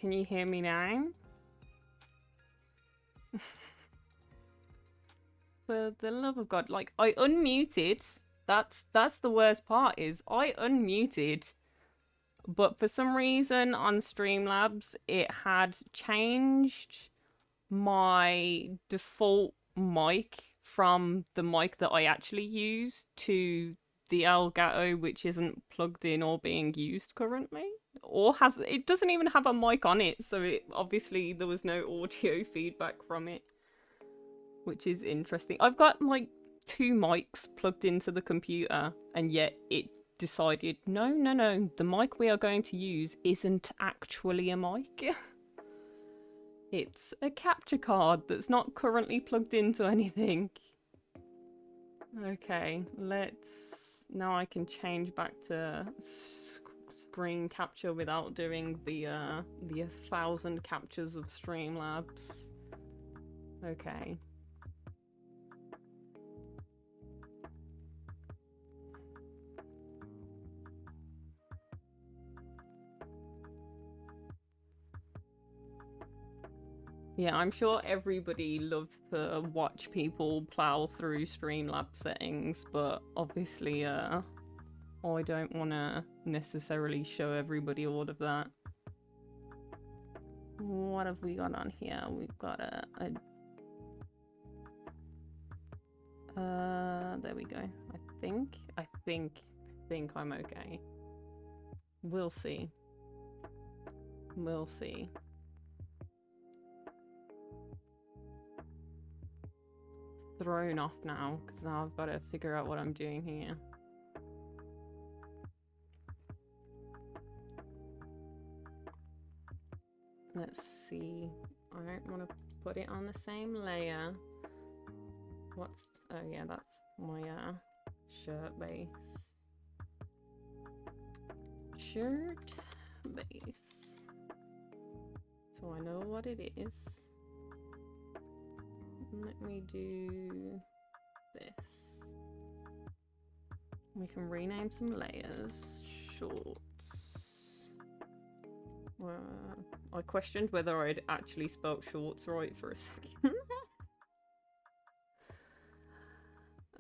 Can you hear me now? For the love of God, like, I unmuted. That's the worst part, is I unmuted, but for some reason on Streamlabs it had changed my default mic from the mic that I actually use to the Elgato, which isn't plugged in or being used currently, or it doesn't even have a mic on it, so it obviously there was no audio feedback from it, which is interesting. I've got like 2 mics plugged into the computer, and yet it decided no, the mic we are going to use isn't actually a mic. It's a capture card that's not currently plugged into anything. Okay, now I can change back to screen capture without doing the 1,000 captures of Streamlabs. Okay. Yeah, I'm sure everybody loves to watch people plow through Streamlabs settings, but obviously, I don't want to necessarily show everybody all of that. What have we got on here? We've got there we go. I think I'm okay. We'll see. We'll see. Thrown off now, because now I've got to figure out what I'm doing here. Let's see. I don't want to put it on the same layer. Oh yeah, that's my shirt base. Shirt base. So I know what it is. Let me do this. We can rename some layers. Shorts. I questioned whether I'd actually spelt shorts right for a second.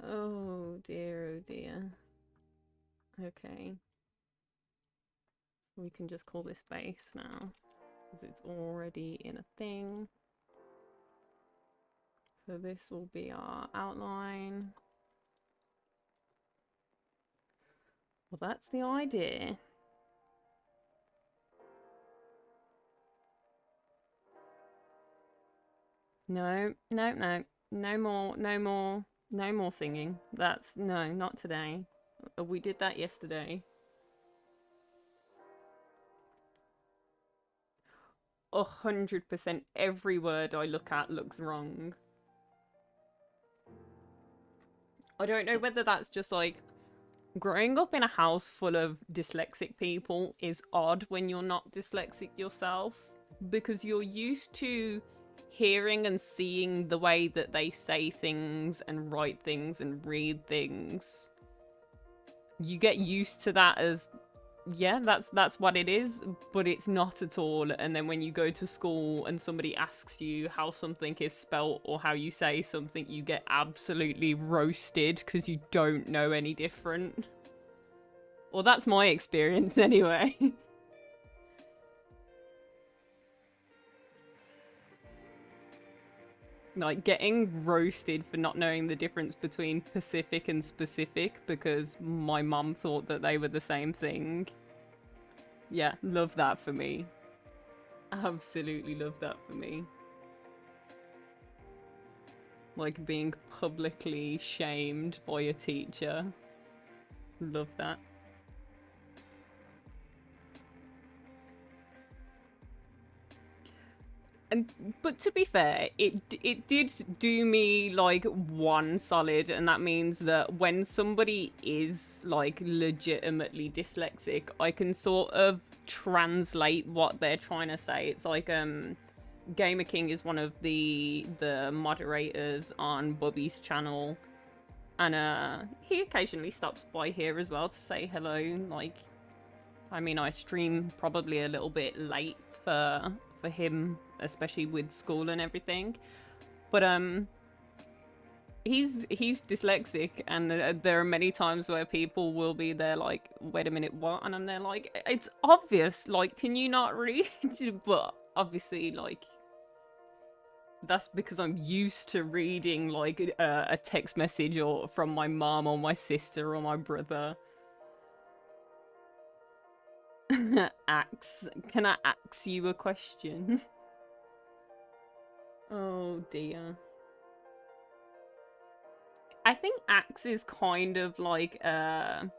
Oh dear, oh dear. Okay. We can just call this base now, because it's already in a thing. So this will be our outline. Well, that's the idea. No more singing. No, not today. We did that yesterday. 100% every word I look at looks wrong. I don't know whether that's just like growing up in a house full of dyslexic people is odd when you're not dyslexic yourself, because you're used to hearing and seeing the way that they say things and write things and read things. You get used to that as, yeah, that's what it is, but it's not at all. And then when you go to school and somebody asks you how something is spelt or how you say something, you get absolutely roasted because you don't know any different. Well, that's my experience anyway. Like, getting roasted for not knowing the difference between Pacific and specific because my mum thought that they were the same thing. Yeah, love that for me. Absolutely love that for me. Like, being publicly shamed by a teacher. Love that. But to be fair, it did do me like one solid, and that means that when somebody is like legitimately dyslexic, I can sort of translate what they're trying to say. It's like Gamer King is one of the moderators on BuBubbi's channel, and he occasionally stops by here as well to say hello. Like, I mean, I stream probably a little bit late for him, especially with school and everything. But he's dyslexic, and there are many times where people will be there like, wait a minute, what? And I'm there like, it's obvious, like, can you not read? But obviously, like, that's because I'm used to reading like a text message or from my mom or my sister or my brother. Axe. Can I axe you a question? Oh dear. I think axe is kind of like the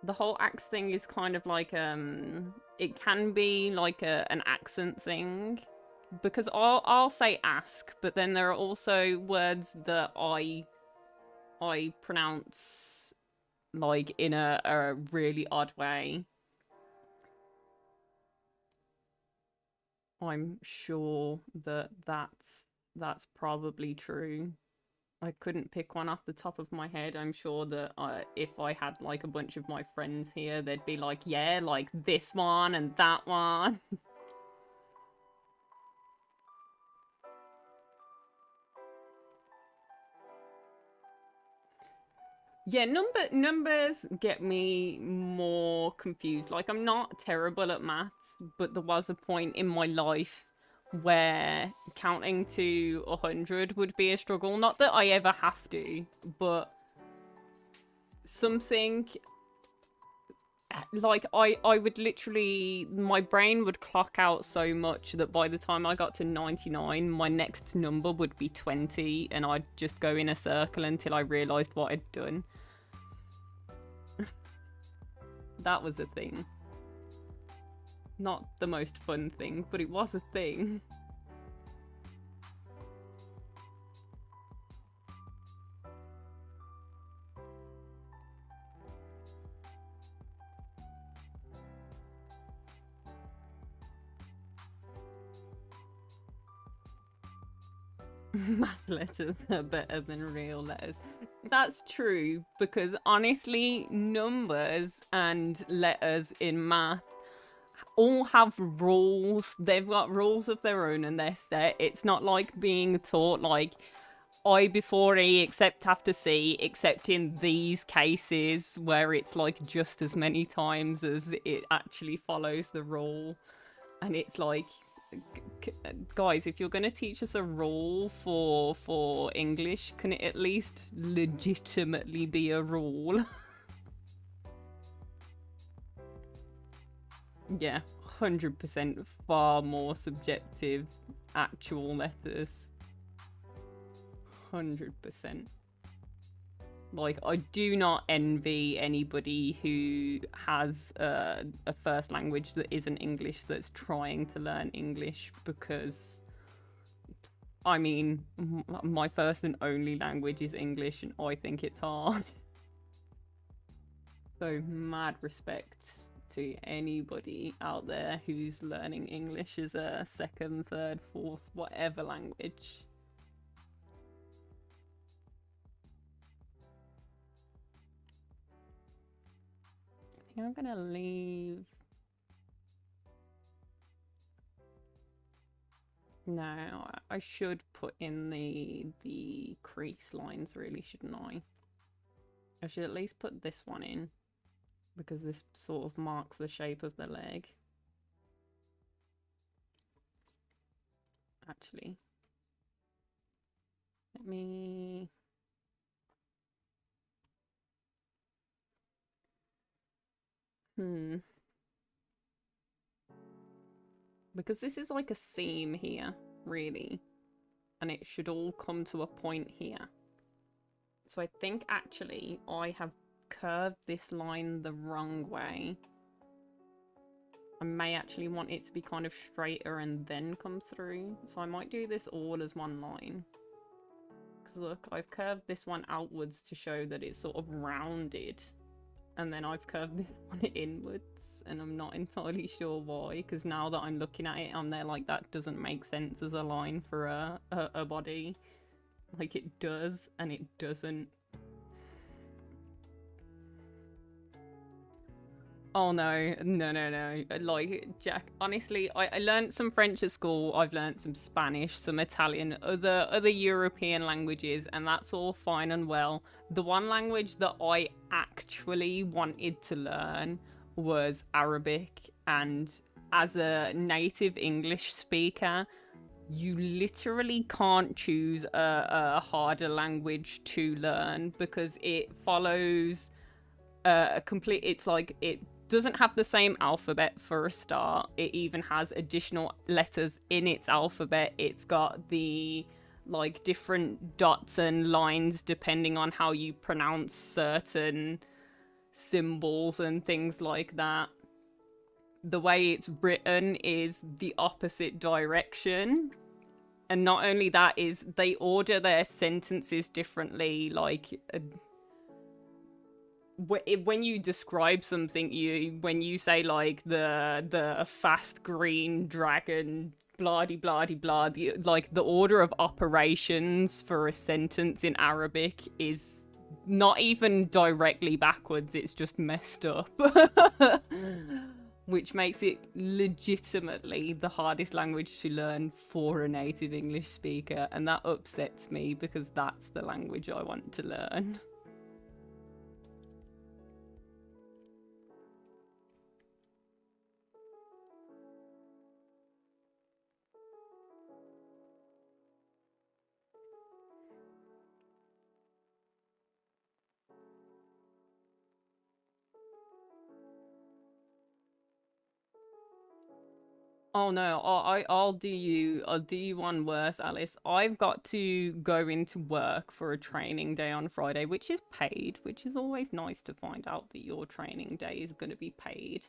whole axe thing is kind of like it can be like an accent thing, because I'll say ask, but then there are also words that I pronounce like in a really odd way. I'm sure that that's probably true. I couldn't pick one off the top of my head. I'm sure that if I had like a bunch of my friends here, they'd be like, yeah, like this one and that one. Yeah, numbers get me more confused. Like, I'm not terrible at maths, but there was a point in my life where counting to 100 would be a struggle. Not that I ever have to, but something like I would literally, my brain would clock out so much that by the time I got to 99, my next number would be 20, and I'd just go in a circle until I realised what I'd done. That was a thing. Not the most fun thing, but it was a thing. Math letters are better than real letters. That's true, because honestly, numbers and letters in math all have rules. They've got rules of their own and they're set. It's not like being taught like I before E except after C, except in these cases where it's like just as many times as it actually follows the rule. And it's like, guys, if you're going to teach us a rule for English, can it at least legitimately be a rule? Yeah, 100% far more subjective actual letters. 100%. Like, I do not envy anybody who has a first language that isn't English that's trying to learn English, because, I mean, my first and only language is English and I think it's hard. So, mad respect to anybody out there who's learning English as a second, third, fourth, whatever language. I'm gonna leave. No, I should put in the crease lines, really, shouldn't I? I should at least put this one in, because this sort of marks the shape of the leg. Actually, let me... Because this is like a seam here, really. And it should all come to a point here. So I think actually I have curved this line the wrong way. I may actually want it to be kind of straighter and then come through. So I might do this all as one line. Because look, I've curved this one outwards to show that it's sort of rounded. And then I've curved this one inwards, and I'm not entirely sure why, because now that I'm looking at it, I'm there like, that doesn't make sense as a line for a body. Like, it does, and it doesn't. Oh no, no, no, no. Like, Jack, honestly, I learned some French at school. I've learned some Spanish, some Italian, other European languages, and that's all fine and well. The one language that I actually wanted to learn was Arabic, and as a native English speaker, you literally can't choose a harder language to learn because it follows a complete, it's like it doesn't have the same alphabet for a start. It even has additional letters in its alphabet. It's got the like different dots and lines depending on how you pronounce certain symbols and things like that. The way it's written is the opposite direction. And not only that, is they order their sentences differently. Like when you describe something, when you say like the fast green dragon, blah de blah de blah, like the order of operations for a sentence in Arabic is not even directly backwards. It's just messed up. Which makes it legitimately the hardest language to learn for a native English speaker, and that upsets me because that's the language I want to learn. Oh no, I'll do you one worse, Alice. I've got to go into work for a training day on Friday, which is paid, which is always nice to find out that your training day is going to be paid.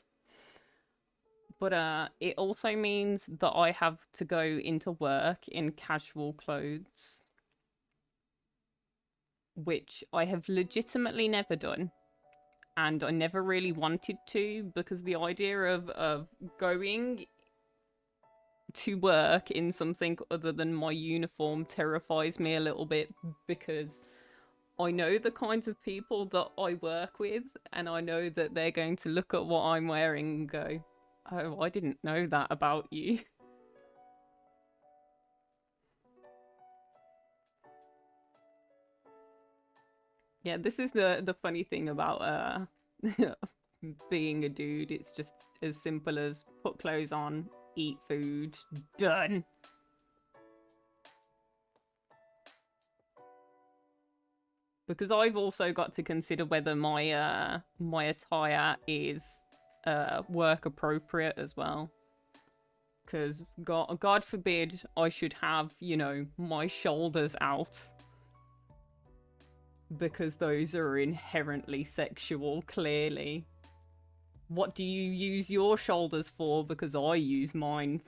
But it also means that I have to go into work in casual clothes, which I have legitimately never done. And I never really wanted to, because the idea of going to work in something other than my uniform terrifies me a little bit, because I know the kinds of people that I work with, and I know that they're going to look at what I'm wearing and go, oh, I didn't know that about you. Yeah, this is the funny thing about being a dude. It's just as simple as put clothes on, eat food, done. Because I've also got to consider whether my attire is work appropriate as well. Because God forbid I should have, you know, my shoulders out, because those are inherently sexual, clearly. What do you use your shoulders for? Because I use mine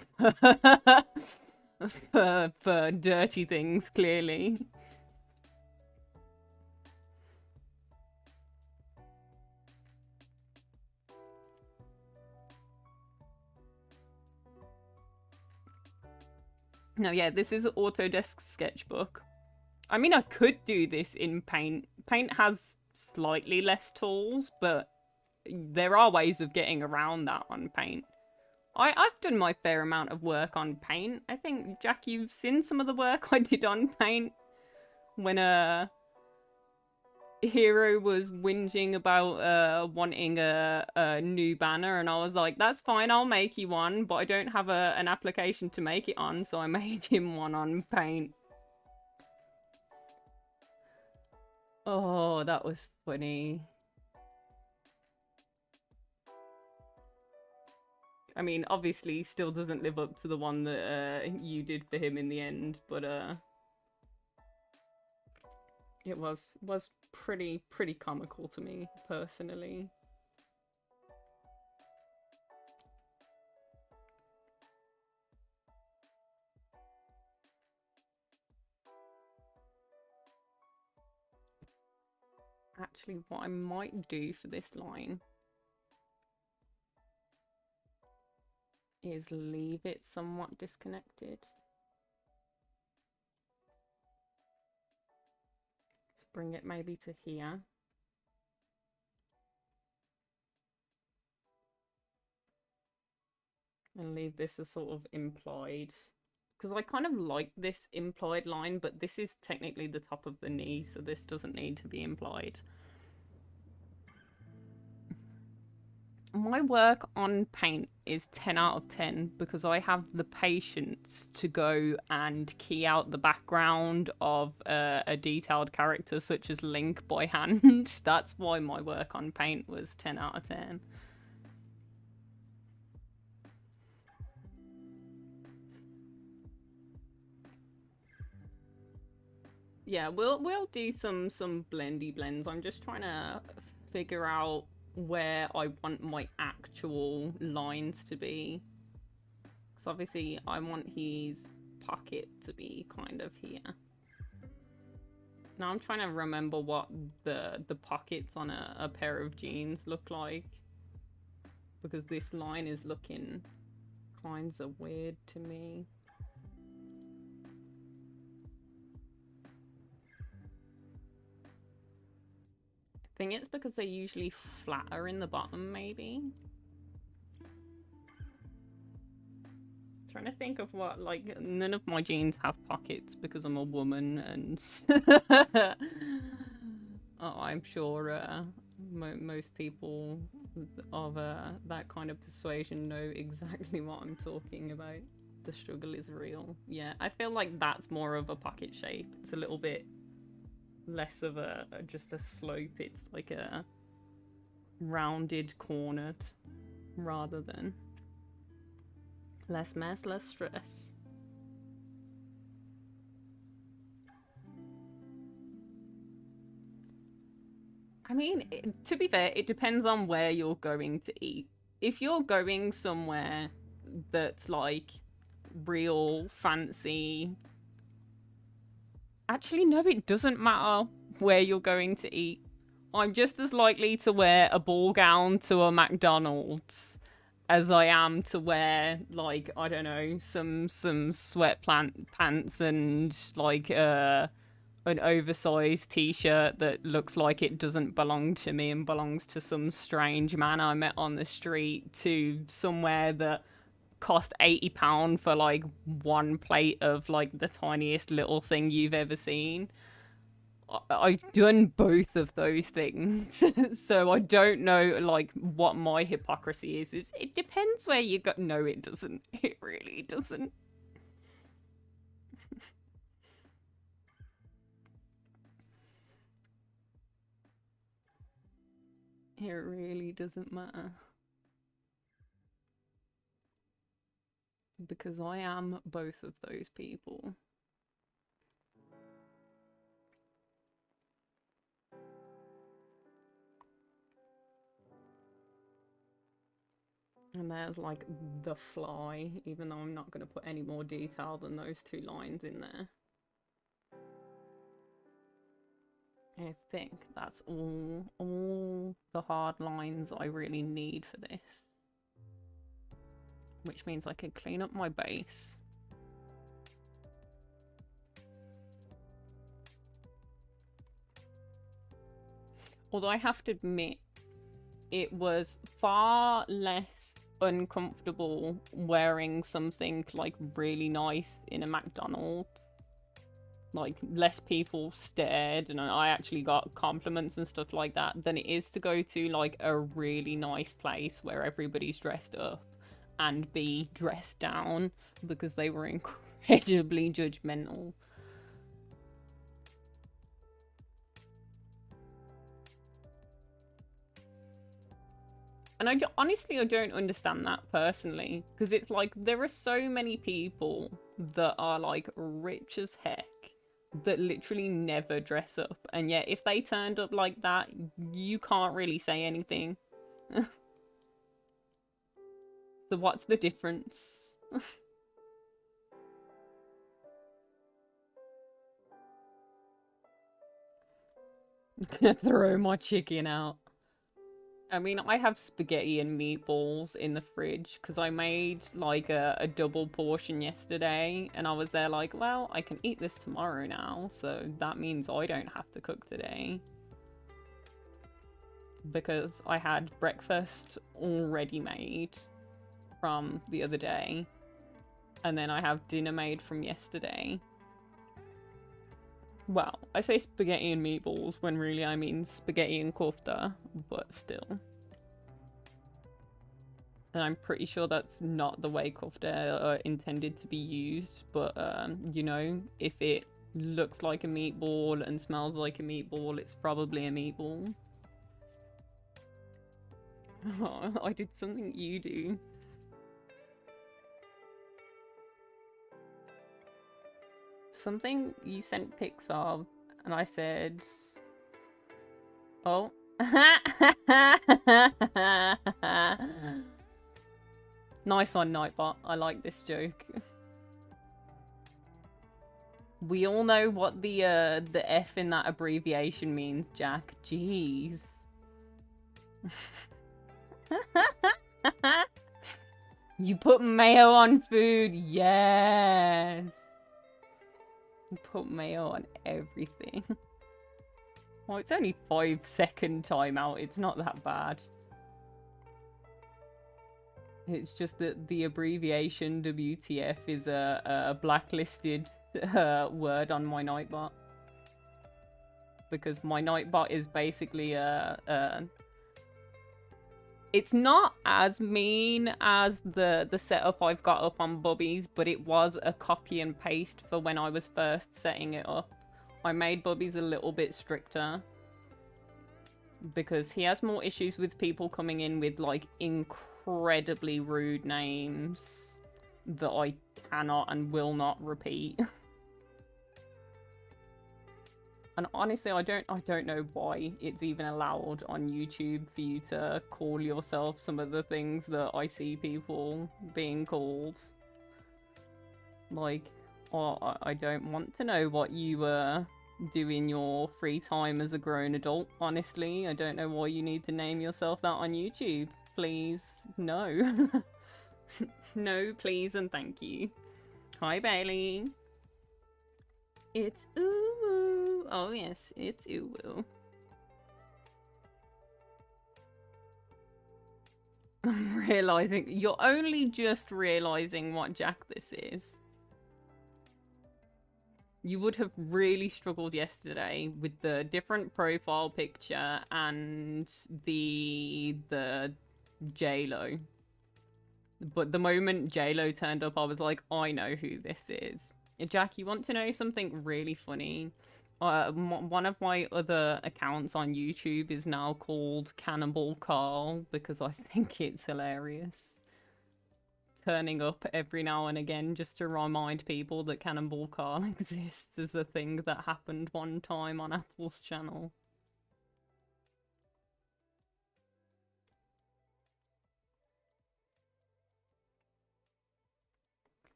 for dirty things, clearly. No, yeah, this is Autodesk Sketchbook. I mean, I could do this in Paint. Paint has slightly less tools, but there are ways of getting around that on Paint. I've done my fair amount of work on Paint. I think, Jack, you've seen some of the work I did on Paint when Hero was whinging about wanting a new banner, and I was like, that's fine, I'll make you one, but I don't have an application to make it on, so I made him one on Paint. Oh, that was funny. I mean, obviously, still doesn't live up to the one that you did for him in the end, but it was pretty comical to me personally. Actually, what I might do for this line is leave it somewhat disconnected. So bring it maybe to here. And leave this as sort of implied. Because I kind of like this implied line, but this is technically the top of the knee, so this doesn't need to be implied. My work on paint is 10 out of 10 because I have the patience to go and key out the background of a detailed character such as Link by hand. That's why my work on paint was 10 out of 10. Yeah, we'll do some blendy blends. I'm just trying to figure out where I want my actual lines to be. Because obviously I want his pocket to be kind of here. Now I'm trying to remember what the pockets on a pair of jeans look like. Because this line is looking kinds of weird to me. I think it's because they're usually flatter in the bottom, maybe. Trying to think of what, like, none of my jeans have pockets because I'm a woman, and oh, I'm sure most people of that kind of persuasion know exactly what I'm talking about. The struggle is real. Yeah, I feel like that's more of a pocket shape. It's a little bit less of just a slope. It's like a rounded, cornered, rather than less mess, less stress. I mean, to be fair, it depends on where you're going to eat. If you're going somewhere that's like real fancy, actually, no, it doesn't matter where you're going to eat. I'm just as likely to wear a ball gown to a McDonald's as I am to wear, like, I don't know, some sweat pants and, like, an oversized t-shirt that looks like it doesn't belong to me and belongs to some strange man I met on the street, to somewhere that cost £80 for like one plate of like the tiniest little thing you've ever seen. I've done both of those things. So I don't know like what my hypocrisy is. It depends where you go. No, it doesn't. It really doesn't. It really doesn't matter. Because I am both of those people. And there's like the fly, even though I'm not going to put any more detail than those two lines in there. I think that's all the hard lines I really need for this. Which means I can clean up my base. Although I have to admit, it was far less uncomfortable wearing something like really nice in a McDonald's. Like, less people stared and I actually got compliments and stuff like that than it is to go to like a really nice place where everybody's dressed up and be dressed down because they were incredibly judgmental. And honestly, I don't understand that personally, because it's like there are so many people that are like rich as heck that literally never dress up, and yet if they turned up like that, you can't really say anything. So what's the difference? Gonna throw my chicken out. I mean, I have spaghetti and meatballs in the fridge because I made like a double portion yesterday, and I was there like, well, I can eat this tomorrow now, so that means I don't have to cook today. Because I had breakfast already made. from the other day. And then I have dinner made from yesterday. Well, I say spaghetti and meatballs when really I mean spaghetti and kofta, but still. And I'm pretty sure that's not the way kofta are intended to be used, but, you know, if it looks like a meatball and smells like a meatball, it's probably a meatball. Oh, I did something you do. Something you sent pics of, and I said, oh. Nice one, Nightbot. I like this joke. We all know what the F in that abbreviation means, Jack. Jeez. You put mayo on food. Yes. Put mayo on everything. Well, it's only 5-second timeout. It's not that bad. It's just that the abbreviation WTF is a blacklisted word on my Nightbot. Because my Nightbot is basically it's not as mean as the setup I've got up on BuBubbi's, but it was a copy and paste for when I was first setting it up. I made BuBubbi's a little bit stricter because he has more issues with people coming in with like incredibly rude names that I cannot and will not repeat. And honestly, I don't know why it's even allowed on YouTube for you to call yourself some of the things that I see people being called. Like, oh, I don't want to know what you do in your free time as a grown adult, honestly. I don't know why you need to name yourself that on YouTube. Please, no. No, please, and thank you. Hi, Bailey. It's ooh. Oh, yes, it's ooh. I'm realizing. You're only just realizing what Jack this is. You would have really struggled yesterday with the different profile picture and the J-Lo. But the moment J-Lo turned up, I was like, I know who this is. Jack, you want to know something really funny? One of my other accounts on YouTube is now called Cannibal Carl because I think it's hilarious. Turning up every now and again just to remind people that Cannibal Carl exists as a thing that happened one time on Apple's channel.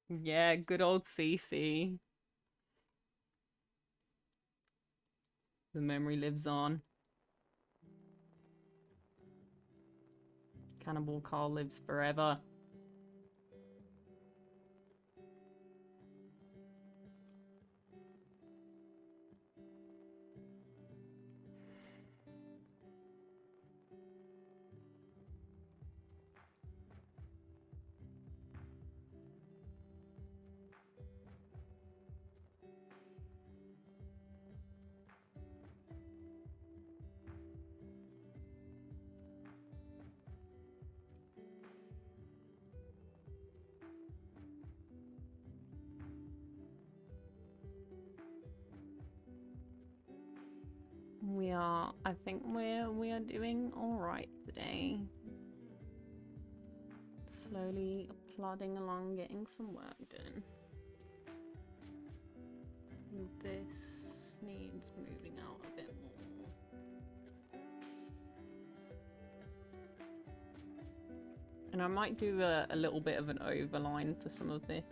Yeah, good old Cece. The memory lives on. Cannibal Carl lives forever. I think we are doing all right today. Slowly plodding along, getting some work done. This needs moving out a bit more. And I might do a little bit of an overline for some of this.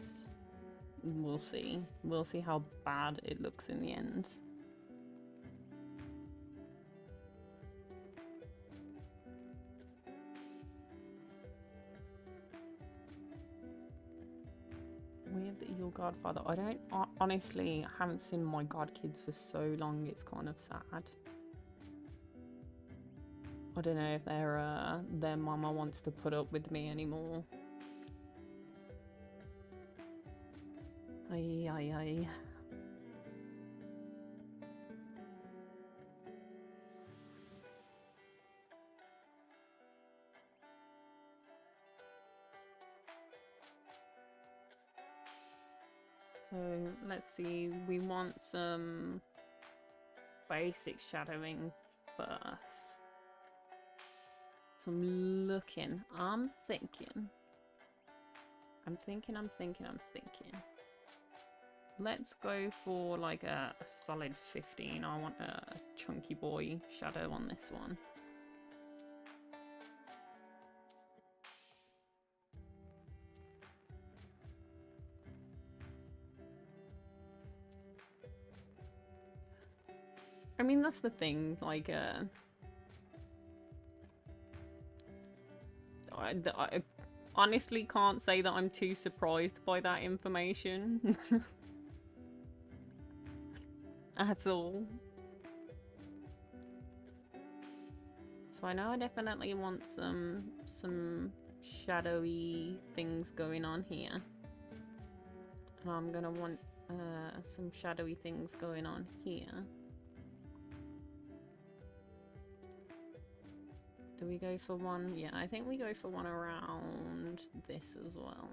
We'll see. We'll see how bad it looks in the end. With your godfather, I don't honestly haven't seen my godkids for so long. It's kind of sad. I don't know if their mama wants to put up with me anymore. Ay, ay, ay. So let's see, we want some basic shadowing first. So I'm looking, I'm thinking. Let's go for like a solid 15. I want a chunky boy shadow on this one. I mean, that's the thing, like, I honestly can't say that I'm too surprised by that information. At all. So I know I definitely want some shadowy things going on here. And I'm gonna want some shadowy things going on here. Do we go for one? Yeah, I think we go for one around this as well.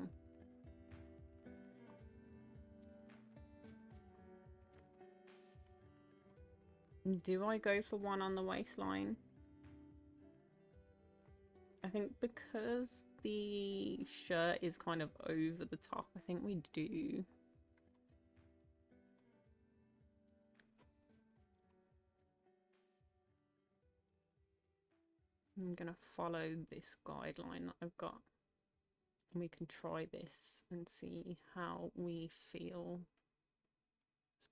Do I go for one on the waistline? I think because the shirt is kind of over the top, I think we do. I'm gonna follow this guideline that I've got. We can try this and see how we feel.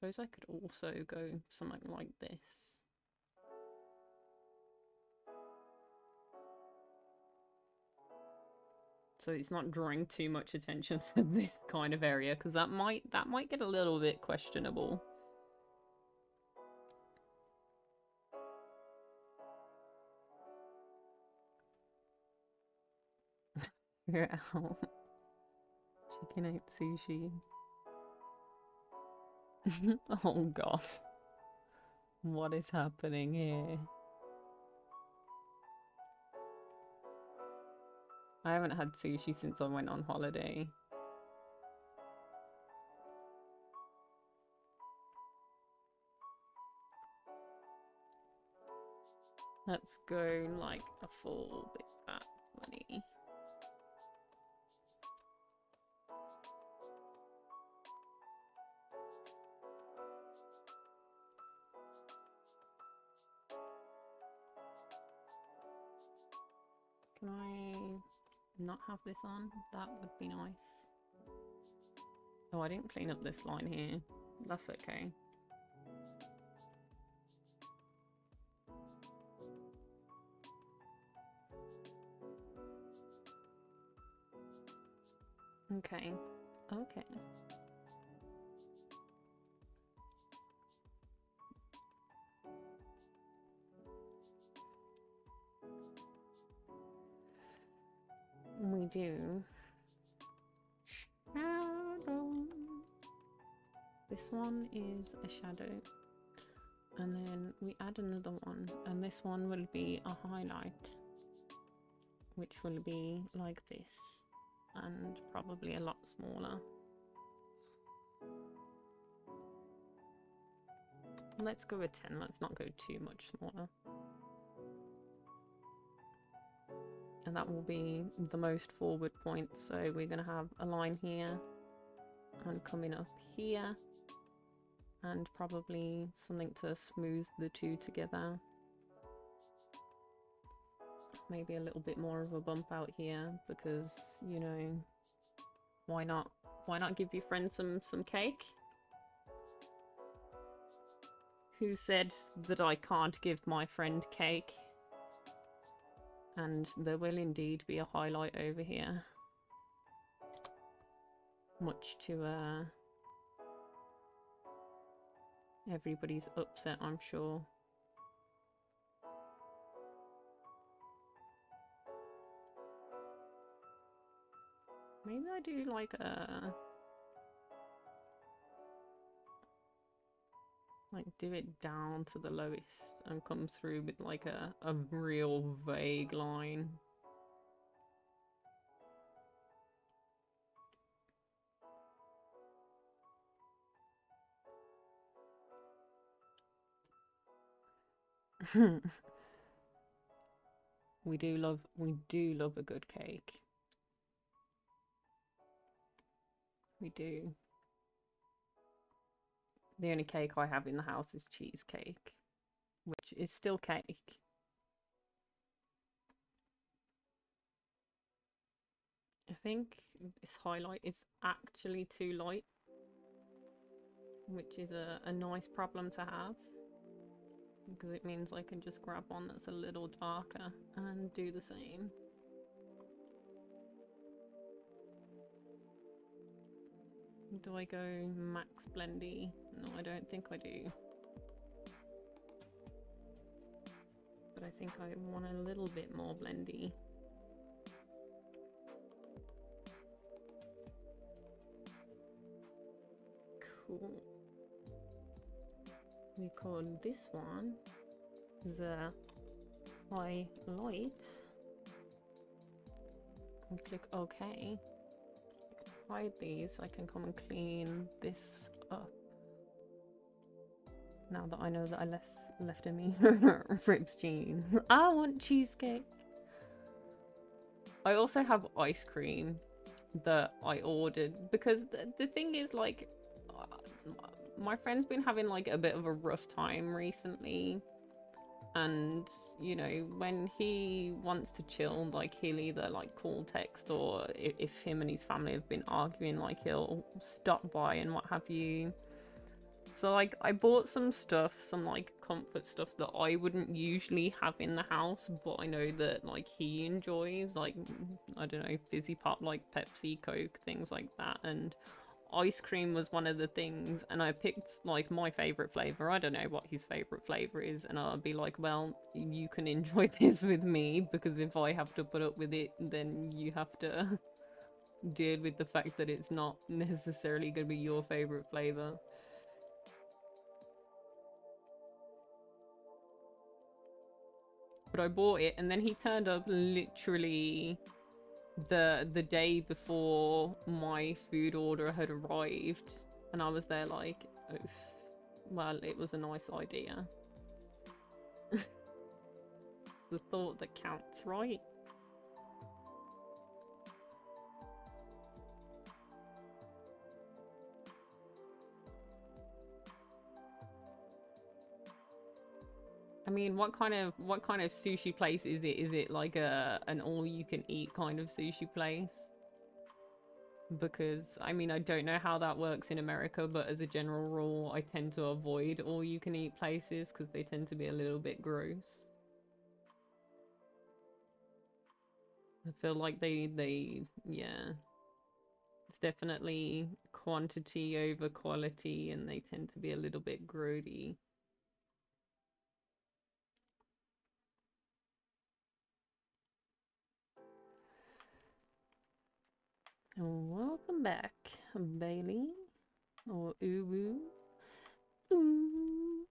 I suppose I could also go something like this. So it's not drawing too much attention to this kind of area, because that might get a little bit questionable. Ow. Chicken ate sushi. Oh god. What is happening here? I haven't had sushi since I went on holiday. Let's go like a full big fat 20. Can I not have this on? That would be nice. Oh, I didn't clean up this line here. That's okay. Okay. Okay. We do. Shadow. This one is a shadow. And then we add another one. And this one will be a highlight. Which will be like this. And probably a lot smaller. Let's go with 10. Let's not go too much smaller. And that will be the most forward point. So we're going to have a line here and coming up here, and probably something to smooth the two together. Maybe a little bit more of a bump out here because, you know, why not give your friend some cake? Who said that I can't give my friend cake? And there will indeed be a highlight over here. Much to everybody's upset, I'm sure. Maybe I do like a... like do it down to the lowest and come through with like a real vague line. We do love a good cake. We do. The only cake I have in the house is cheesecake, which is still cake. I think this highlight is actually too light, which is a nice problem to have, because it means I can just grab one that's a little darker and do the same. Do I go max blendy? No, I don't think I do. But I think I want a little bit more blendy. Cool. We call this one the highlight. And click OK. Hide these so I can come and clean this up. Now that I know that I left in me Ribs Jean. I want cheesecake. I also have ice cream that I ordered because the thing is, like, my friend's been having like a bit of a rough time recently, and you know, when he wants to chill, like he'll either like call, text, or if him and his family have been arguing, like he'll stop by and what have you. So like I bought some stuff, some like comfort stuff that I wouldn't usually have in the house, but I know that like he enjoys, like, I don't know, fizzy pop like Pepsi, Coke, things like that. And ice cream was one of the things, and I picked like my favorite flavor. I don't know what his favorite flavor is, and I'll be like, well, you can enjoy this with me, because if I have to put up with it, then you have to deal with the fact that it's not necessarily going to be your favorite flavor. But I bought it, and then he turned up literally the day before my food order had arrived, and I was there like, oof, well, it was a nice idea. The thought that counts, right? I mean, what kind of sushi place is it? Is it like an all-you-can-eat kind of sushi place? Because, I mean, I don't know how that works in America, but as a general rule, I tend to avoid all-you-can-eat places because they tend to be a little bit gross. I feel like they yeah. It's definitely quantity over quality, and they tend to be a little bit grody. Welcome back, Bailey. Or Uwu. Ooh.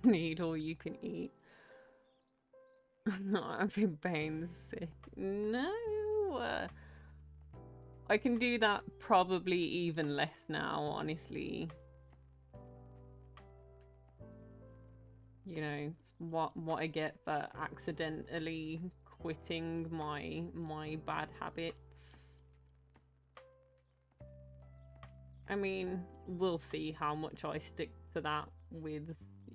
Need all you can eat. No, I've been pain sick. No. I can do that probably even less now, honestly. You know, what I get for accidentally quitting my bad habits. I mean, we'll see how much I stick to that with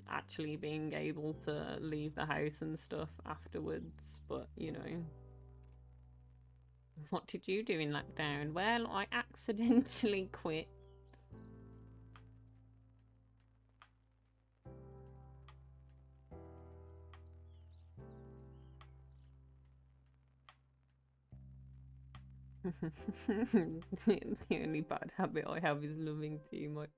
actually being able to leave the house and stuff afterwards, but you know. What did you do in lockdown? Well, I accidentally quit. The only bad habit I have is loving too much.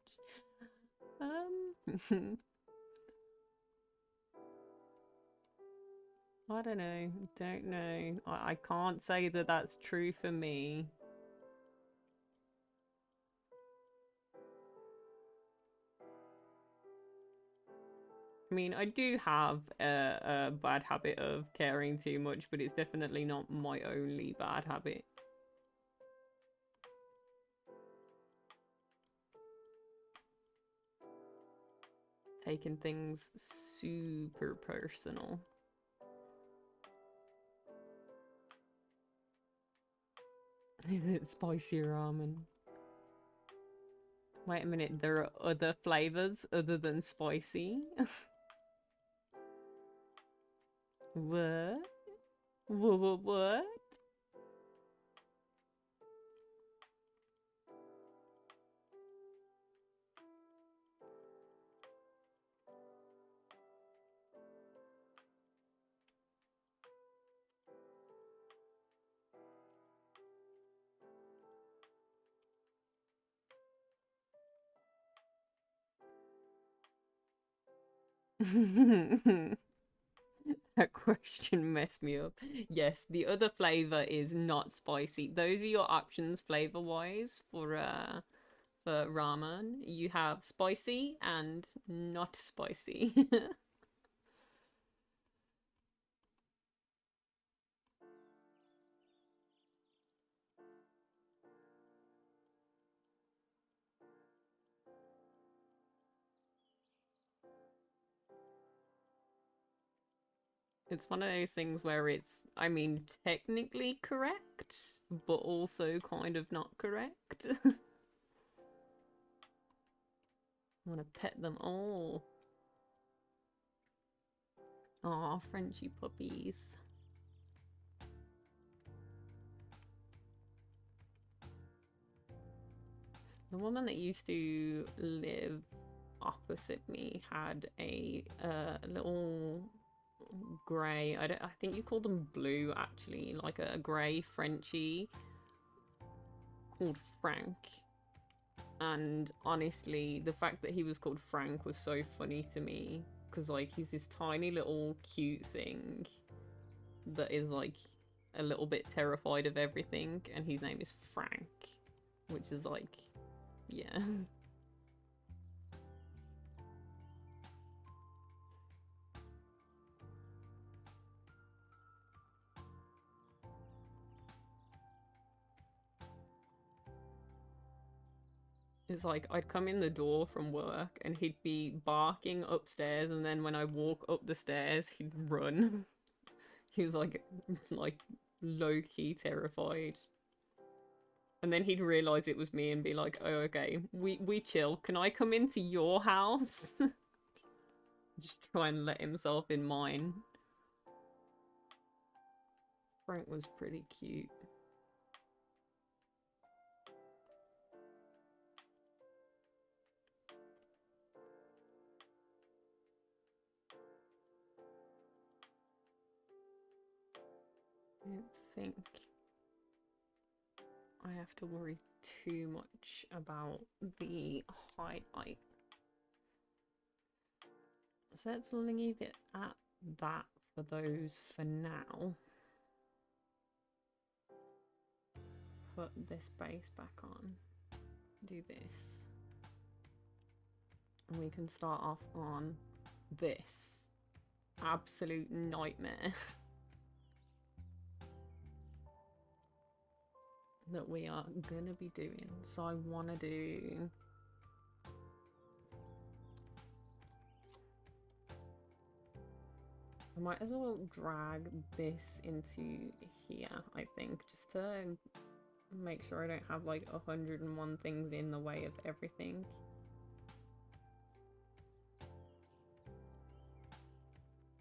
I don't know. Don't know. I can't say that that's true for me. I mean, I do have a bad habit of caring too much, but it's definitely not my only bad habit. Taking things super personal. Is it spicy ramen? Wait a minute, there are other flavors other than spicy? What? What? That question messed me up. Yes, the other flavor is not spicy. Those are your options flavor-wise for ramen. You have spicy and not spicy. It's one of those things where it's, I mean, technically correct, but also kind of not correct. I want to pet them all. Aw, Frenchy puppies. The woman that used to live opposite me had a little grey, I think you call them blue actually, like a grey Frenchie called Frank. And honestly, the fact that he was called Frank was so funny to me, because like he's this tiny little cute thing that is like a little bit terrified of everything, and his name is Frank, which is like, yeah. It's like I'd come in the door from work and he'd be barking upstairs, and then when I walk up the stairs, he'd run. He was like low-key terrified. And then he'd realise it was me and be like, oh, okay, we chill. Can I come into your house? Just try and let himself in mine. Frank was pretty cute. I don't think I have to worry too much about the highlight. So let's leave it at that for those for now. Put this base back on. Do this. And we can start off on this. Absolute nightmare. That we are gonna be doing. So I wanna do... I might as well drag this into here, I think, just to Make sure I don't have like 101 things in the way of everything.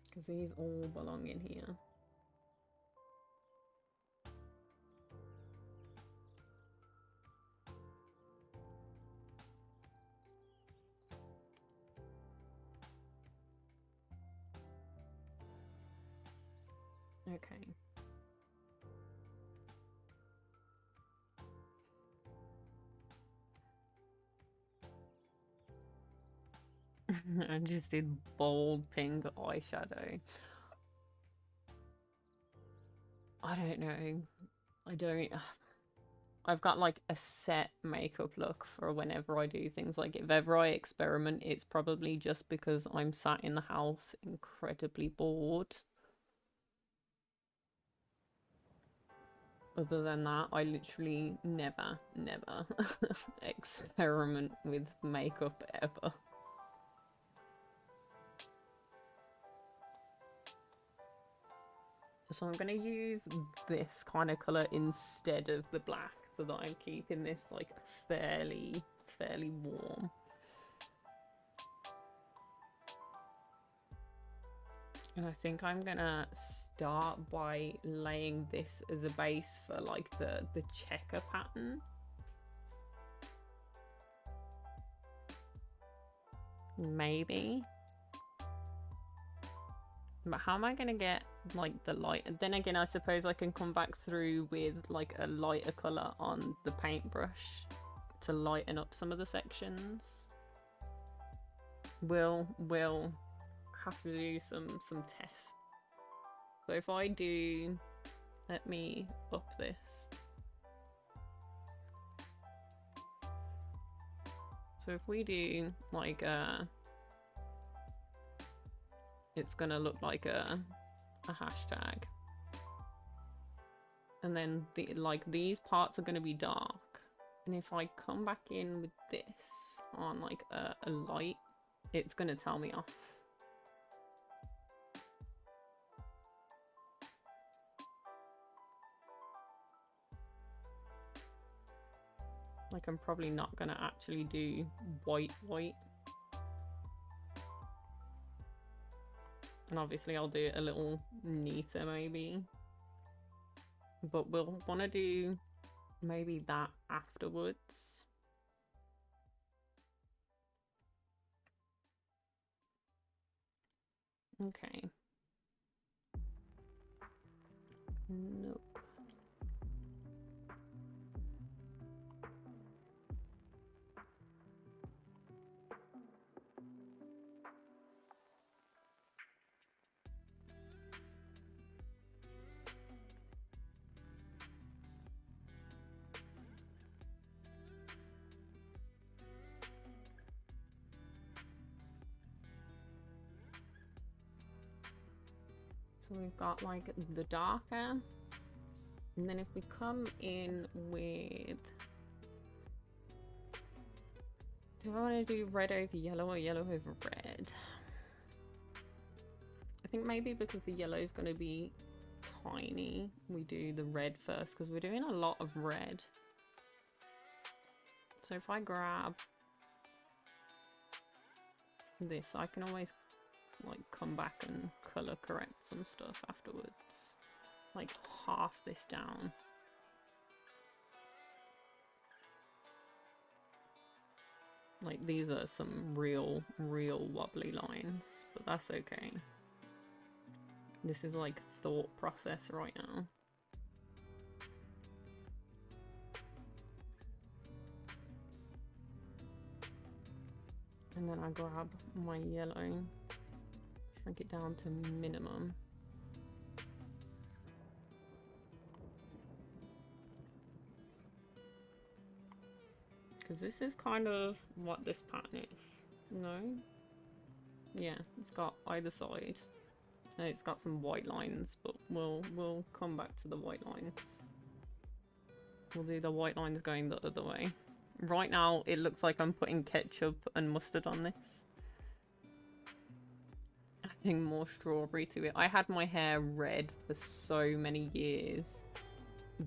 Because these all belong in here. Okay. I just did bold pink eyeshadow. I don't know. I've got like a set makeup look for whenever I do things. Like if ever I experiment, it's probably just because I'm sat in the house incredibly bored. Other than that, I literally never experiment with makeup ever. So I'm gonna use this kind of colour instead of the black so that I'm keeping this like fairly warm. And I think I'm gonna start by laying this as a base for like the checker pattern. Maybe. But how am I gonna get like the light? And then again, I suppose I can come back through with like a lighter colour on the paintbrush to lighten up some of the sections. We'll have to do some tests. So if I do, let me up this. So if we do like it's gonna look like a hashtag, and then these parts are gonna be dark, and if I come back in with this on like a light, it's gonna tell me off. Like I'm probably not gonna actually do white. And obviously I'll do it a little neater maybe. But we'll want to do maybe that afterwards. Okay. Nope. So we've got like the darker, and then if we come in with, do I want to do red over yellow or yellow over red? I think maybe because the yellow is going to be tiny, we do the red first because we're doing a lot of red. So if I grab this, I can always like come back and color correct some stuff afterwards. Like half this down. Like these are some real wobbly lines, but that's okay. This is like thought process right now. And then I grab my yellow, shrink it down to minimum. Because this is kind of what this pattern is. No? Yeah, it's got either side. And it's got some white lines, but we'll come back to the white lines. We'll do the white lines going the other way. Right now, it looks like I'm putting ketchup and mustard on this. Adding more strawberry to it. I had my hair red for so many years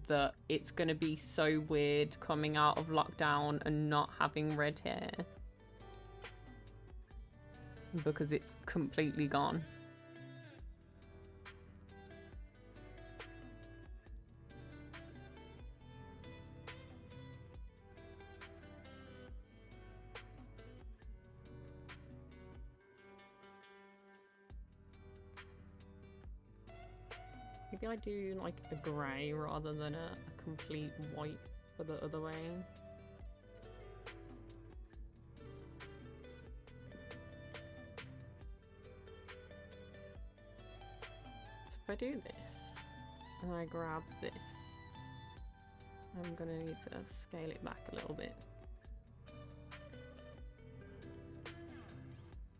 that it's going to be so weird coming out of lockdown and not having red hair. Because it's completely gone. Maybe I do like a grey rather than a complete white for the other way. So if I do this and I grab this, I'm gonna need to scale it back a little bit.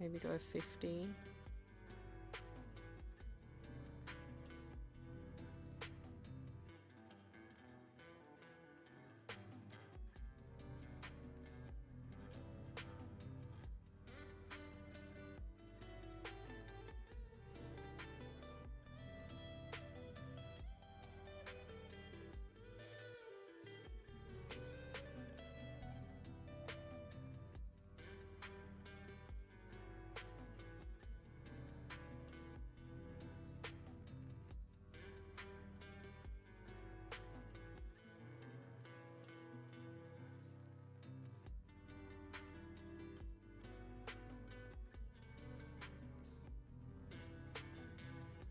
Maybe go 50.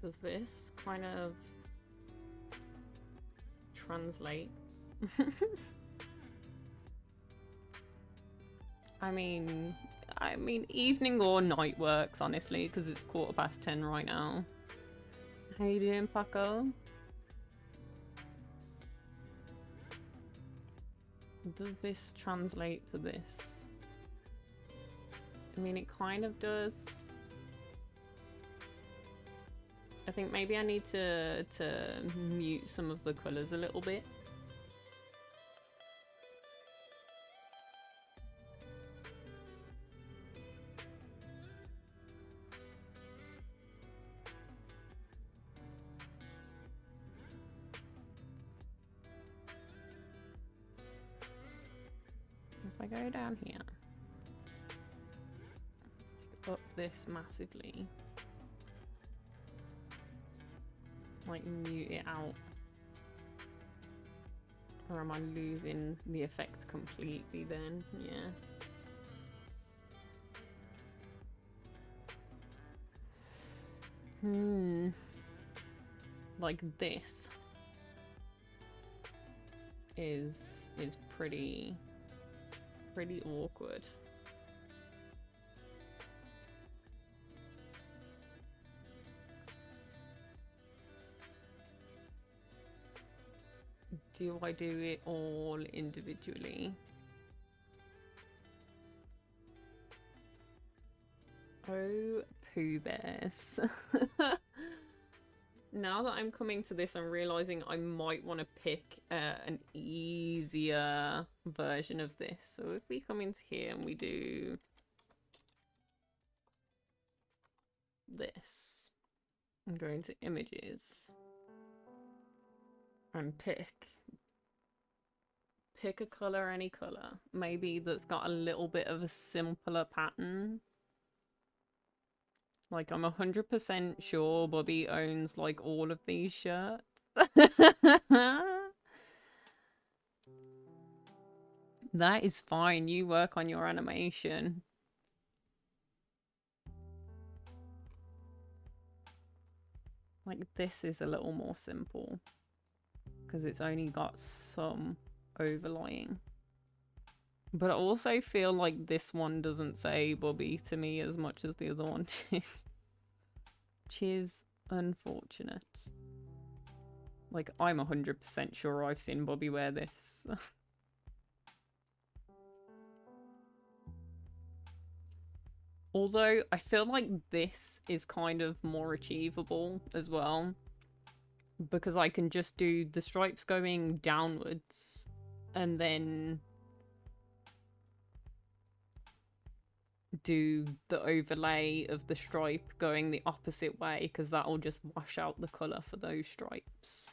Does this kind of translate? I mean evening or night works, honestly, because it's 10:15 right now. How you doing, Paco? Does this translate to this? I mean, it kind of does. I think maybe I need to mute some of the colours a little bit. If I go down here, up this massively, like mute it out, or am I losing the effect completely then? Yeah. Like this is pretty awkward. Do I do it all individually? Oh, Pooh Bears. Now that I'm coming to this, I'm realizing I might want to pick an easier version of this. So if we come into here and we do this, I'm going to images and pick a color, any color, maybe that's got a little bit of a simpler pattern. Like, I'm 100% sure BuBubbi owns, like, all of these shirts. That is fine. You work on your animation. Like, this is a little more simple. Because it's only got some overlying. But I also feel like this one doesn't say BuBubbi to me as much as the other one did. Which is unfortunate. Like, I'm 100% sure I've seen BuBubbi wear this. Although, I feel like this is kind of more achievable as well. Because I can just do the stripes going downwards. And then do the overlay of the stripe going the opposite way, because that'll just wash out the colour for those stripes.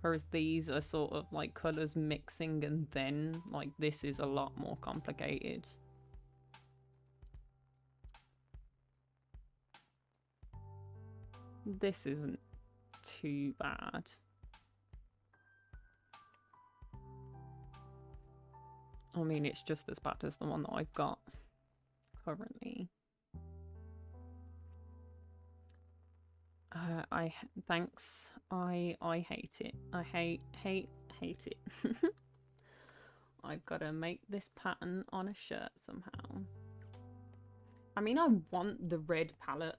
Whereas these are sort of like colours mixing, and then like this is a lot more complicated. This isn't too bad. I mean, it's just as bad as the one that I've got currently. Thanks. I hate it. I hate it. I've got to make this pattern on a shirt somehow. I mean, I want the red palette.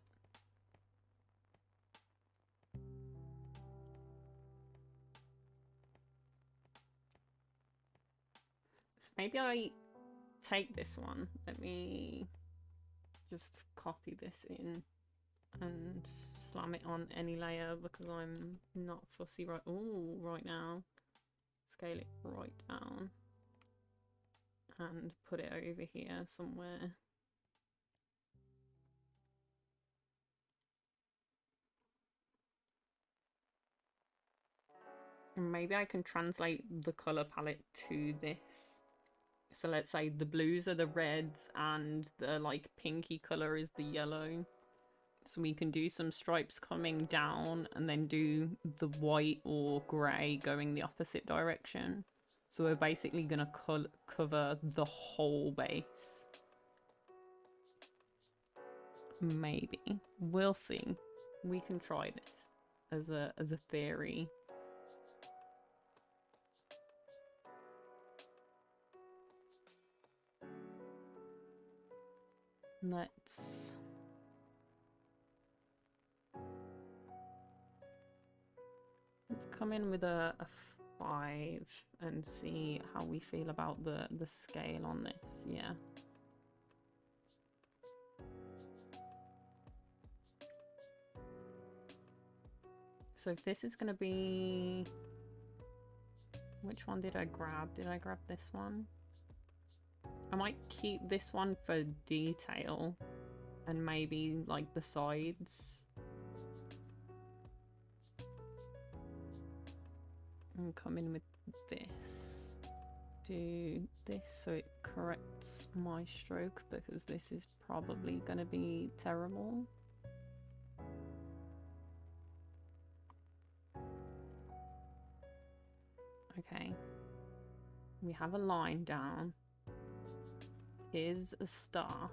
So maybe I take this one. Let me just copy this in and slam it on any layer because I'm not fussy right now. Scale it right down and put it over here somewhere. And maybe I can translate the color palette to this. So let's say the blues are the reds and the like pinky color is the yellow. So we can do some stripes coming down and then do the white or grey going the opposite direction. So we're basically going to cover the whole base. Maybe. We'll see. We can try this as a theory. Let's come in with a 5 and see how we feel about the scale on this. Yeah. So if this is going to be... Which one did I grab? Did I grab this one? I might keep this one for detail and maybe like the sides. And come in with this. Do this so it corrects my stroke because this is probably going to be terrible. Okay. We have a line down. Is a star.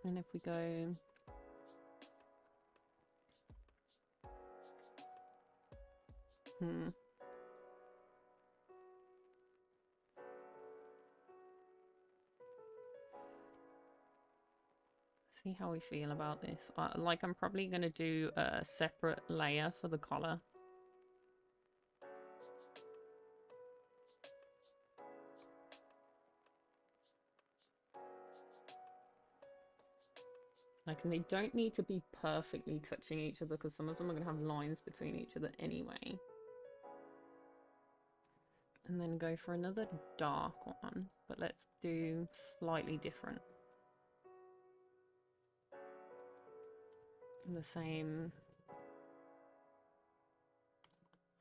And if we go see how we feel about this. Like I'm probably going to do a separate layer for the collar. Like, and they don't need to be perfectly touching each other because some of them are going to have lines between each other anyway. And then go for another dark one, but let's do slightly different. The same.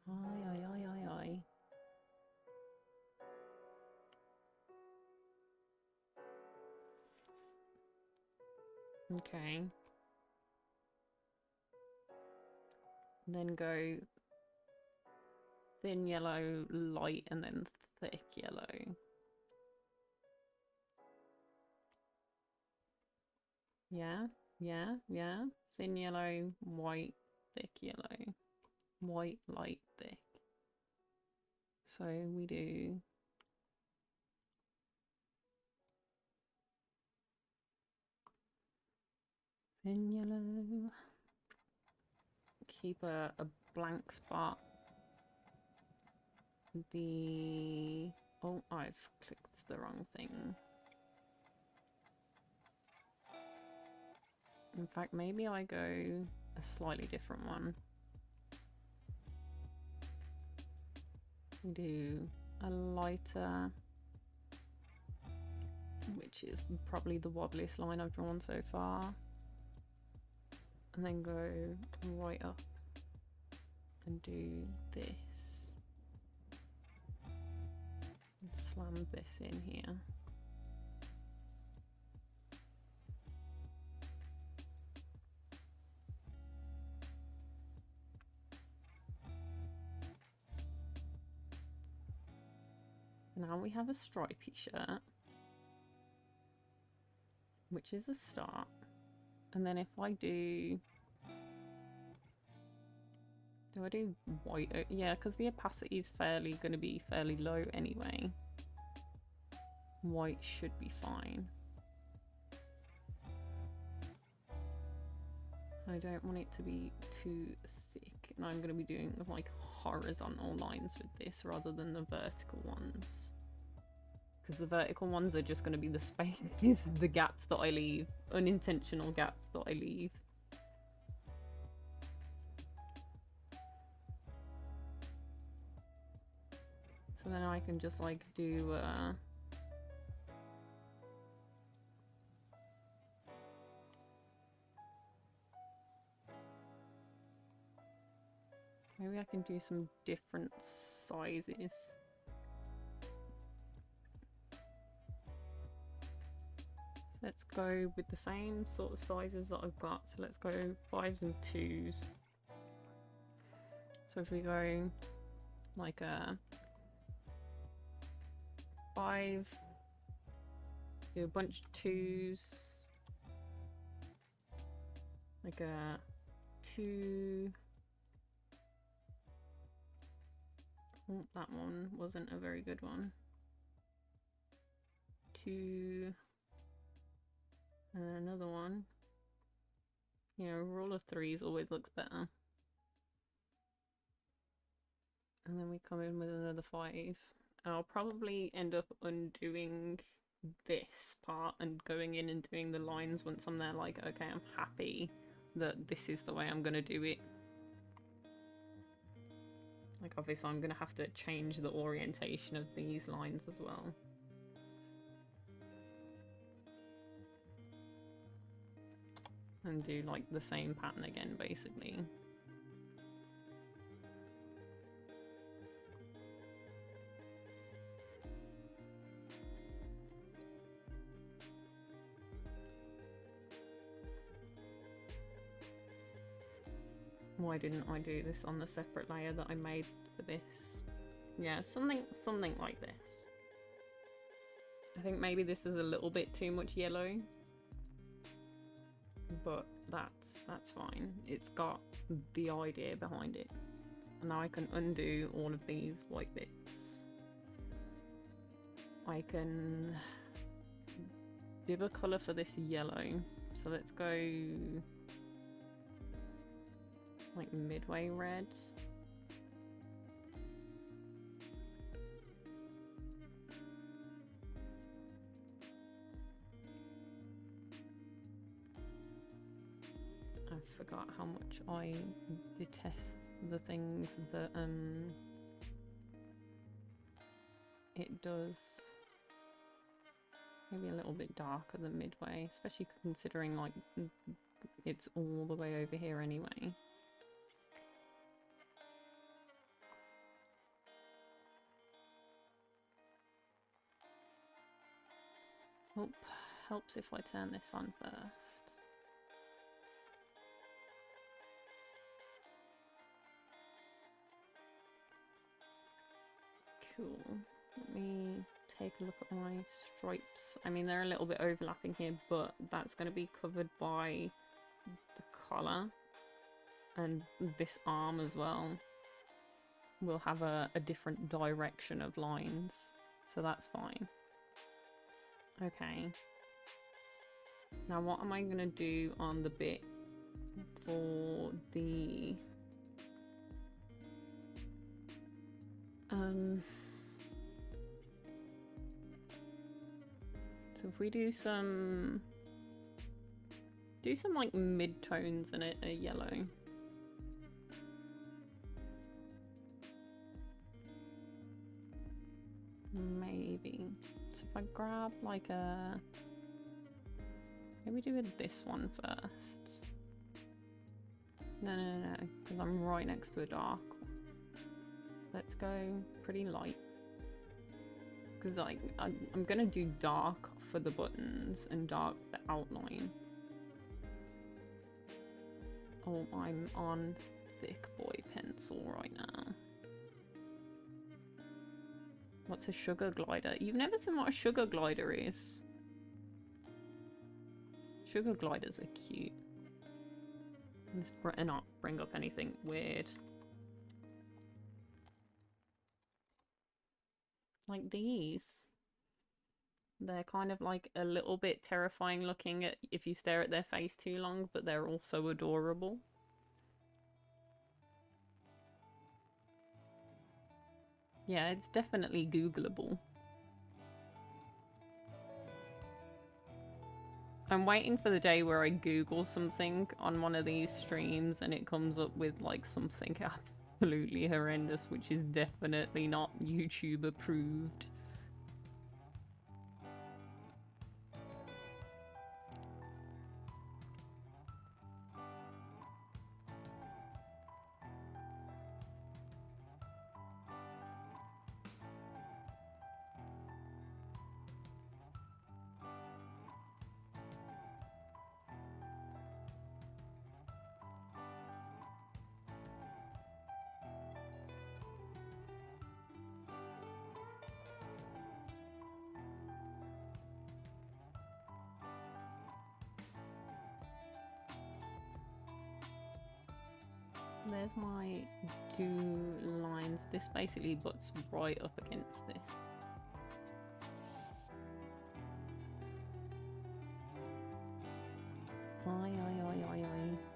Aye. Okay. Then go thin yellow, light, and then thick yellow. Yeah. Thin yellow, white, thick yellow. White, light, thick. So we do... thin yellow. Keep a blank spot. Oh, I've clicked the wrong thing. In fact, maybe I go a slightly different one. We do a lighter which is probably the wobbliest line I've drawn so far. And then go right up and do this. And slam this in here. Now we have a stripy shirt, which is a start. And then if I do I do white? Yeah, because the opacity is going to be fairly low anyway. White should be fine. I don't want it to be too thick, and I'm going to be doing like horizontal lines with this rather than the vertical ones. Because the vertical ones are just going to be the spaces, the gaps that I leave, unintentional gaps that I leave. So then I can just like do maybe I can do some different sizes. So let's go with the same sort of sizes that I've got. So let's go 5s and 2s. So if we go like a 5, do a bunch of 2s, like a 2. Oh, that one wasn't a very good one. 2, and then another one. You know, rule of 3s always looks better. And then we come in with another 5. And I'll probably end up undoing this part and going in and doing the lines once I'm there, like, okay, I'm happy that this is the way I'm gonna do it. Like, obviously I'm gonna have to change the orientation of these lines as well. And do like the same pattern again, basically. Why didn't I do this on the separate layer that I made for this? Yeah, something like this. I think maybe this is a little bit too much yellow, but that's fine. It's got the idea behind it. And now I can undo all of these white bits. I can give a colour for this yellow. So let's go like midway red. I forgot how much I detest the things that it does. Maybe a little bit darker than midway, especially considering like it's all the way over here anyway. Oh, helps if I turn this on first. Cool. Let me take a look at my stripes. I mean, they're a little bit overlapping here, but that's going to be covered by the collar and this arm as well. We'll have a different direction of lines, so that's fine. Okay. Now what am I going to do on the bit for the so if we do some like mid-tones and a yellow. Maybe. So if I grab like a... Maybe do this one first. No, because I'm right next to a dark one. Let's go pretty light. Because like, I'm gonna do dark for the buttons and dark the outline. Oh, I'm on thick boy pencil right now. What's a sugar glider? You've never seen what a sugar glider is. Sugar gliders are cute. Let's not bring up anything weird. Like these. They're kind of like a little bit terrifying looking at if you stare at their face too long, but they're also adorable. Yeah, it's definitely Googleable. I'm waiting for the day where I Google something on one of these streams and it comes up with like something absolutely horrendous, which is definitely not YouTube approved. There's my do lines. This basically butts right up against this.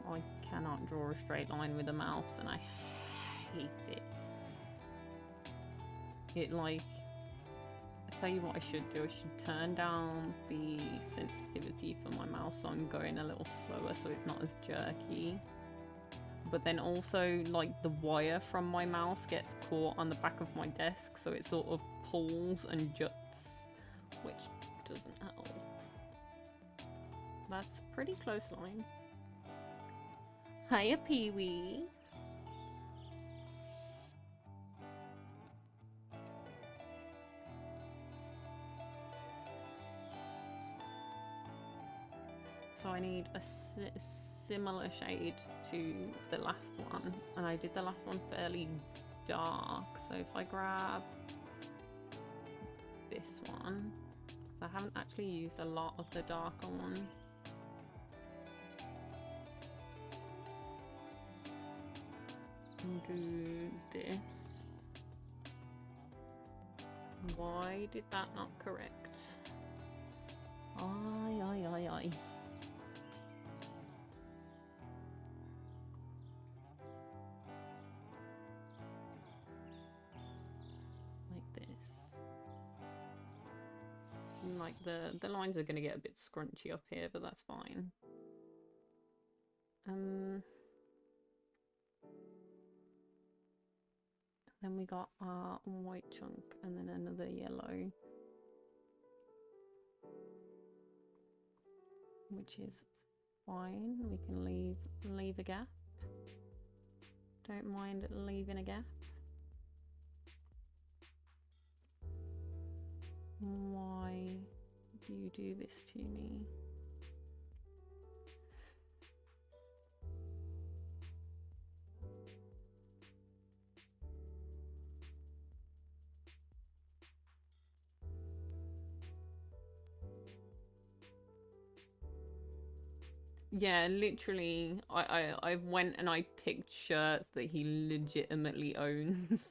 I cannot draw a straight line with a mouse and I hate it. It like, I tell you what I should do. I should turn down the sensitivity for my mouse so I'm going a little slower so it's not as jerky. But then also, like, the wire from my mouse gets caught on the back of my desk, so it sort of pulls and juts, which doesn't help. That's a pretty close line. Hiya, Pee-wee. So I need a similar shade to the last one, and I did the last one fairly dark, so if I grab this one, because I haven't actually used a lot of the darker one. And do this. Why did that not correct? Aye. Like the lines are going to get a bit scrunchy up here, but that's fine. Then we got our white chunk and then another yellow, which is fine. We can leave a gap. Don't mind leaving a gap. Why do you do this to me? Yeah, literally, I went and I picked shirts that he legitimately owns.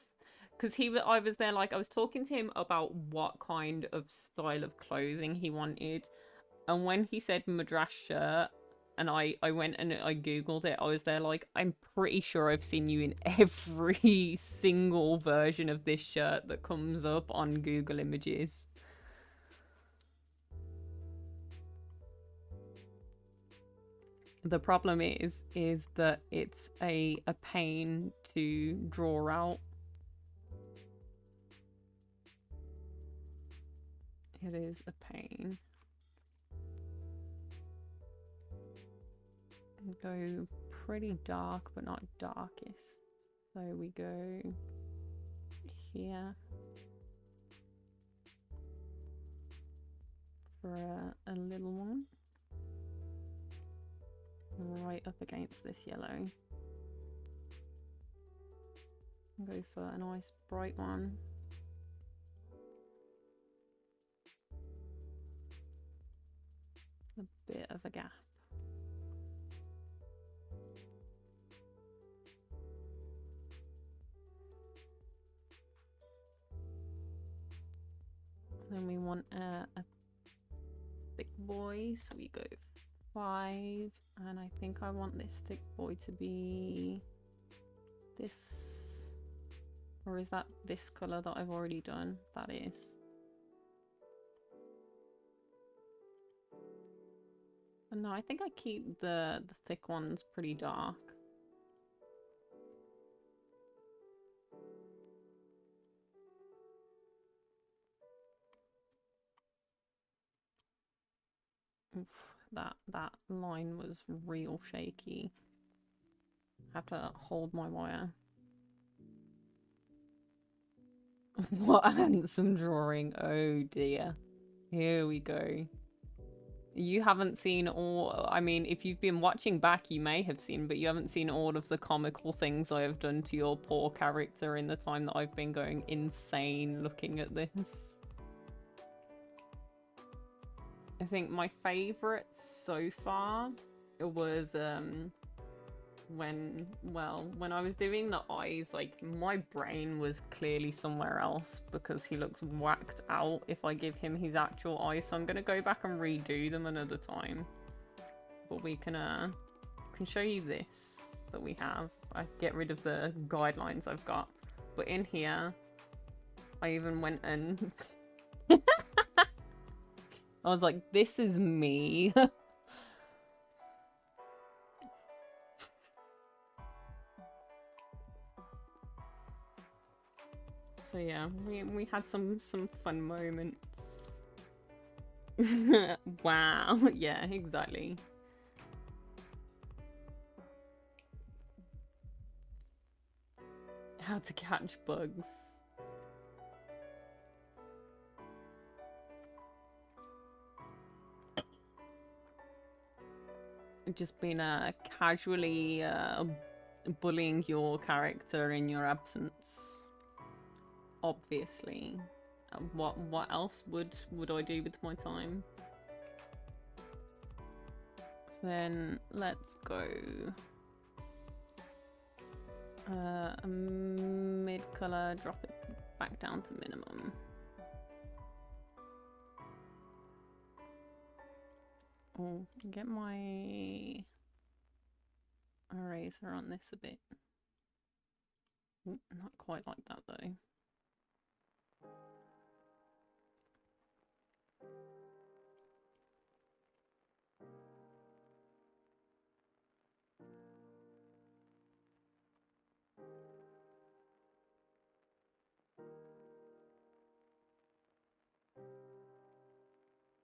Because I was there, like, I was talking to him about what kind of style of clothing he wanted. And when he said madras shirt, and I went and I Googled it, I was there like, I'm pretty sure I've seen you in every single version of this shirt that comes up on Google Images. The problem is that it's a pain to draw out. It is a pain. Go pretty dark, but not darkest. So we go here for a little one. Right up against this yellow. Go for a nice bright one. A bit of a gap. Then we want a thick boy, so we go 5, and I think I want this thick boy to be this, or is that this color that I've already done? That is. But no, I think I keep the thick ones pretty dark. Oof, that line was real shaky. I have to hold my wire. What a handsome drawing. Oh dear. Here we go. You haven't seen all, I mean, if you've been watching back, you may have seen, but you haven't seen all of the comical things I have done to your poor character in the time that I've been going insane looking at this. I think my favorite so far was when I was doing the eyes, like my brain was clearly somewhere else because he looks whacked out if I give him his actual eyes, so I'm gonna go back and redo them another time. But we can show you this that we have. I get rid of the guidelines I've got, but in here I even went and I was like, this is me. So yeah, we had some fun moments. Wow, yeah, exactly. How to catch bugs. Just been casually bullying your character in your absence. Obviously. What else would I do with my time? So then let's go a mid color, drop it back down to minimum. Oh, get my eraser on this a bit. Ooh, not quite like that though.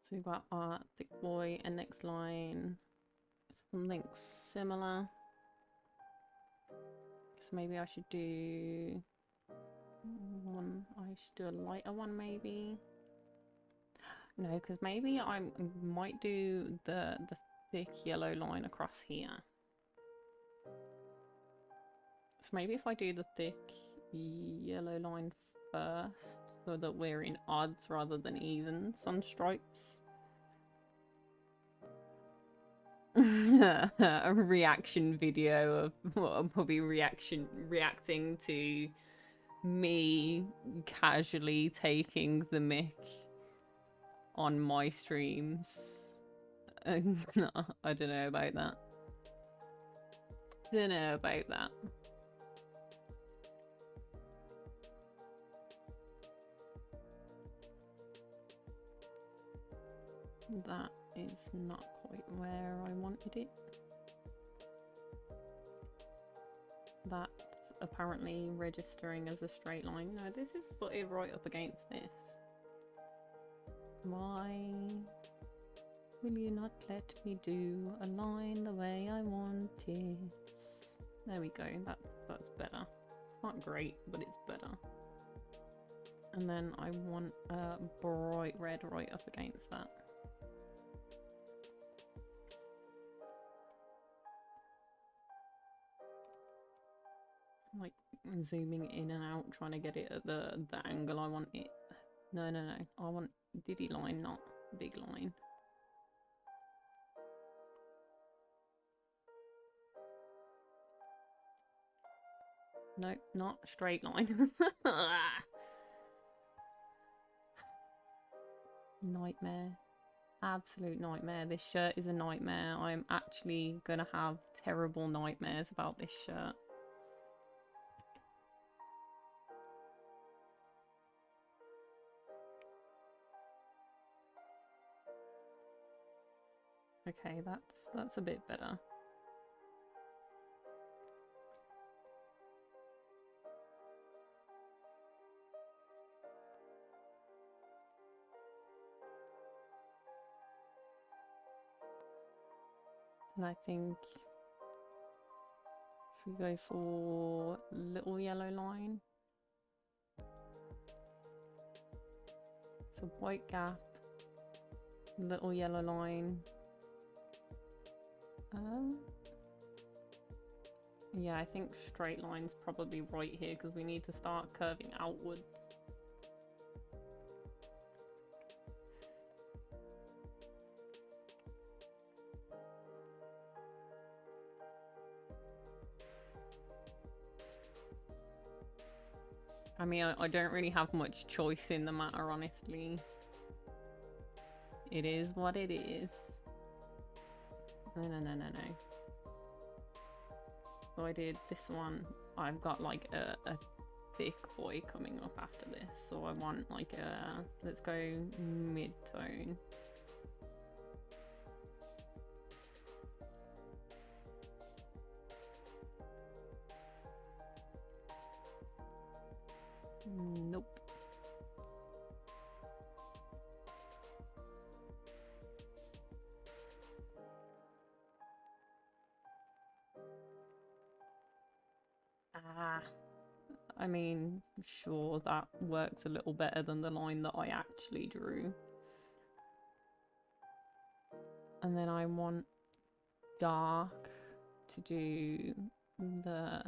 So we've got our thick boy, and next line something similar. So maybe I should do one. I should do a lighter one, maybe. No, because maybe I might do the thick yellow line across here. So maybe if I do the thick yellow line first, so that we're in odds rather than evens on stripes. A reaction video of Puppy reacting to me casually taking the mic on my streams. No, I don't know about that. Don't know about that. That is not quite where I wanted it. That's apparently registering as a straight line. No, this is butted right up against this. Why will you not let me do a line the way I want it? There we go. That's better. It's not great, but it's better. And then I want a bright red right up against that. Like zooming in and out, trying to get it at the angle I want it. No. I want diddy line, not big line. No, not straight line. Nightmare. Absolute nightmare. This shirt is a nightmare. I'm actually gonna have terrible nightmares about this shirt. Okay, that's a bit better. And I think if we go for little yellow line. So white gap, little yellow line. Yeah, I think straight line's probably right here because we need to start curving outwards. I mean, I don't really have much choice in the matter, honestly. It is what it is. No. So I did this one. I've got like a thick boy coming up after this. So I want like a, let's go mid-tone. Nope. I mean, sure, that works a little better than the line that I actually drew. And then I want dark to do the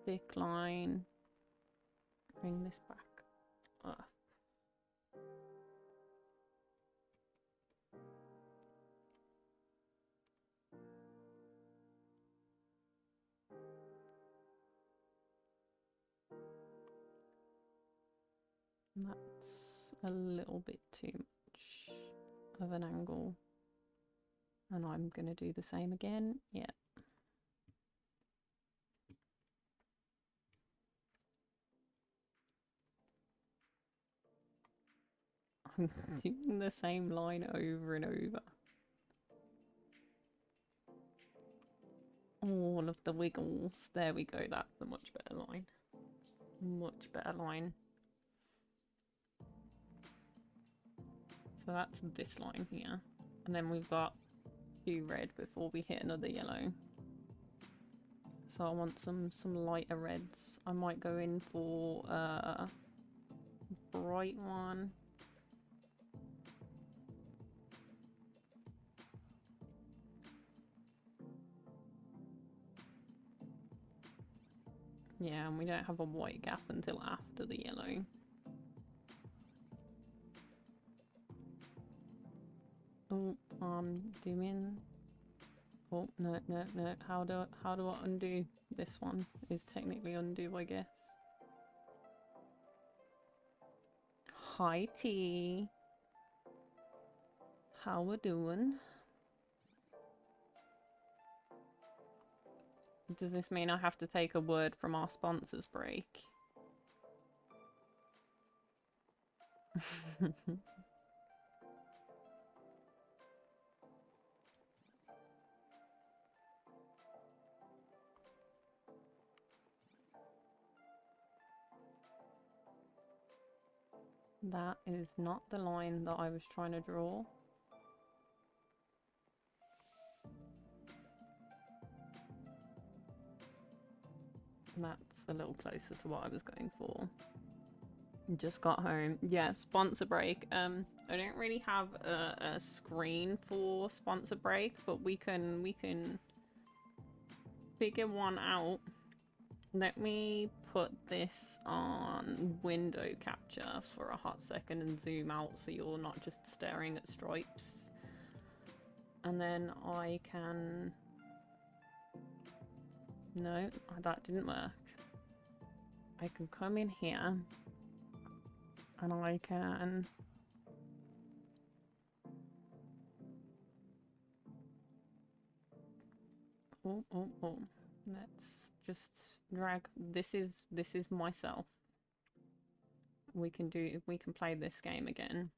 thick line. Bring this back up. That's a little bit too much of an angle. And I'm going to do the same again. Yeah. I'm doing the same line over and over. All of the wiggles. There we go. That's a much better line. Much better line. So that's this line here. And then we've got 2 red before we hit another yellow. So I want some lighter reds. I might go in for a bright one. Yeah, and we don't have a white gap until after the yellow. Oh, I'm doing. Oh no. How do I undo this one? Is technically undo, I guess. Hi T. How we doing? Does this mean I have to take a word from our sponsors break? That is not the line that I was trying to draw. That's a little closer to what I was going for. Just got home. Yeah, sponsor break. I don't really have a screen for sponsor break, but we can figure one out. Let me put this on window capture for a hot second and zoom out so you're not just staring at stripes. And then I can... No, that didn't work. I can come in here and I can... Oh. Let's just drag... This is myself. We can play this game again.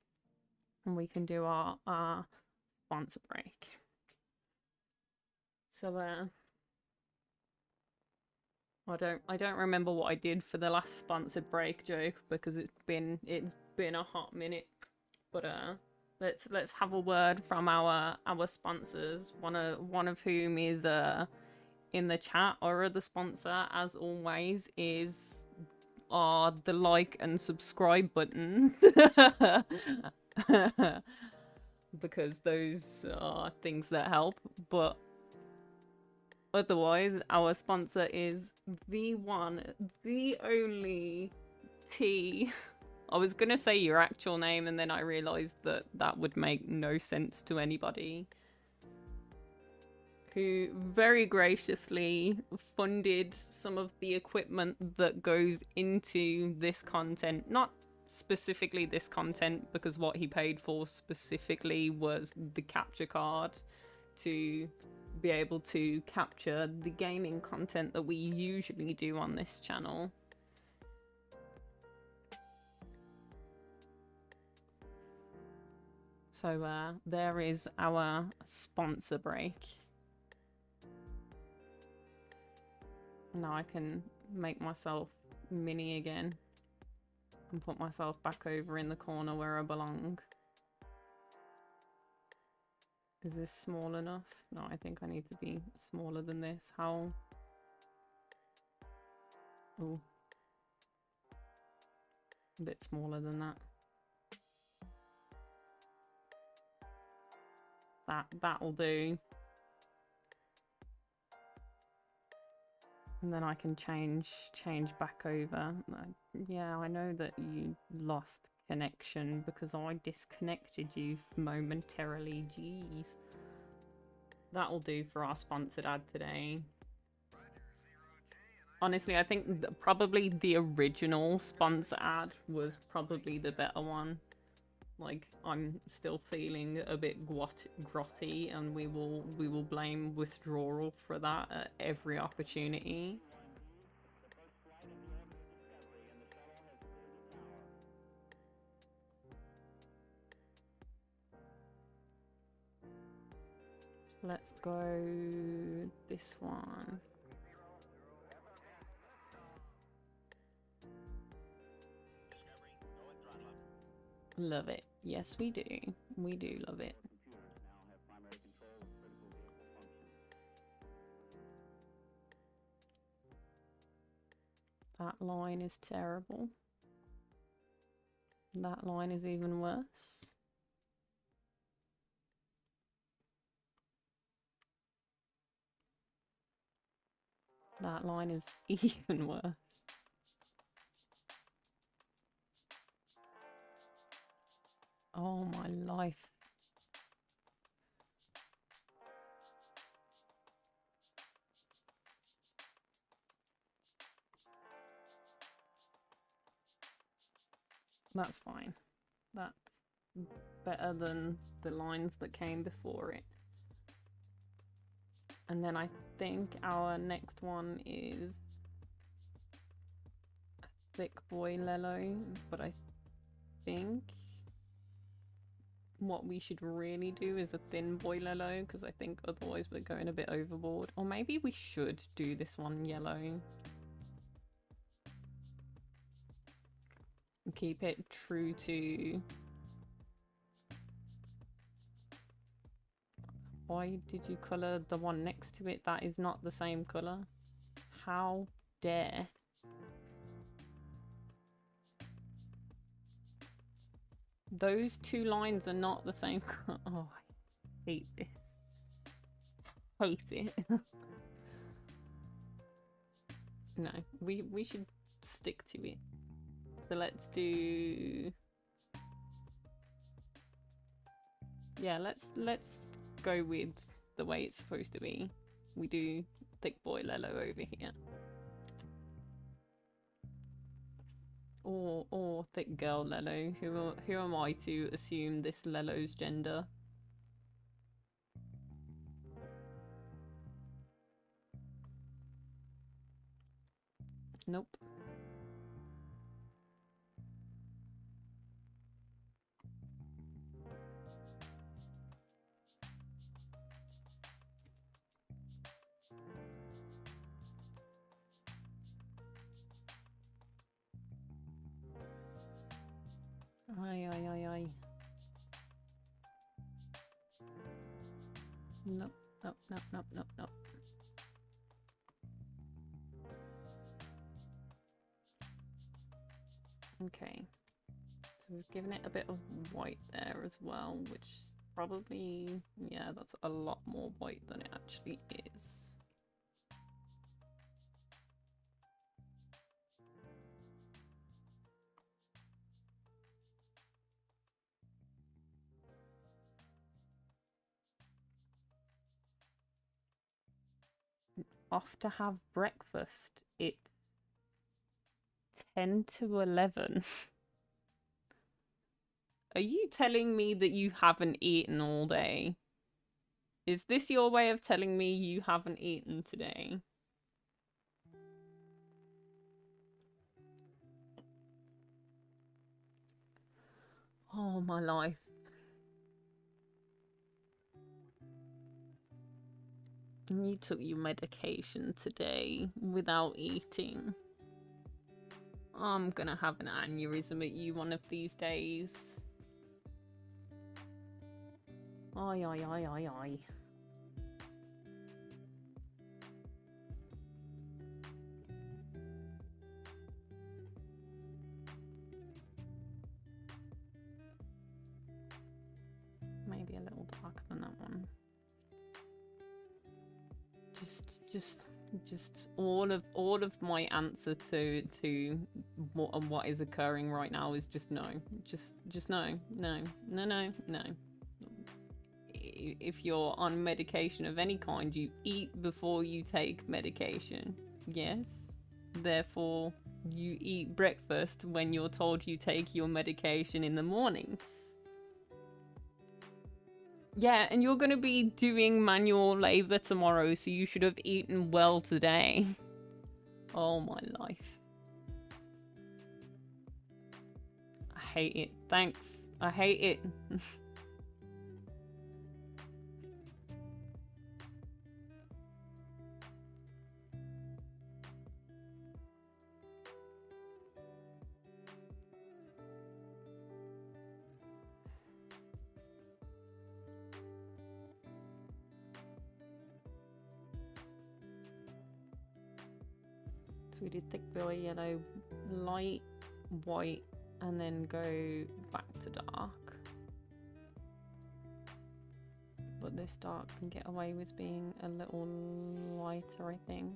And we can do our sponsor break. So, I don't remember what I did for the last sponsored break joke because it's been a hot minute. But let's have a word from our sponsors. One of whom is in the chat. Our other sponsor, as always, are the like and subscribe buttons. Because those are things that help. But otherwise, our sponsor is the one, the only T. I was gonna say your actual name and then I realized that that would make no sense to anybody. Who very graciously funded some of the equipment that goes into this content. Not specifically this content, because what he paid for specifically was the capture card to be able to capture the gaming content that we usually do on this channel. So there is our sponsor break. Now I can make myself mini again and put myself back over in the corner where I belong. Is this small enough? No, I think I need to be smaller than this. How? Oh. A bit smaller than that. That'll do. And then I can change back over. Yeah, I know that you lost connection because I disconnected you momentarily. Jeez. That'll do for our sponsored ad today. Honestly, I think probably the original sponsor ad was probably the better one. Like, I'm still feeling a bit grotty, and we will blame withdrawal for that at every opportunity. Let's go this one. Love it. Yes, we do. We do love it. That line is terrible. That line is even worse. That line is even worse. Oh my life. That's fine. That's better than the lines that came before it. And then I think our next one is a thick boy Lelo, but I think what we should really do is a thin boy Lelo, because I think otherwise we're going a bit overboard. Or maybe we should do this one yellow. keep it true to... Why did you colour the one next to it? That is not the same colour. How dare. Those two lines are not the same colour. Oh, I hate this. Hate it. No, we should stick to it. So let's do... Yeah, let's go with the way it's supposed to be. We do thick boy Lelo over here. Or thick girl Lelo. Who am I to assume this Lelo's gender? Nope. Aye. Nope. Okay. So we've given it a bit of white there as well, which probably, yeah, that's a lot more white than it actually is. Off to have breakfast. It's 10 to 11. Are you telling me that you haven't eaten all day? Is this your way of telling me you haven't eaten today? Oh, my life. You took your medication today without eating. I'm gonna have an aneurysm at you one of these days. Aye. Maybe a little darker than that one. Just all of my answer to what is occurring right now is just no. Just no. If you're on medication of any kind, you eat before you take medication. Yes. Therefore, you eat breakfast when you're told you take your medication in the mornings. Yeah, and you're going to be doing manual labor tomorrow, so you should have eaten well today. Oh, my life. I hate it. Thanks. I hate it. So we did thick boy yellow, light white, and then go back to dark. But this dark can get away with being a little lighter, I think.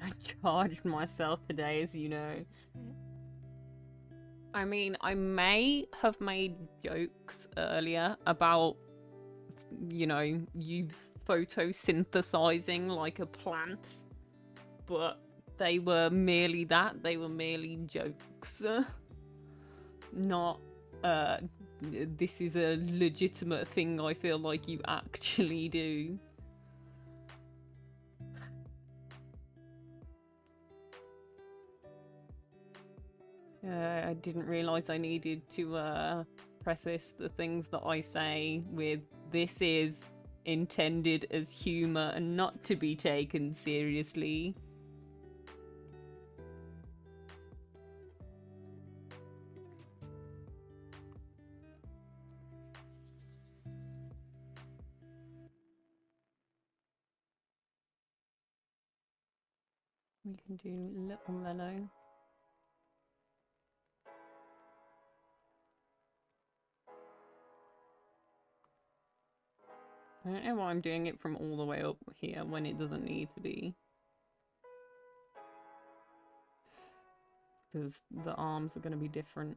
I charged myself today, as you know. I mean, I may have made jokes earlier about, you know, you photosynthesizing like a plant, but they were merely that. They were merely jokes. Not, this is a legitimate thing I feel like you actually do. I didn't realise I needed to preface the things that I say with "this is intended as humour and not to be taken seriously." We can do Little Mellow. I don't know why I'm doing it from all the way up here when it doesn't need to be. Because the arms are going to be different.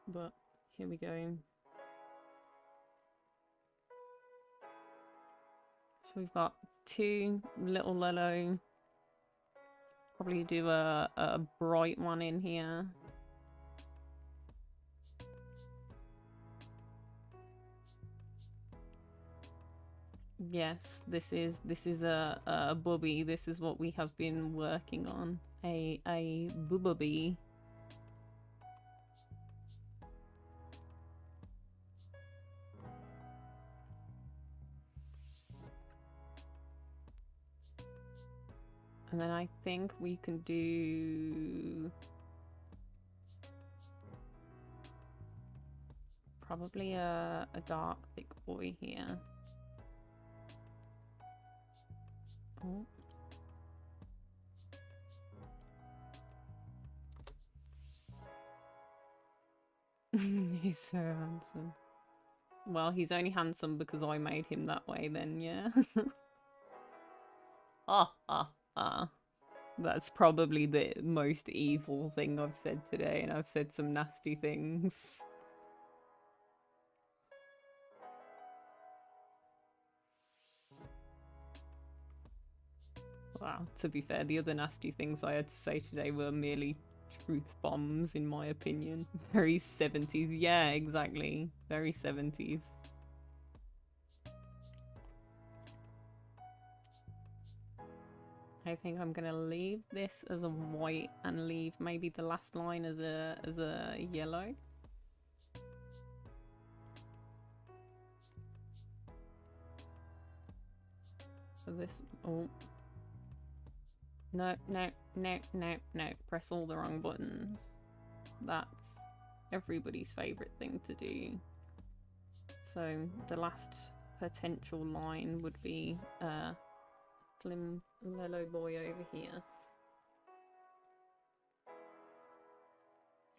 But here we go. So we've got 2 Little Lello. Probably do a bright one in here. Yes, this is a BuBubbi. This is what we have been working on. A BuBubbi. And then I think we can do probably a dark thick boy here. Oh. He's so handsome. Well, he's only handsome because I made him that way then, yeah. That's probably the most evil thing I've said today, and I've said some nasty things. Wow, to be fair, the other nasty things I had to say today were merely truth bombs, in my opinion. Very 70s. Yeah, exactly. Very 70s. I think I'm gonna leave this as a white and leave maybe the last line as a yellow. So this, oh. No, no, no, no, no. Press all the wrong buttons. That's everybody's favourite thing to do. So the last potential line would be Slim Lello boy over here.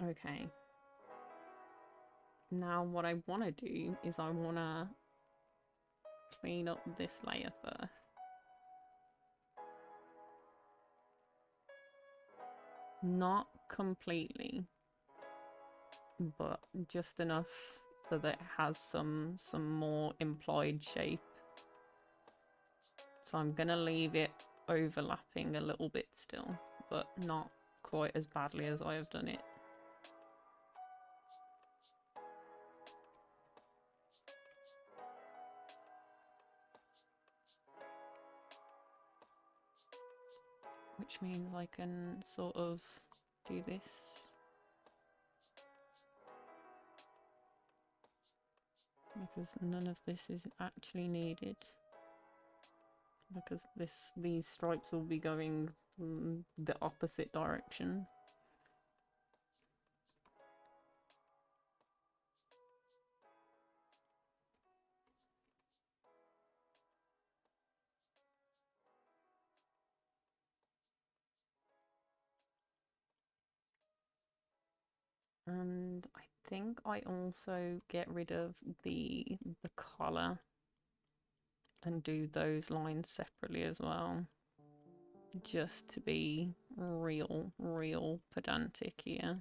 Okay. Now what I want to do is I want to clean up this layer first. Not completely, but just enough so that it has some more implied shape. So I'm gonna leave it overlapping a little bit still, but not quite as badly as I have done it. Which means I can sort of do this. Because none of this is actually needed. Because these stripes will be going the opposite direction. And I think I also get rid of the collar and do those lines separately as well. Just to be real pedantic here.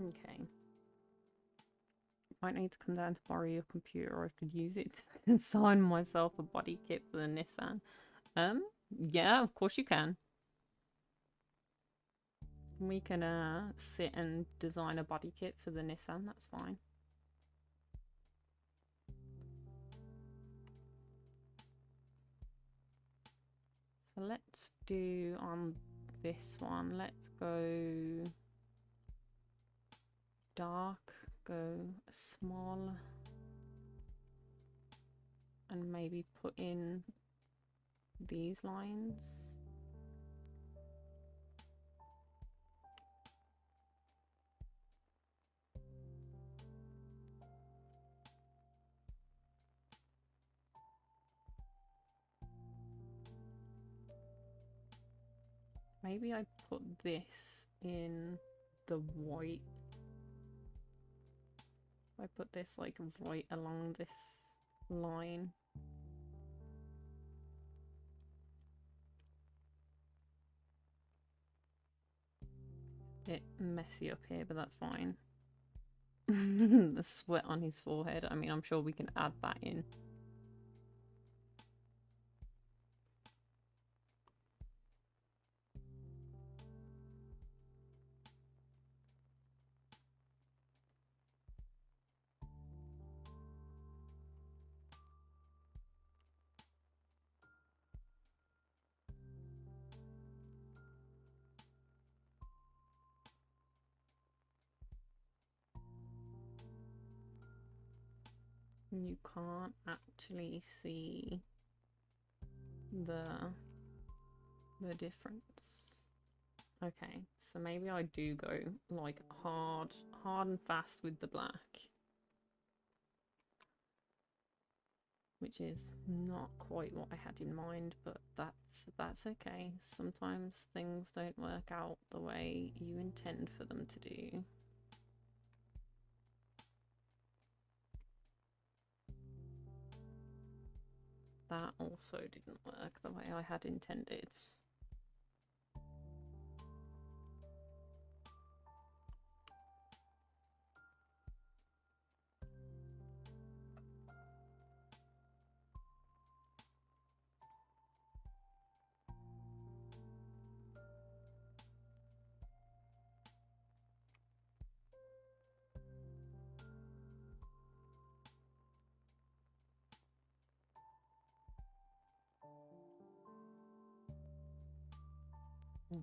Okay. Might need to come down to borrow your computer, or I could use it to design myself a body kit for the Nissan. Yeah, of course you can. We can sit and design a body kit for the Nissan, that's fine. So let's do on this one, let's go dark, go small, and maybe put in these lines. Maybe I put this in the white. I put this like right along this line. Bit messy up here, but that's fine. The sweat on his forehead. I mean, I'm sure we can add that in. You can't actually see the difference. Okay, so maybe I do go like hard and fast with the black, which is not quite what I had in mind, but that's okay. Sometimes things don't work out the way you intend for them to do. That also didn't work the way I had intended.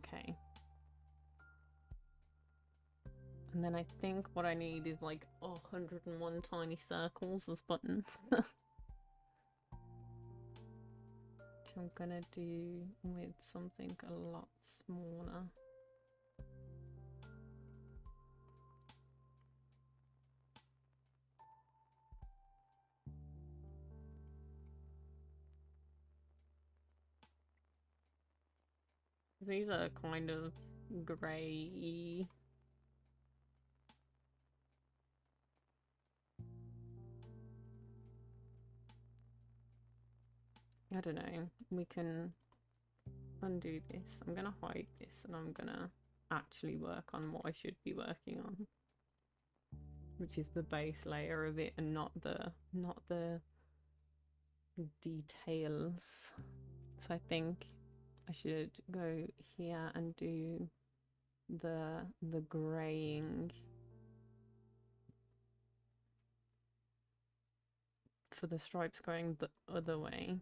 Okay. And then I think what I need is like 101 tiny circles as buttons. Which I'm gonna do with something a lot smaller. These are kind of grey. I don't know. We can undo this. I'm gonna hide this and I'm gonna actually work on what I should be working on, which is the base layer of it and not the details. So I think I should go here and do the graying for the stripes going the other way.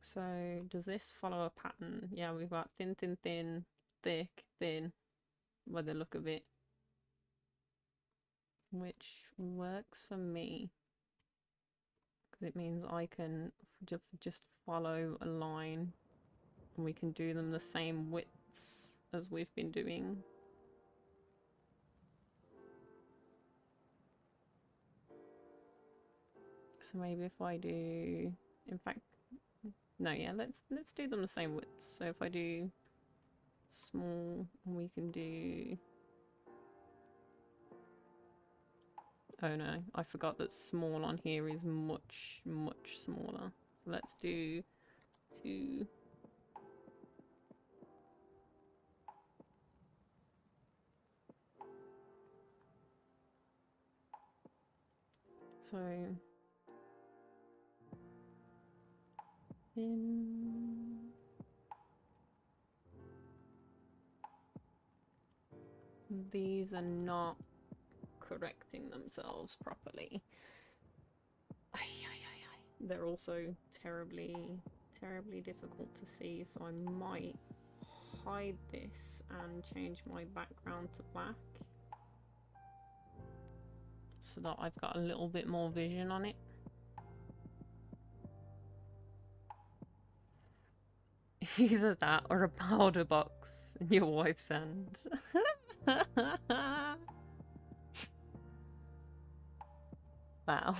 So does this follow a pattern? Yeah, we've got thin, thin, thin, thick, thin, by the look of it, which works for me because it means I can just follow a line and we can do them the same widths as we've been doing. So maybe if I do, in fact, no, yeah, let's do them the same width. So if I do small, we can do... Oh no, I forgot that small on here is much, much smaller. So let's do 2. So in these are not correcting themselves properly. They're also terribly difficult to see, so I might hide this and change my background to black so that I've got a little bit more vision on it. Either that or a powder box in your wife's hand. Wow.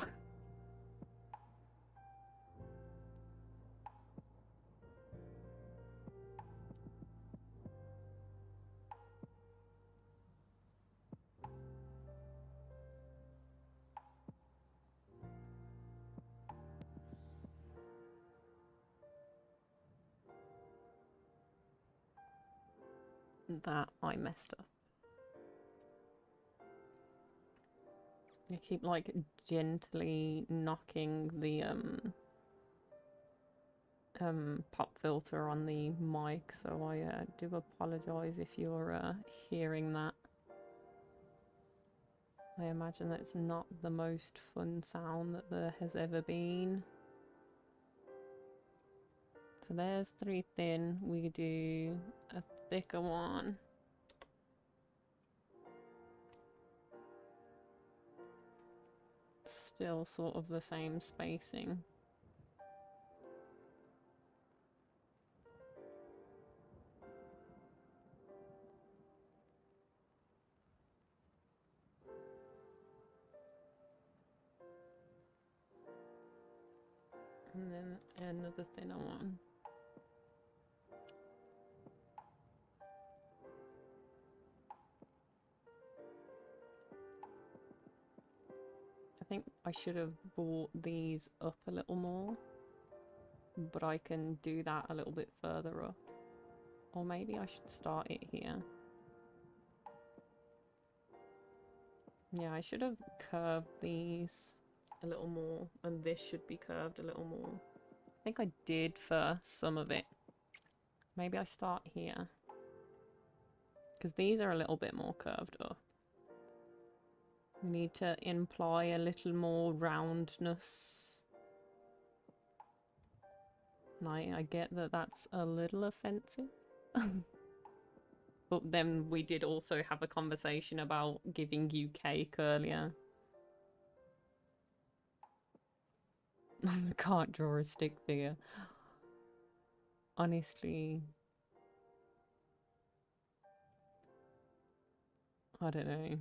That I messed up. You keep like gently knocking the pop filter on the mic, so I do apologize if you're hearing that. I imagine that it's not the most fun sound that there has ever been. So there's 3 thin. We do a thicker one. Still sort of the same spacing. And then another thinner one. I think I should have brought these up a little more, but I can do that a little bit further up. Or maybe I should start it here. Yeah, I should have curved these a little more, and this should be curved a little more. I think I did for some of it. Maybe I start here, because these are a little bit more curved up. We need to imply a little more roundness. And I get that that's a little offensive. But then we did also have a conversation about giving you cake earlier. I can't draw a stick figure. Honestly, I don't know.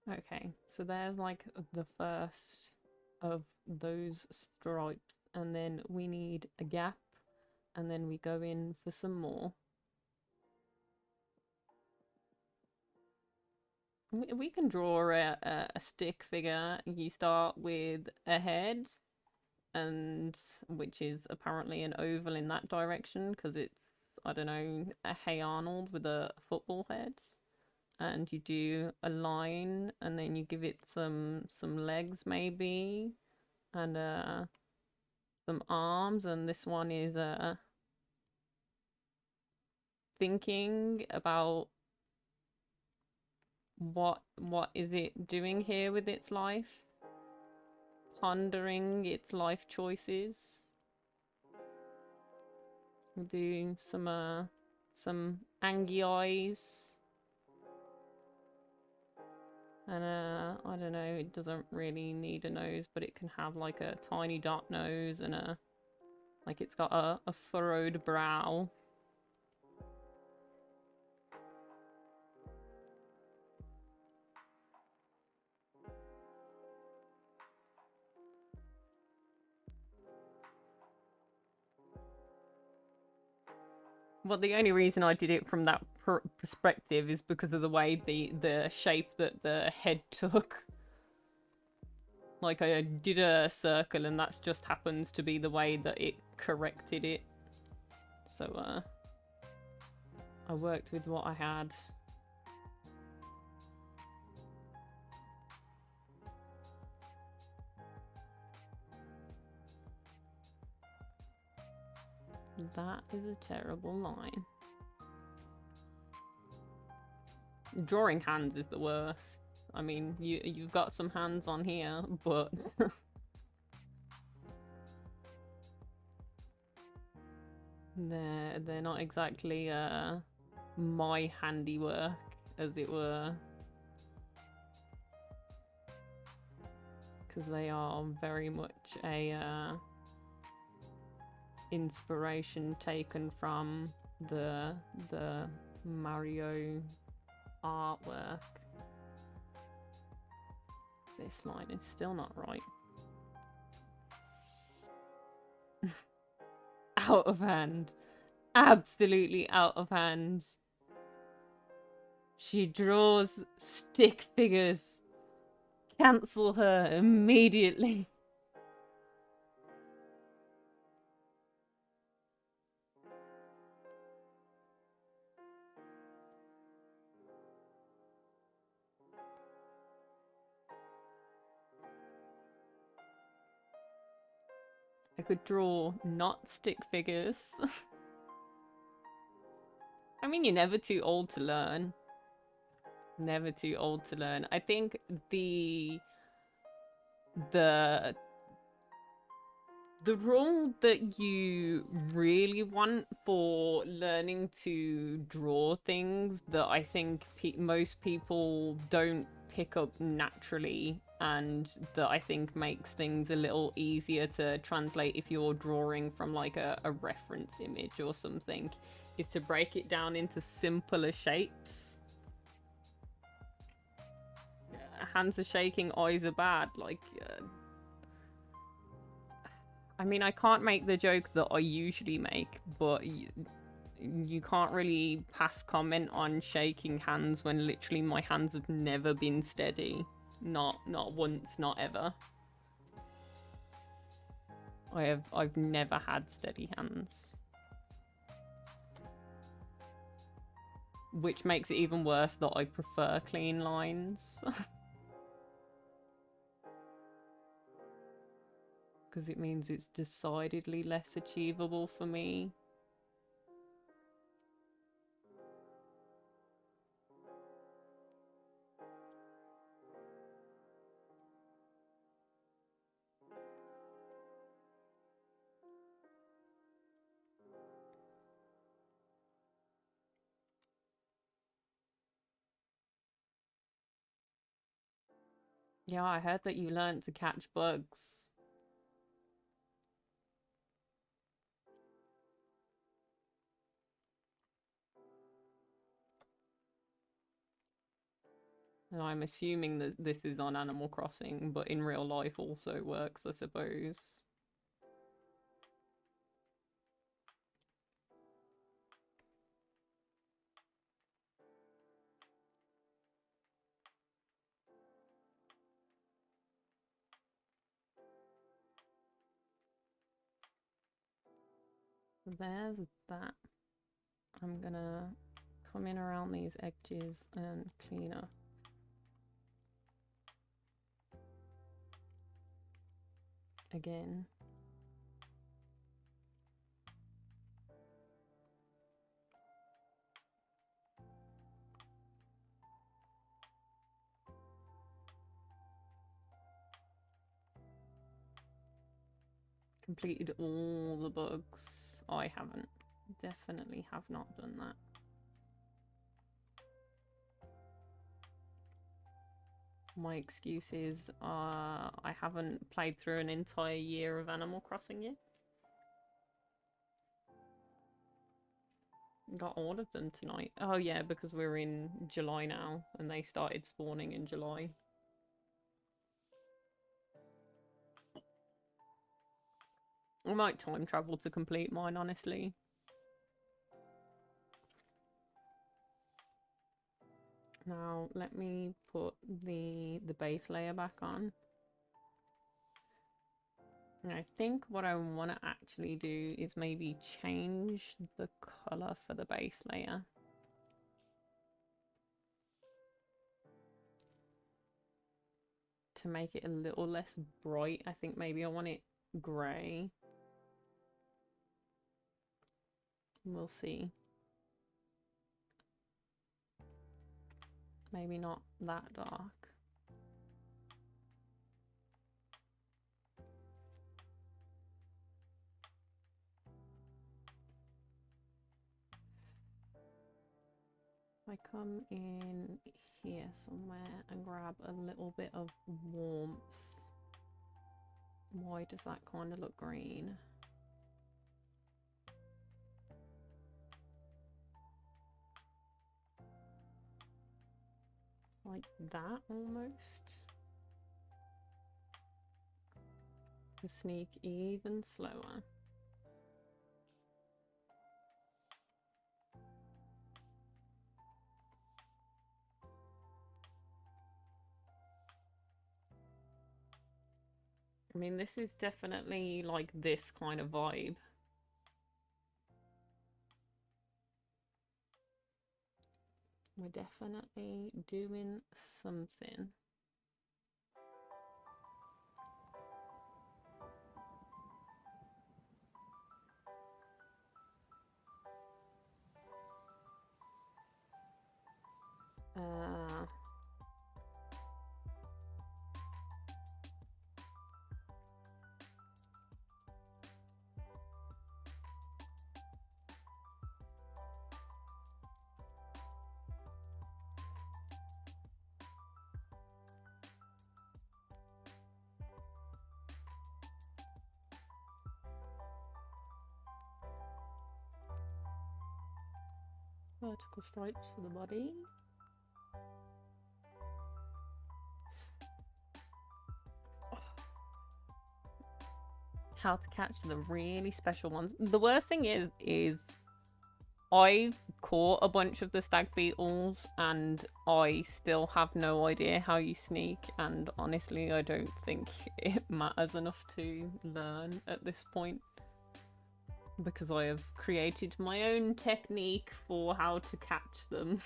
Okay, so there's like the first of those stripes, and then we need a gap, and then we go in for some more. We can draw a stick figure. You start with a head, and which is apparently an oval in that direction because it's, I don't know, a Hey Arnold with a football head. And you do a line, and then you give it some legs maybe, and some arms, and this one is thinking about what is it doing here with its life, pondering its life choices. We'll do some angry eyes. And I don't know, it doesn't really need a nose, but it can have like a tiny dot nose and like it's got a furrowed brow. Well, the only reason I did it from that perspective is because of the way the shape that the head took. Like, I did a circle and that's just happens to be the way that it corrected it. So, I worked with what I had. That is a terrible line. Drawing hands is the worst. I mean, you've got some hands on here, but they're not exactly my handiwork, as it were, because they are very much a inspiration taken from the Mario artwork. This line is still not right. Out of hand. Absolutely out of hand. She draws stick figures. Cancel her immediately. I could draw not stick figures. I mean, you're never too old to learn. Never too old to learn. I think the rule that you really want for learning to draw things that I think most people don't pick up naturally, and that I think makes things a little easier to translate if you're drawing from like a reference image or something, is to break it down into simpler shapes. Hands are shaking, eyes are bad. Like, I mean, I can't make the joke that I usually make, but you can't really pass comment on shaking hands when literally my hands have never been steady. Not once, not ever. I've never had steady hands. Which makes it even worse that I prefer clean lines. Because it means it's decidedly less achievable for me. Yeah, I heard that you learned to catch bugs. And I'm assuming that this is on Animal Crossing, but in real life also works, I suppose. There's that. I'm gonna come in around these edges and clean up. Again. Completed all the bugs. I haven't. Definitely have not done that. My excuse is I haven't played through an entire year of Animal Crossing yet. Got all of them tonight. Oh yeah, because we're in July now and they started spawning in July. I might time travel to complete mine, honestly. Now let me put the base layer back on. And I think what I want to actually do is maybe change the color for the base layer. To make it a little less bright, I think maybe I want it grey. We'll see. Maybe not that dark. I come in here somewhere and grab a little bit of warmth. Why does that kind of look green? Like that almost. To sneak even slower. I mean, this is definitely like this kind of vibe. We're definitely doing something. Vertical stripes for the body. How to catch the really special ones. The worst thing is I've caught a bunch of the stag beetles and I still have no idea how you sneak, and honestly I don't think it matters enough to learn at this point, because I have created my own technique for how to catch them.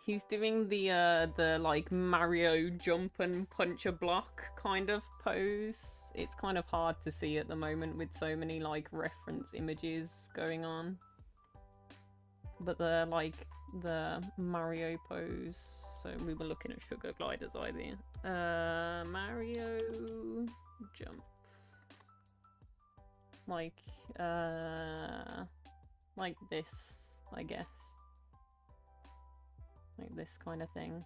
He's doing the like Mario jump and punch a block kind of pose. It's kind of hard to see at the moment with so many like reference images going on. But the like the Mario pose. So we were looking at sugar gliders either. Mario jump. Like this, I guess. Like this kind of thing.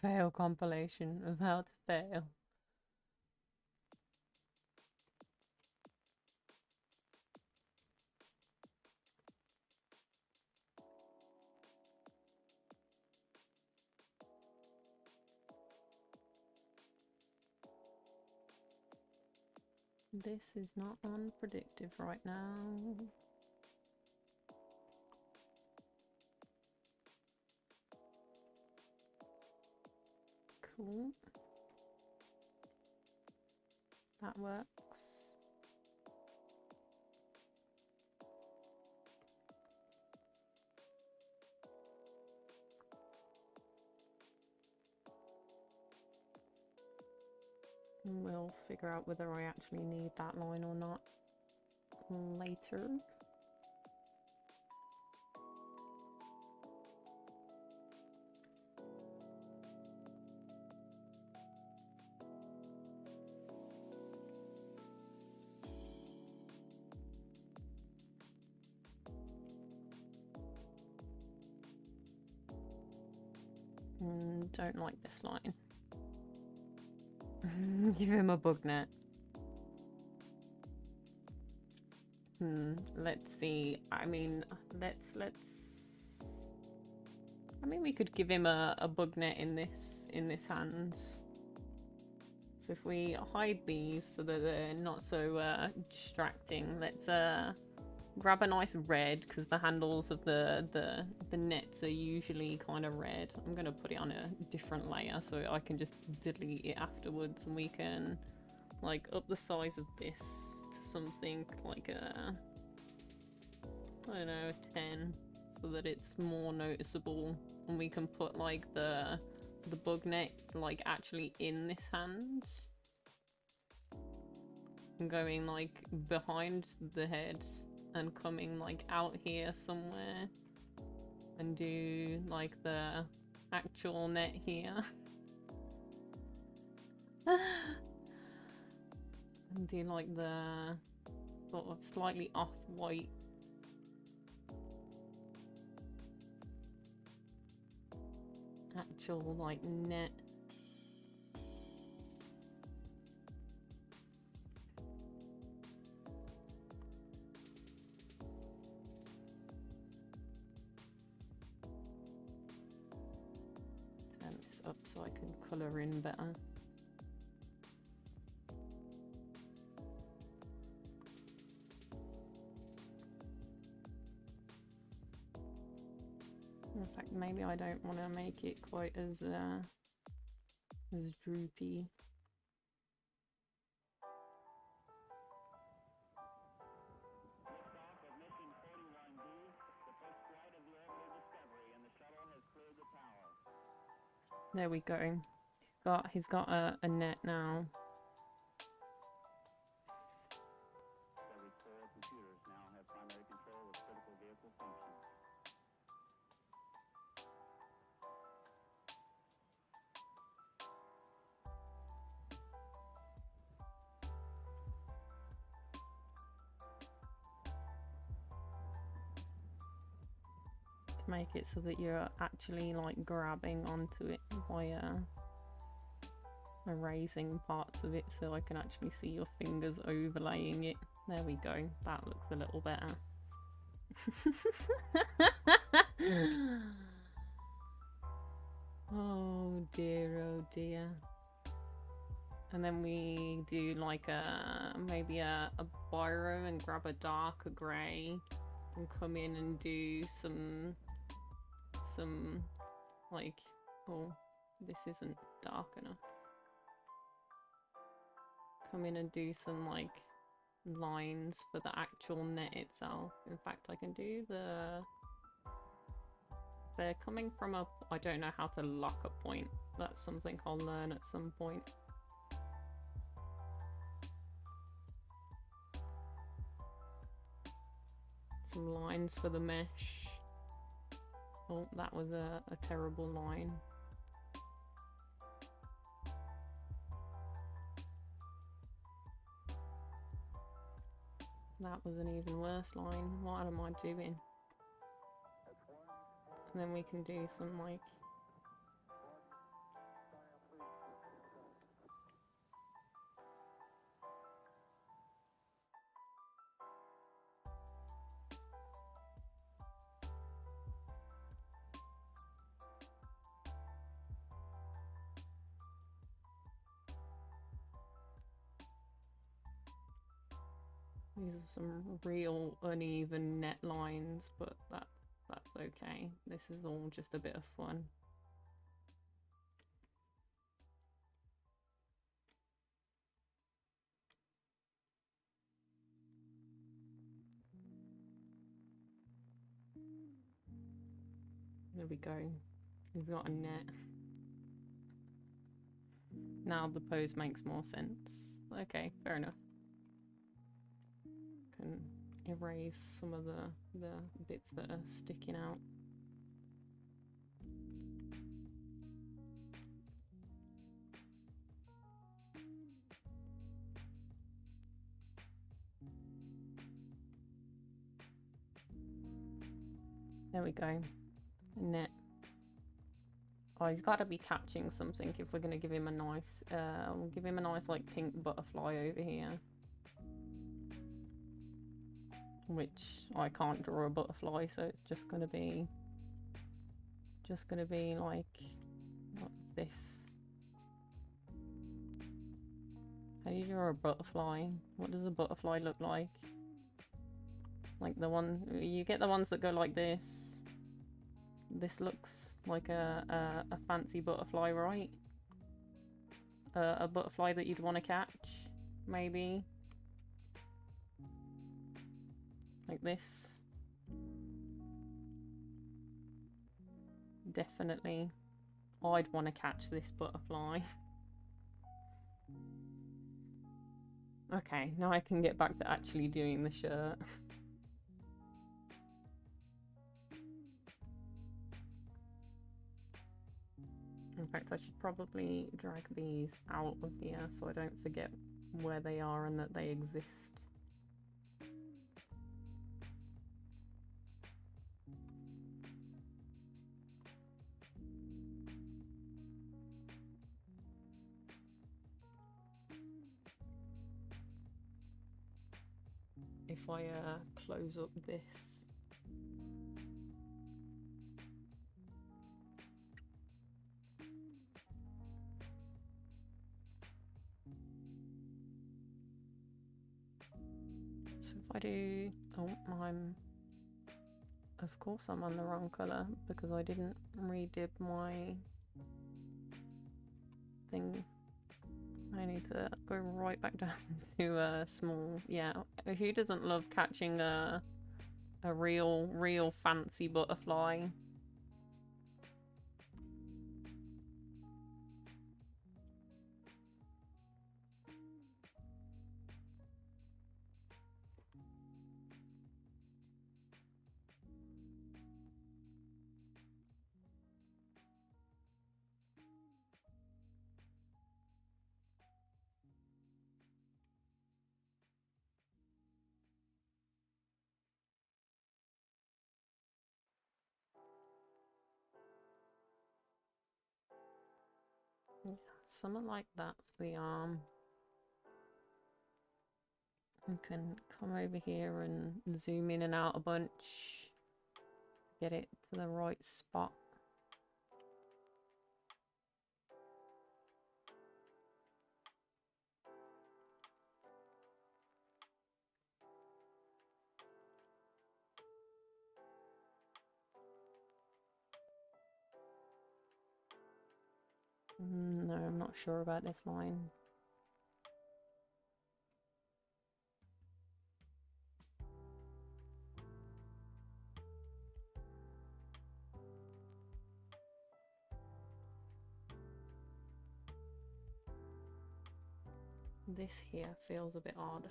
Fail compilation of how to fail. This is not on predictive right now. Cool. That works. We'll figure out whether I actually need that line or not later. Don't like this line. Give him a bug net. Let's see. I mean, I mean, we could give him a bug net in this hand. So if we hide these so that they're not so distracting, let's grab a nice red, because the handles of the nets are usually kind of red. I'm gonna put it on a different layer so I can just delete it afterwards, and we can like up the size of this to something like a, I don't know, a 10, so that it's more noticeable, and we can put like the bug net like actually in this hand and going like behind the head and coming like out here somewhere, and do like the actual net here. And do like the sort of slightly off-white actual like net. Turn this up so I can colour in better. In fact, maybe I don't want to make it quite as droopy. There we go. He's got a net now. Make it so that you're actually like grabbing onto it by erasing parts of it, so I can actually see your fingers overlaying it. There we go. That looks a little better. Oh dear, oh dear. And then we do like maybe a biro and grab a darker grey and come in and do some like, oh, this isn't dark enough. Come in and do some like lines for the actual net itself. In fact, I can do they're coming from a, I don't know how to lock a point. That's something I'll learn at some point. Some lines for the mesh. Oh, that was a terrible line. That was an even worse line. What am I doing? And then we can do some like... These are some real uneven net lines, but that's okay. This is all just a bit of fun. There we go. He's got a net. Now the pose makes more sense. Okay, fair enough. Can erase some of the bits that are sticking out. There we go. Net. Oh, he's got to be catching something if we're going to give him a nice, we'll give him a nice like pink butterfly over here. which I can't draw a butterfly, so it's just gonna be like this. How do you draw a butterfly? What does a butterfly look like? Like the one, you get the ones that go like this. This looks like a fancy butterfly, right? A butterfly that you'd want to catch, maybe. Like this. Definitely. I'd want to catch this butterfly. Okay, now I can get back to actually doing the shirt. In fact, I should probably drag these out of here so I don't forget where they are and that they exist. If I close up this. So if I do, oh, of course I'm on the wrong colour because I didn't redib my thing. I need to go right back down to small. Yeah, who doesn't love catching a real fancy butterfly? Yeah, something like that for the arm. You can come over here and zoom in and out a bunch. Get it to the right spot. No, I'm not sure about this line. This here feels a bit odd.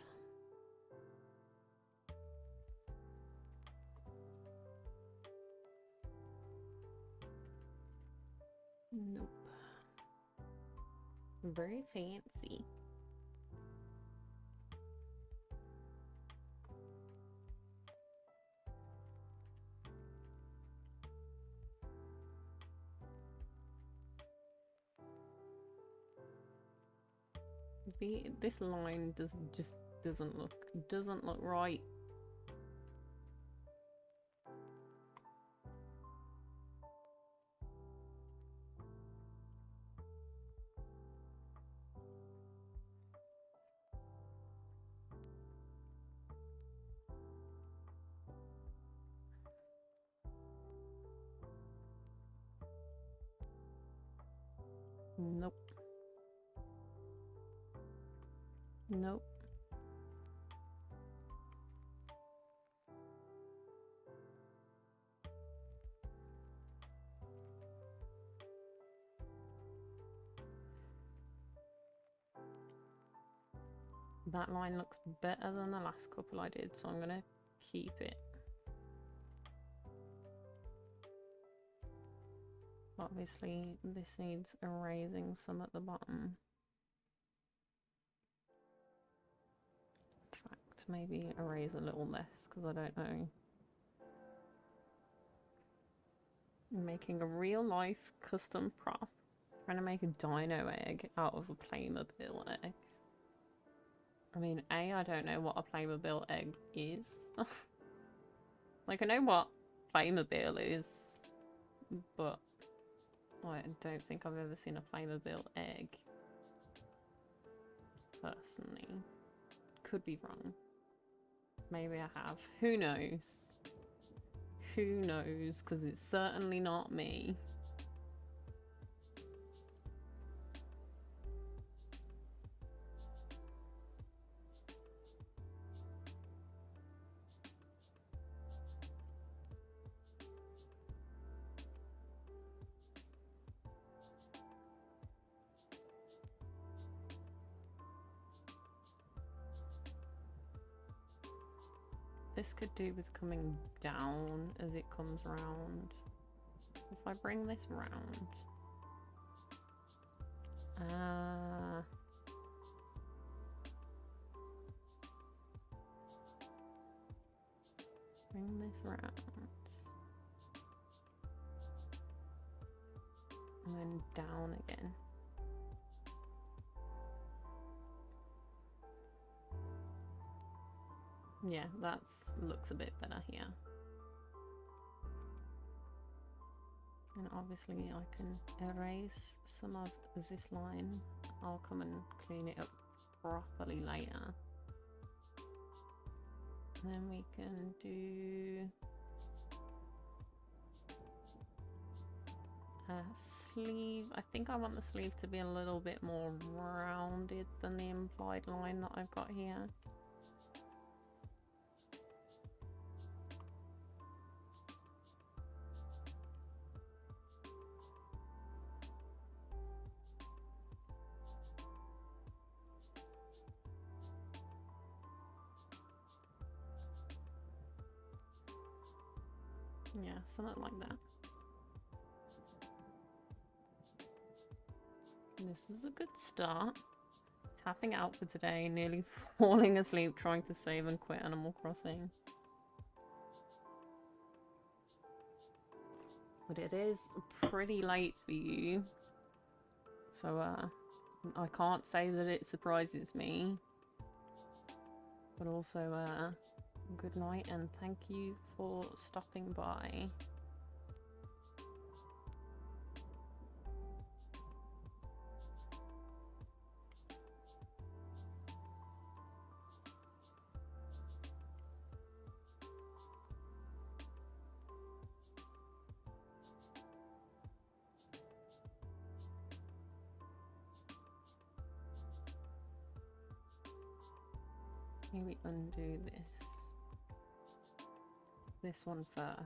Nope. Very fancy. This line just doesn't look right. Nope. Nope. That line looks better than the last couple I did, so I'm gonna keep it. Obviously, this needs erasing some at the bottom. In fact, maybe erase a little less, because I don't know. I'm making a real life custom prop. Trying to make a dino egg out of a Playmobil egg. I mean, I don't know what a Playmobil egg is. Like, I know what Playmobil is, but I don't think I've ever seen a Playmobil egg. Personally. Could be wrong. Maybe I have. Who knows? Who knows? Because it's certainly not me. This could do with coming down as it comes round. If I bring this round. Bring this round. And then down again. Yeah, looks a bit better here. And obviously I can erase some of this line. I'll come and clean it up properly later. And then we can do a sleeve. I think I want the sleeve to be a little bit more rounded than the implied line that I've got here. Yeah, something like that. This is a good start. Tapping out for today, nearly falling asleep trying to save and quit Animal Crossing. But it is pretty late for you. So, I can't say that it surprises me. But also, good night and thank you for stopping by. Maybe undo this one first.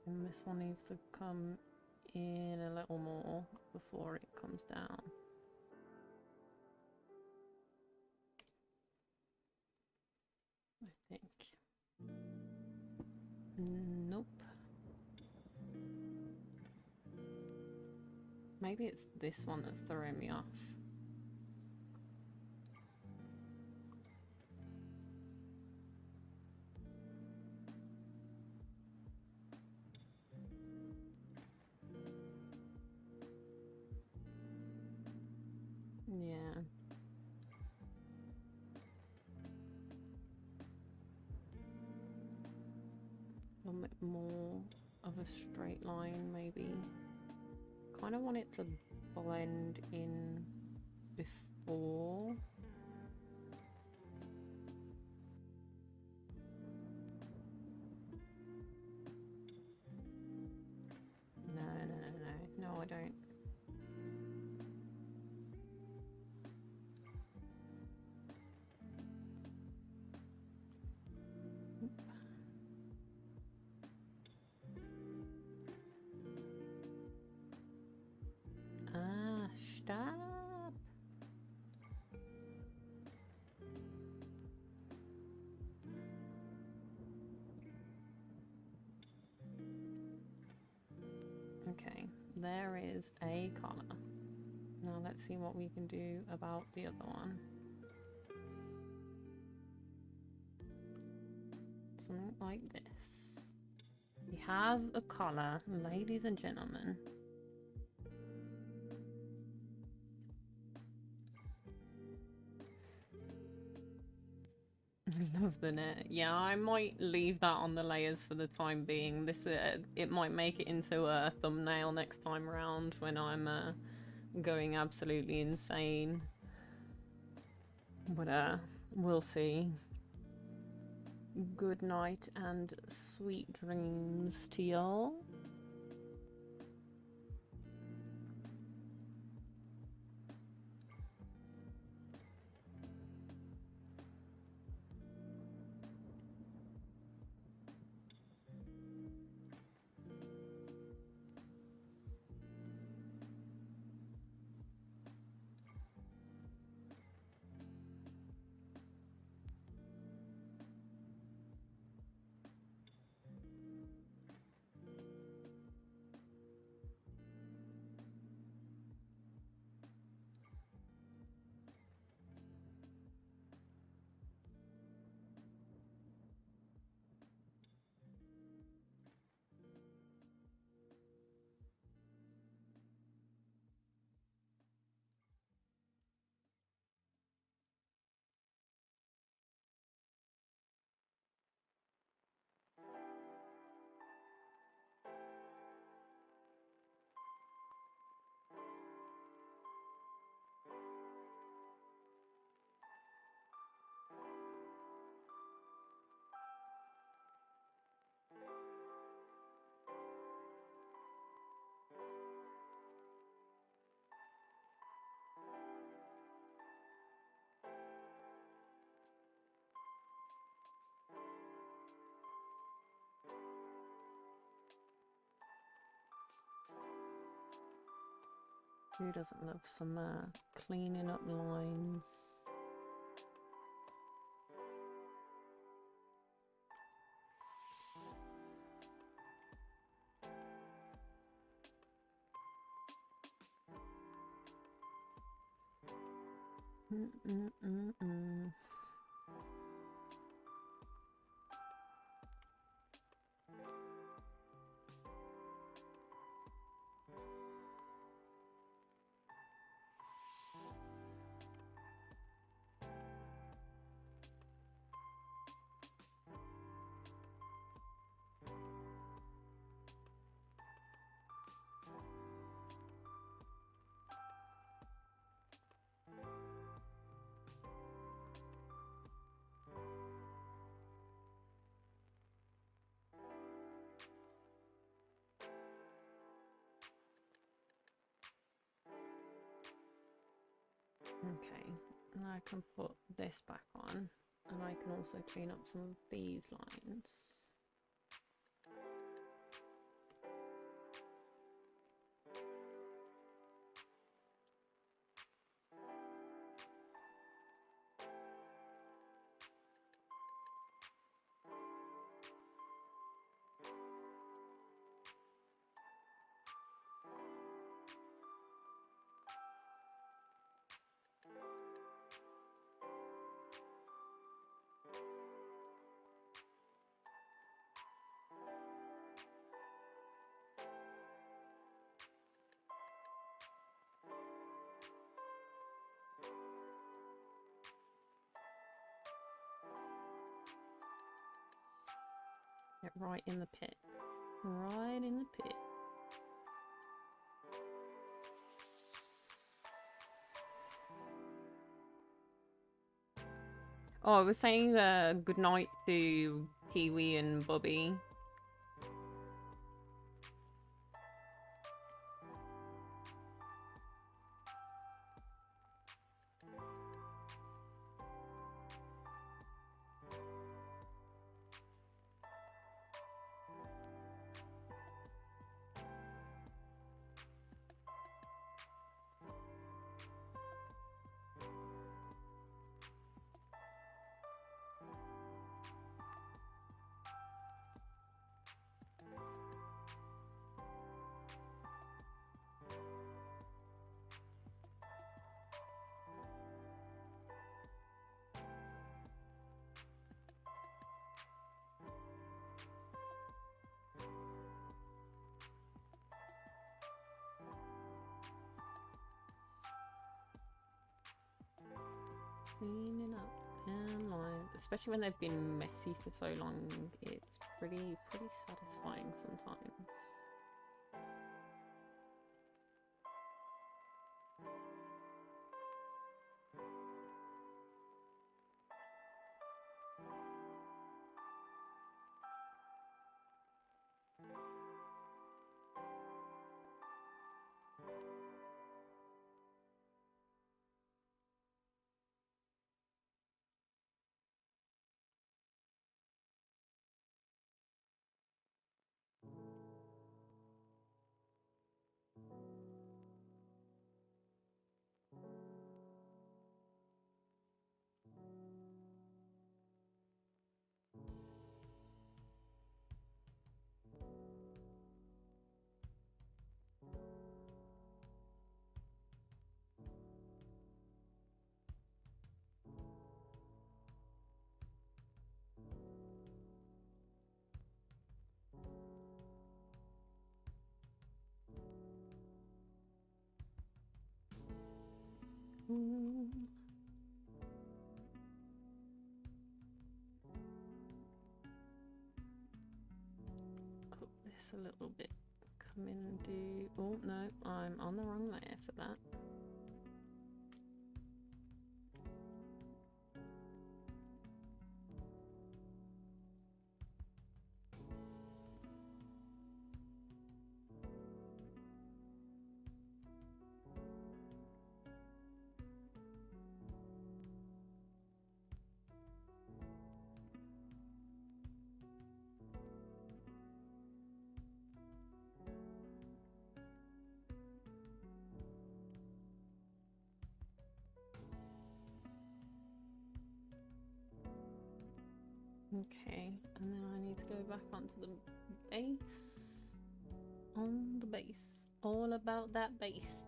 And this one needs to come in a little more before it comes down. I think. Nope. Maybe it's this one that's throwing me off. Yeah. A bit more of a straight line, maybe. Kind of want it to blend in before. No, I don't. Stop. Okay. there is a collar. Now let's see what we can do about the other one. Something like this. He has a collar, ladies and gentlemen. Love the net. Yeah, I might leave that on the layers for the time being. This it might make it into a thumbnail next time around when I'm going absolutely insane. But we'll see. Good night and sweet dreams to y'all. Who doesn't love some cleaning up lines? Okay, and I can put this back on, and I can also clean up some of these lines. Get right in the pit. Right in the pit. Oh, I was saying good night to Pee-wee and Bubby. Cleaning up them lines, especially when they've been messy for so long, it's pretty satisfying sometimes. Up this a little bit. Come in and do. Oh no, I'm on the wrong layer for that. Okay, and then I need to go back onto the base. On the base. All about that base.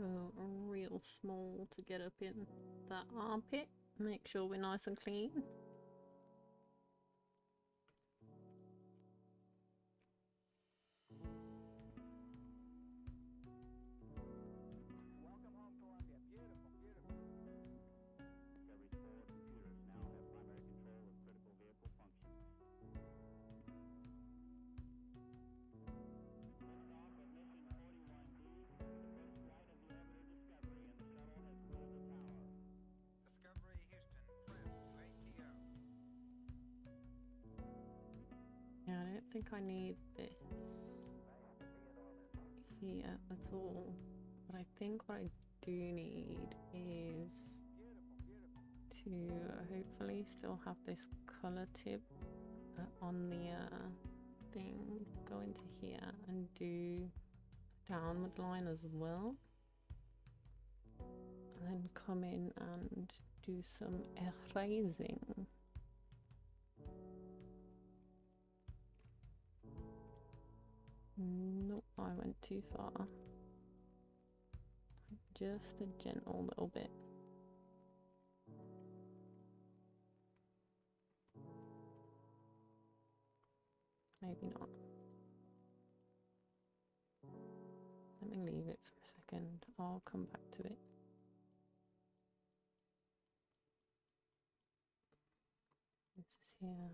Go real small to get up in that armpit. Make sure we're nice and clean. Welcome home, Columbia. Beautiful, beautiful. Discovery's 4 computers now have primary control of critical vehicle functions. Liftoff of mission 41B, the first flight of the orbiter Discovery, and the shuttle has cleared the tower. Discovery Houston, trim to ATO. Yeah, I don't think I need this here at all. But I think what I do need is to hopefully still have this color tip on the thing. Go into here and do downward line as well. And then come in and do some erasing. Nope, I went too far. Just a gentle little bit. Maybe not. Let me leave it for a second. I'll come back to it. This is here.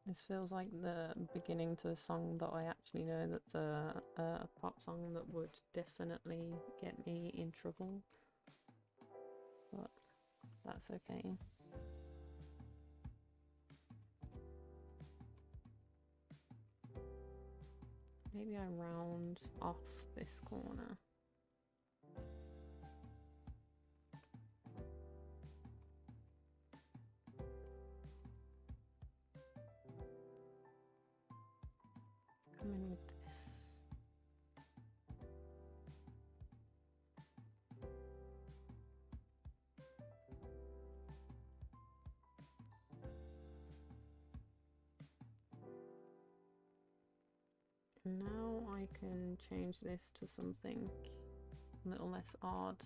This feels like the beginning to a song that I actually know that's a pop song that would definitely get me in trouble. But that's okay. Maybe I round off this corner. Come in with this. can change this to something a little less odd.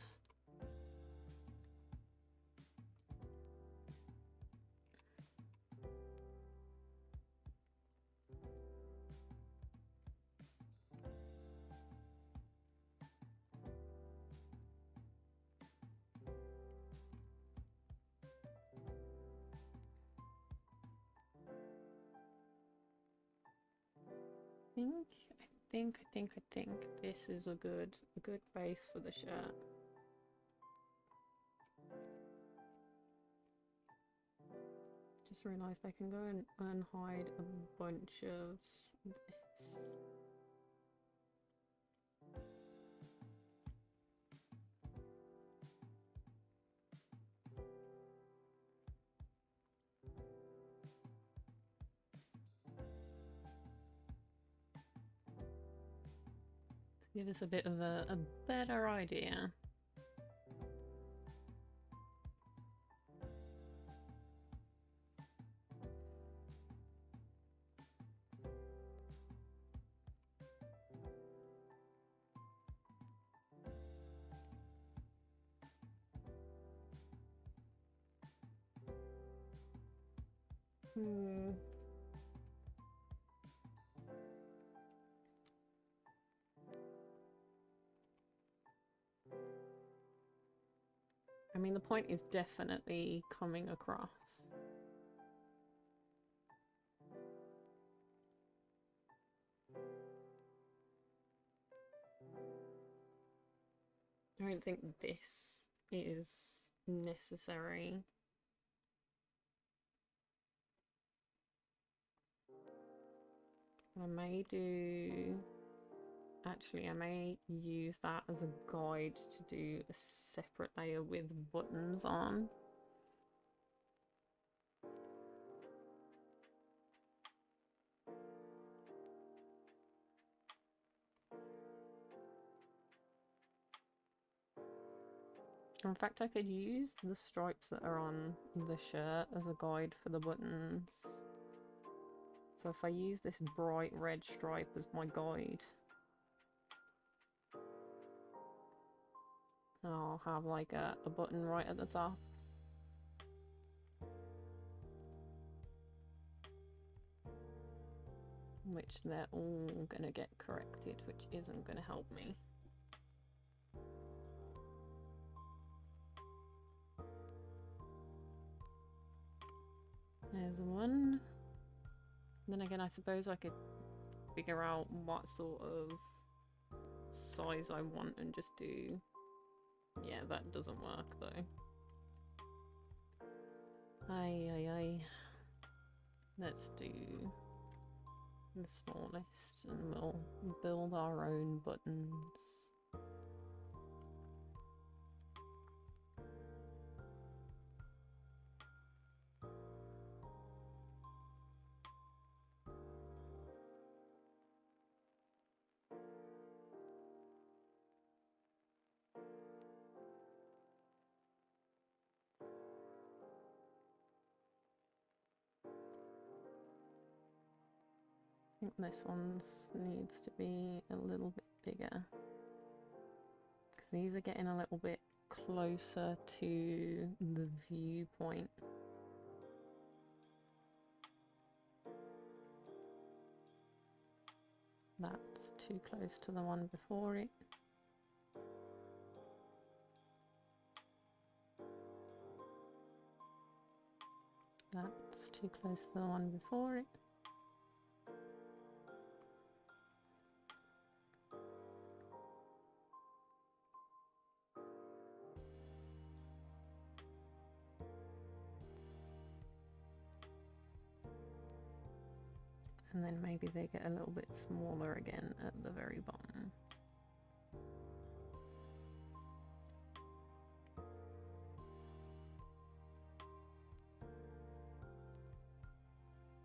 I think this is a good base for the shirt. Just realised I can go and unhide a bunch of this. Give us a bit of a better idea. I mean, the point is definitely coming across. I don't think this is necessary. I may do... Actually, I may use that as a guide to do a separate layer with buttons on. In fact, I could use the stripes that are on the shirt as a guide for the buttons. So if I use this bright red stripe as my guide, I'll have like a button right at the top. Which they're all gonna get corrected, which isn't gonna help me. There's one. Then again, I suppose I could figure out what sort of size I want and just do... Yeah, that doesn't work though. Aye. Let's do the smallest and we'll build our own buttons. I think this one needs to be a little bit bigger because these are getting a little bit closer to the viewpoint. That's too close to the one before it. That's too close to the one before it. And then maybe they get a little bit smaller again at the very bottom.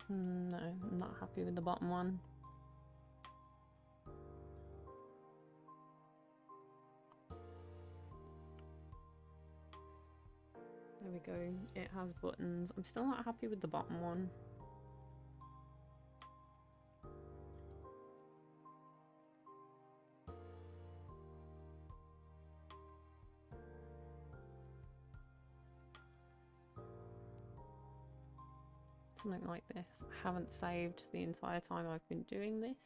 No, I'm not happy with the bottom one. There we go, it has buttons. I'm still not happy with the bottom one. Something like this. I haven't saved the entire time I've been doing this.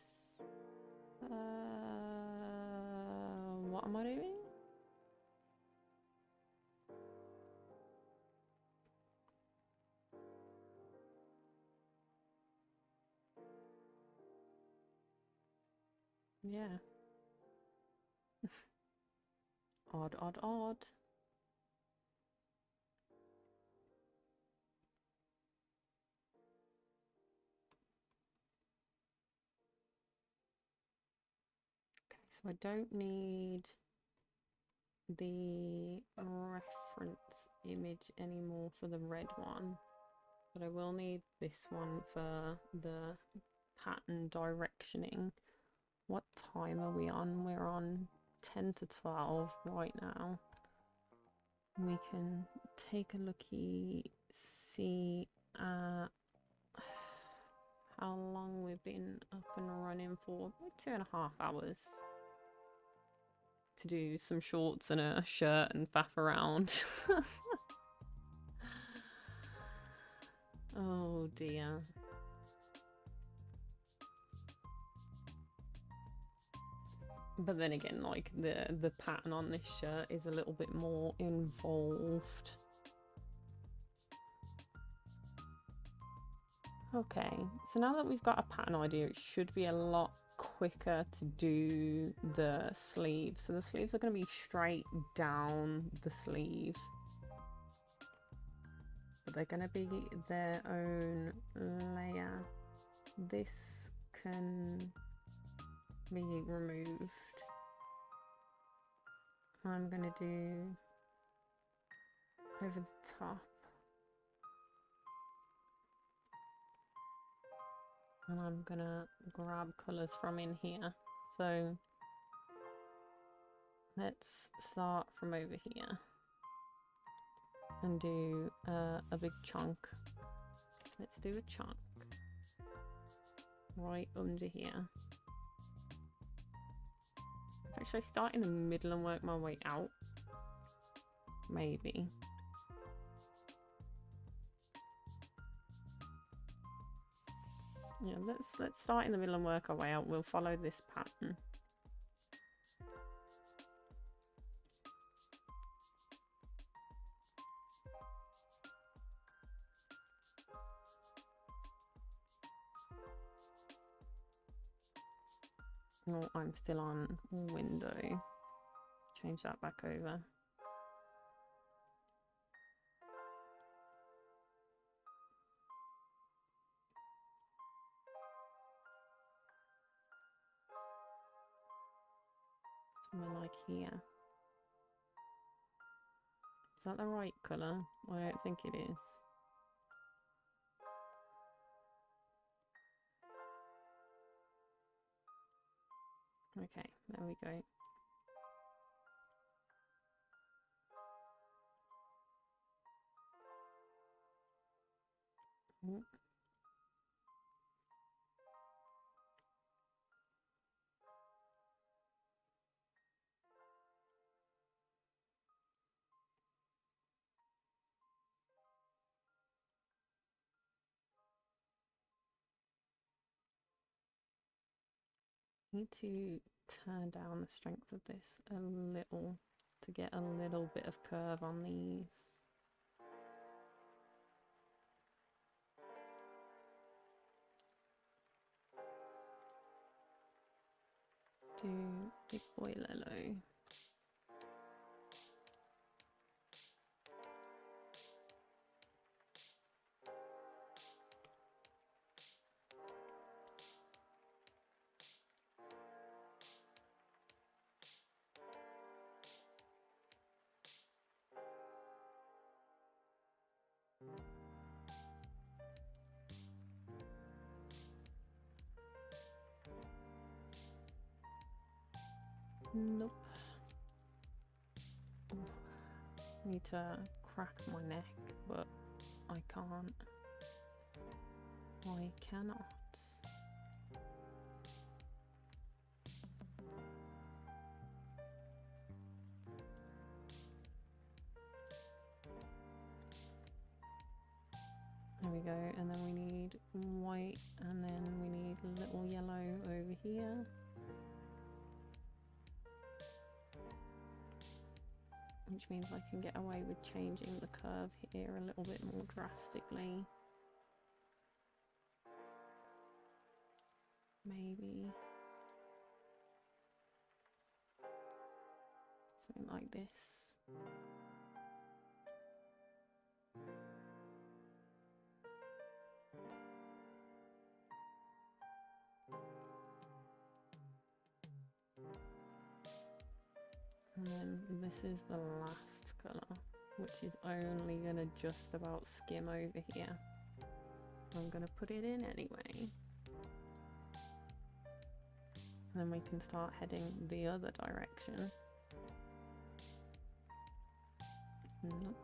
What am I doing? Yeah. Odd, odd, odd. Okay, so I don't need the reference image anymore for the red one, but I will need this one for the pattern directioning. What time are we on? We're on 10 to 12 right now. We can take a looky, see how long we've been up and running for. 2.5 hours to do some shorts and a shirt and faff around. Oh dear. But then again, like the pattern on this shirt is a little bit more involved. Okay, so now that we've got a pattern idea, it should be a lot quicker to do the sleeves. So the sleeves are going to be straight down the sleeve, but they're going to be their own layer. This can be removed. I'm going to do over the top. And I'm gonna grab colours from in here. So let's start from over here and do a big chunk. Let's do a chunk right under here. Should I start in the middle and work my way out? Maybe. Yeah, let's start in the middle and work our way out. We'll follow this pattern. Oh, I'm still on window. Change that back over. Somewhere like here. Is that the right colour? I don't think it is. Okay, there we go. Ooh. Need to turn down the strength of this a little to get a little bit of curve on these. Do big boy Lelo. Nope. Need to crack my neck, but I can't. I cannot. There we go, and then we need white, and then we need a little yellow over here. Which means I can get away with changing the curve here a little bit more drastically. Maybe something like this. And then this is the last colour, which is only going to just about skim over here. I'm going to put it in anyway. And then we can start heading the other direction. Nope.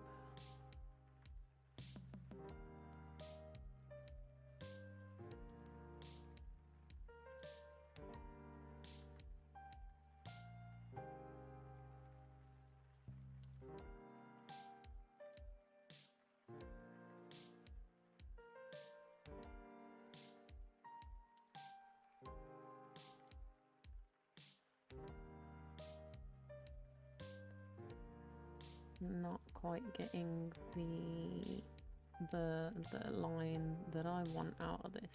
Not quite getting the line that I want out of this.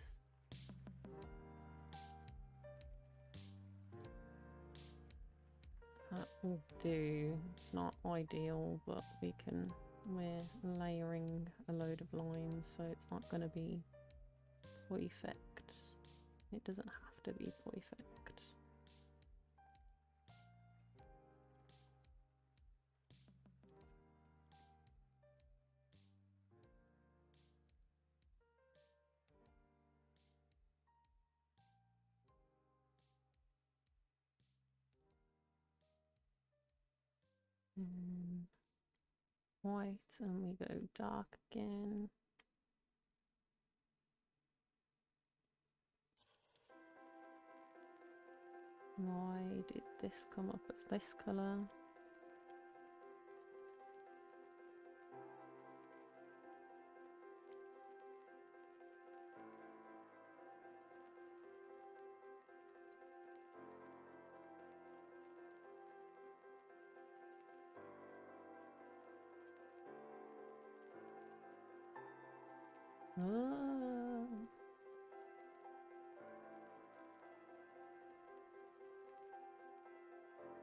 That will do. It's not ideal, but we're layering a load of lines, so it's not going to be perfect. It doesn't have to be perfect. White, and we go dark again. Why did this come up as this colour?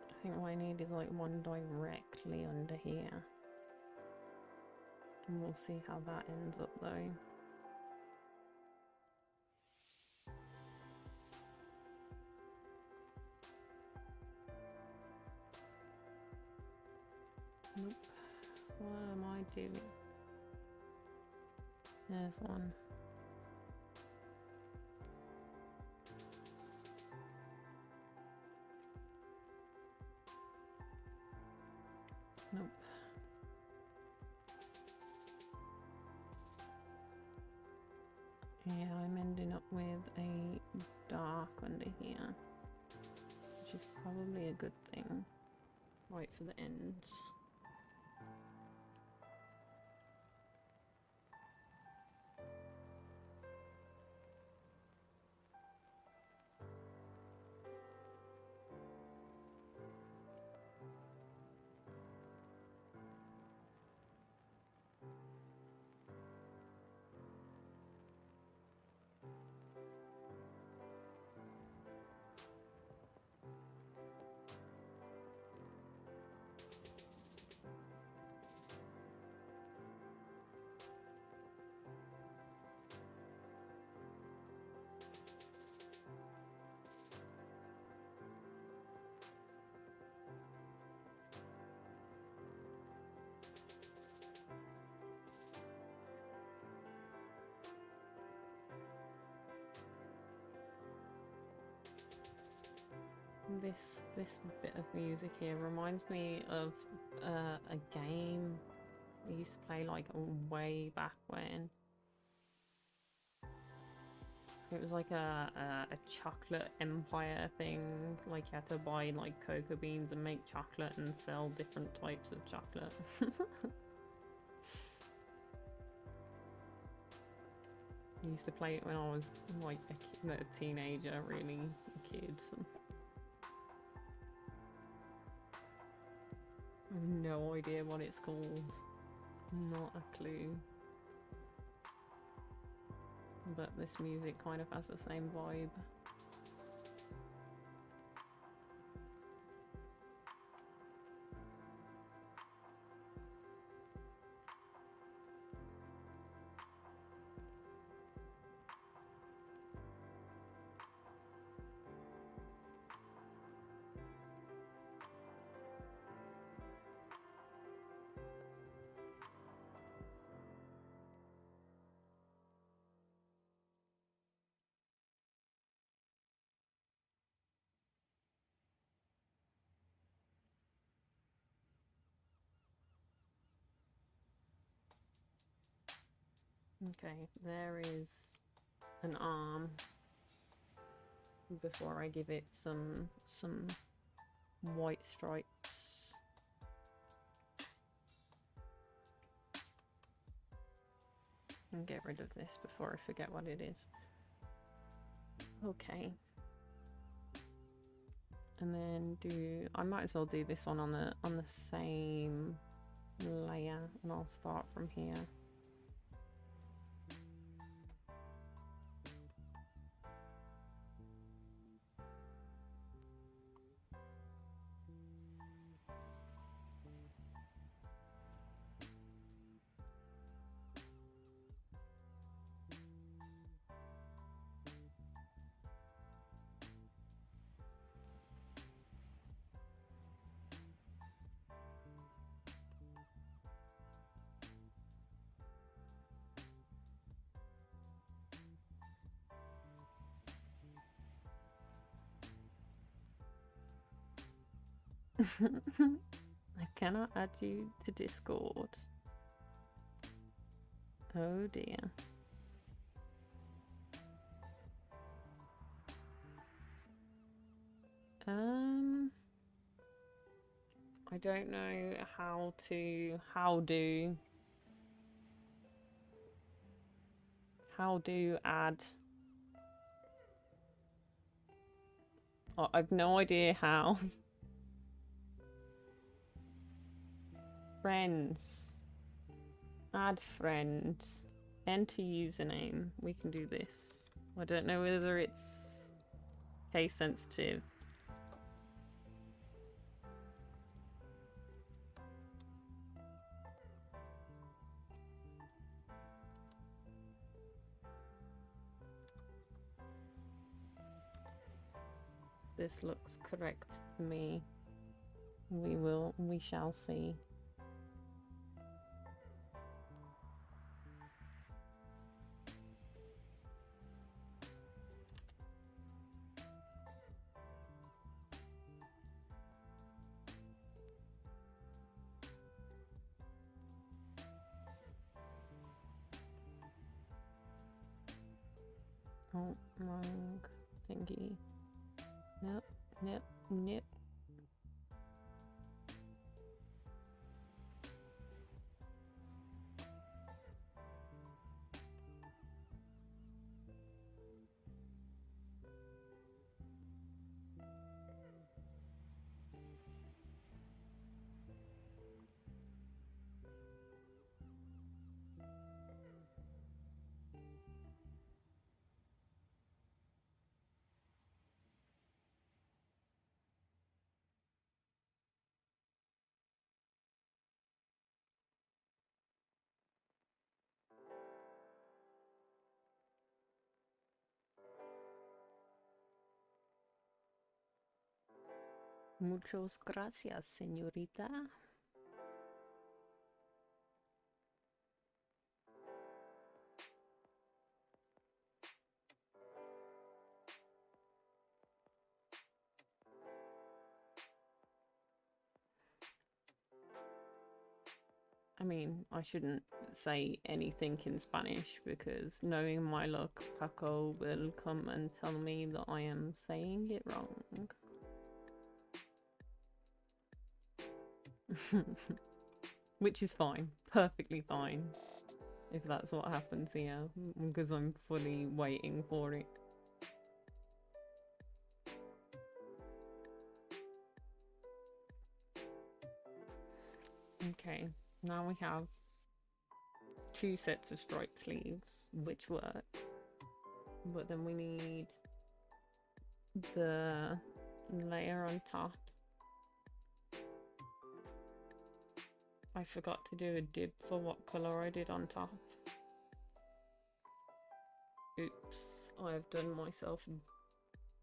I think what I need is like one directly under here. And we'll see how that ends up though. Nope. What am I doing? There's one. Nope. Yeah, I'm ending up with a dark under here, which is probably a good thing. Right for the ends. This bit of music here reminds me of a game we used to play like way back when. It was like a chocolate empire thing. Like you had to buy like cocoa beans and make chocolate and sell different types of chocolate. I used to play it when I was like a teenager, really a kid. So. I have no idea what it's called. Not a clue. But this music kind of has the same vibe. Okay, there is an arm before I give it some white stripes. And get rid of this before I forget what it is. Okay. And then I might as well do this one on the same layer, and I'll start from here. I cannot add you to Discord. Oh dear. I don't know how do add. Oh, I've no idea how. Friends. Add friend. Enter username. We can do this. I don't know whether it's case sensitive. This looks correct to me. We shall see. Oh, wrong thingy. Nope, nope, nope. Muchas gracias, señorita. I mean, I shouldn't say anything in Spanish because knowing my luck, Paco will come and tell me that I am saying it wrong. Which is fine. Perfectly fine. if that's what happens here, because I'm fully waiting for it. Okay, now we have 2 sets of stripe sleeves, which works. But then we need the layer on top. I forgot to do a dib for what color I did on top. Oops, I've done myself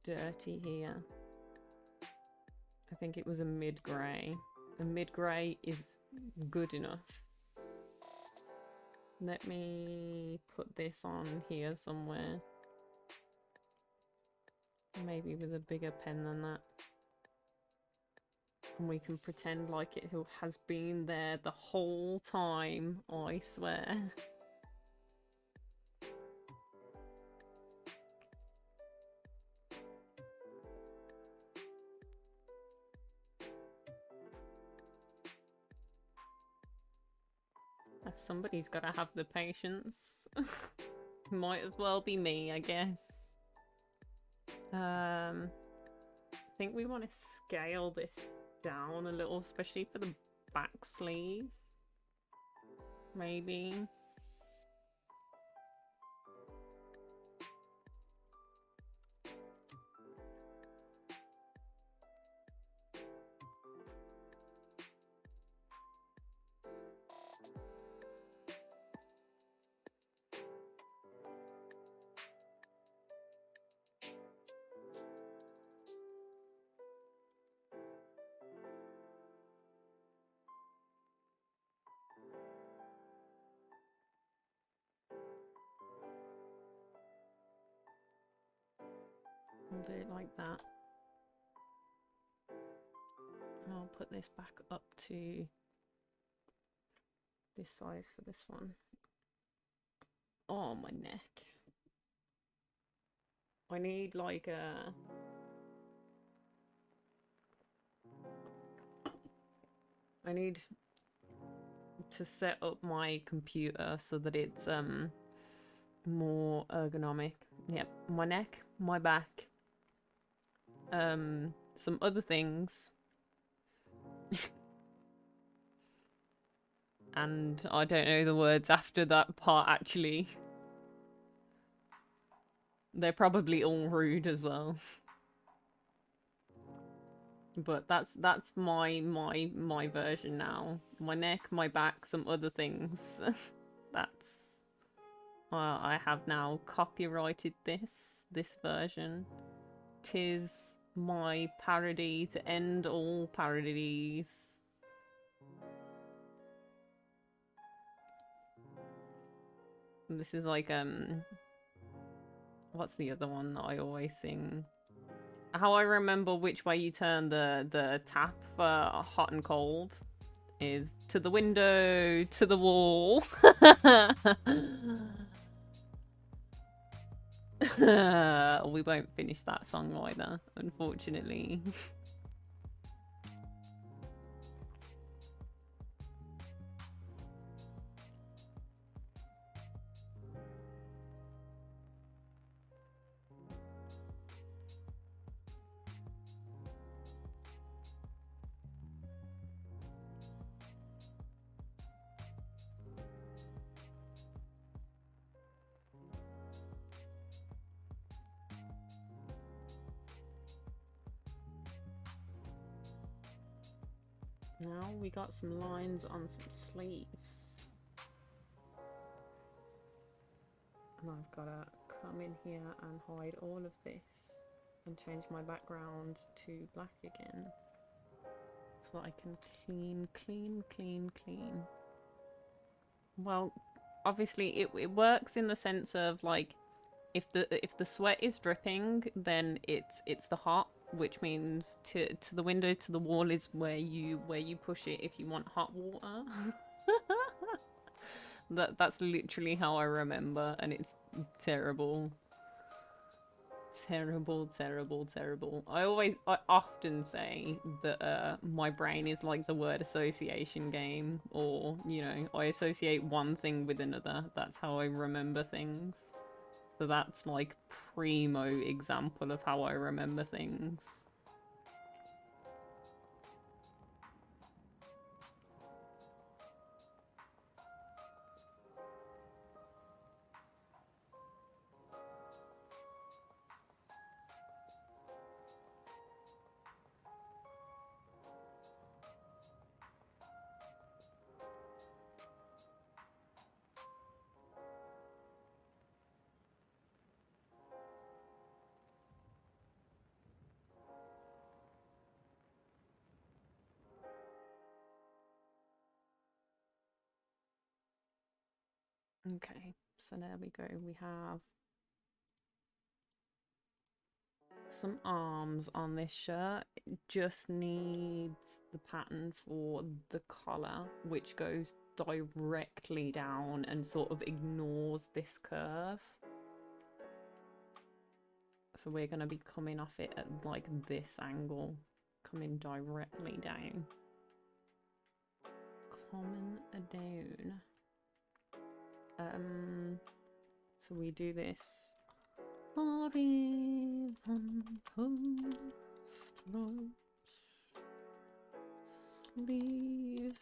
dirty here. I think it was a mid-grey. A mid-grey is good enough. Let me put this on here somewhere. Maybe with a bigger pen than that. And we can pretend like it has been there the whole time, I swear. Somebody's gotta have the patience. Might as well be me, I guess. I think we want to scale this down a little, especially for the back sleeve. Maybe. I'll do it like that. I'll put this back up to this size for this one. Oh, my neck. I need like a... I need to set up my computer so that it's more ergonomic. Yep, my neck, my back, some other things. And I don't know the words after that part actually. They're probably all rude as well. But that's my version now. My neck, my back, some other things. That's I have now copyrighted this version. 'Tis my parody to end all parodies. And this is like what's the other one that I always sing? How I remember which way you turn the tap for hot and cold is to the window, to the wall. We won't finish that song either, unfortunately. Now we got some lines on some sleeves. And I've got to come in here and hide all of this and change my background to black again. So that I can clean. Well, obviously it works in the sense of like if the sweat is dripping, then it's the hot, which means to the window, to the wall is where you push it if you want hot water. That's literally how I remember, and it's terrible. terrible, terrible, terrible. I often say that my brain is like the word association game, or, you know, I associate one thing with another. That's how I remember things. So that's like primo example of how I remember things. Okay, so there we go. We have some arms on this shirt. It just needs the pattern for the collar, which goes directly down and sort of ignores this curve. So we're going to be coming off it at like this angle, coming directly down. Coming down. So we do this horizontal stripes, sleeve,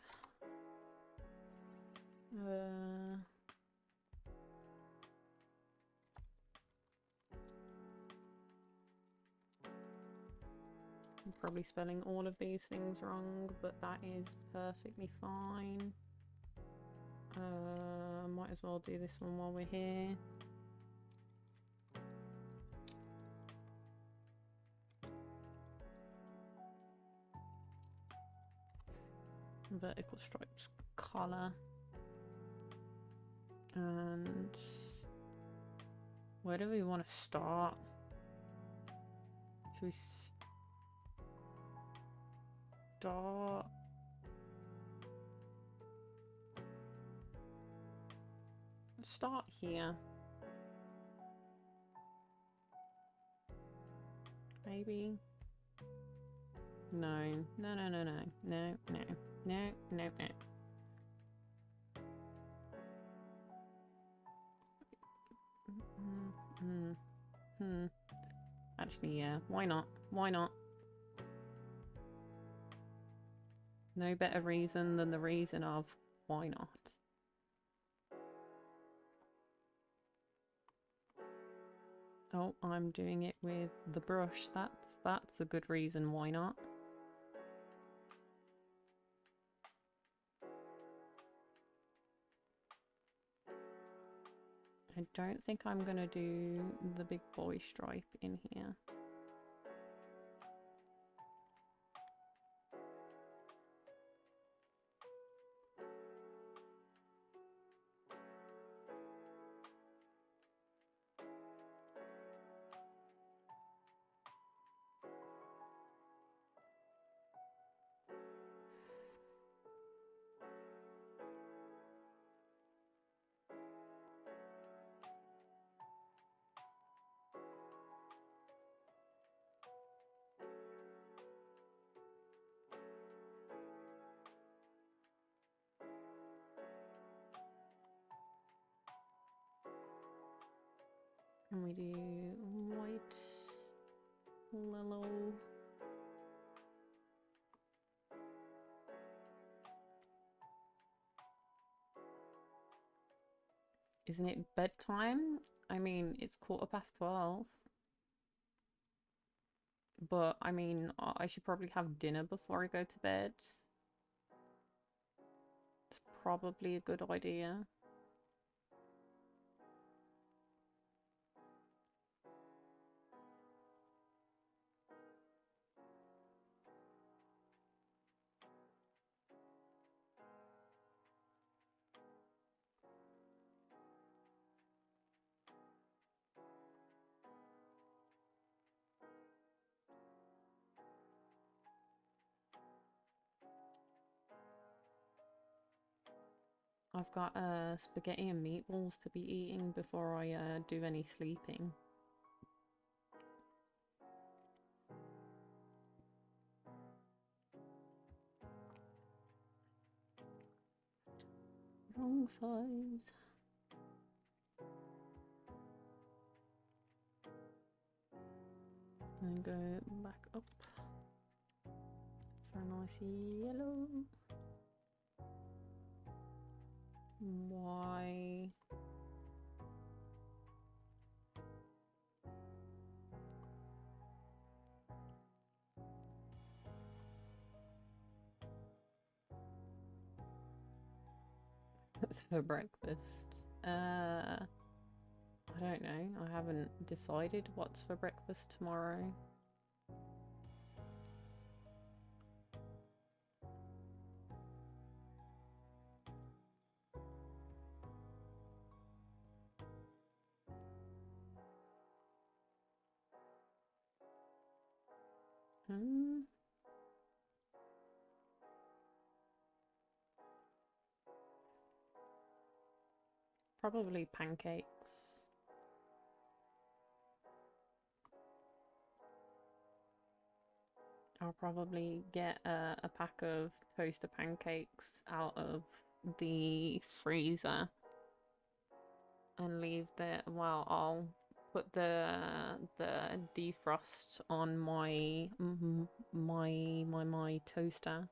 I'm probably spelling all of these things wrong, but that is perfectly fine. Might as well do this one while we're here. Vertical stripes collar. And where do we want to start? Should we start? Start here. Maybe. No. No, no, no, no. No, no. No, no, no. Actually, yeah. Why not? Why not? No better reason than the reason of why not. Oh, I'm doing it with the brush. That's a good reason why not. I don't think I'm gonna do the big boy stripe in here. And we do white, yellow. Isn't it bedtime? I mean, it's 12:15. But, I mean, I should probably have dinner before I go to bed. It's probably a good idea. I've got spaghetti and meatballs to be eating before I do any sleeping. Wrong size. And go back up for a nice yellow. Why? That's for breakfast. I don't know. I haven't decided what's for breakfast tomorrow. Hmm. Probably pancakes. I'll probably get a pack of toaster pancakes out of the freezer and leave the, well, I'll put the defrost on my toaster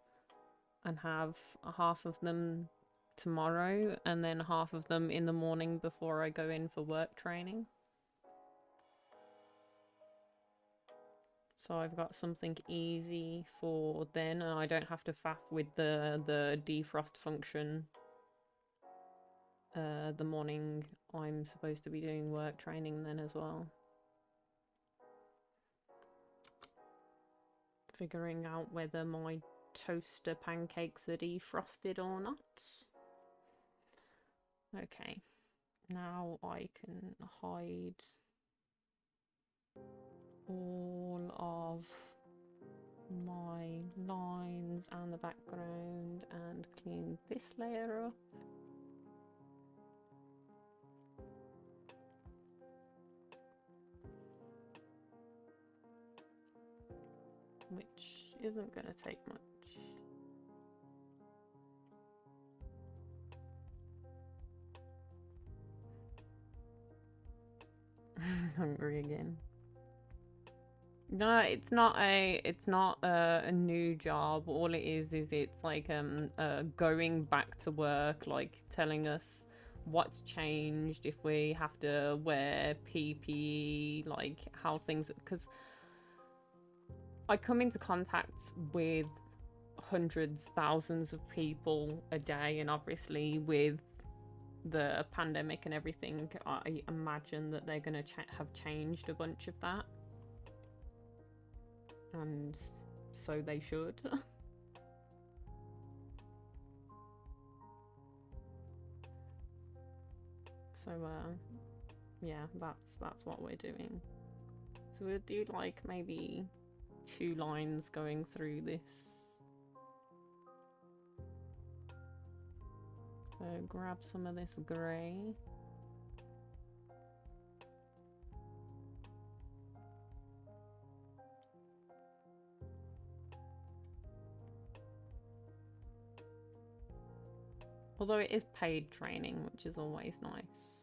and have half of them tomorrow and then half of them in the morning before I go in for work training. So I've got something easy for then, and I don't have to faff with the defrost function the morning I'm supposed to be doing work training then as well. Figuring out whether my toaster pancakes are defrosted or not. Okay, now I can hide all of my lines and the background and clean this layer up. Which isn't going to take much. Hungry again. No, it's not a new job. All it is it's like going back to work, like telling us what's changed, if we have to wear PPE, like how things, because I come into contact with hundreds, thousands of people a day, and obviously with the pandemic and everything, I imagine that they're going to have changed a bunch of that. And so they should. So, yeah, that's what we're doing. So we'll do like maybe 2 lines going through this. So grab some of this grey. Although it is paid training, which is always nice.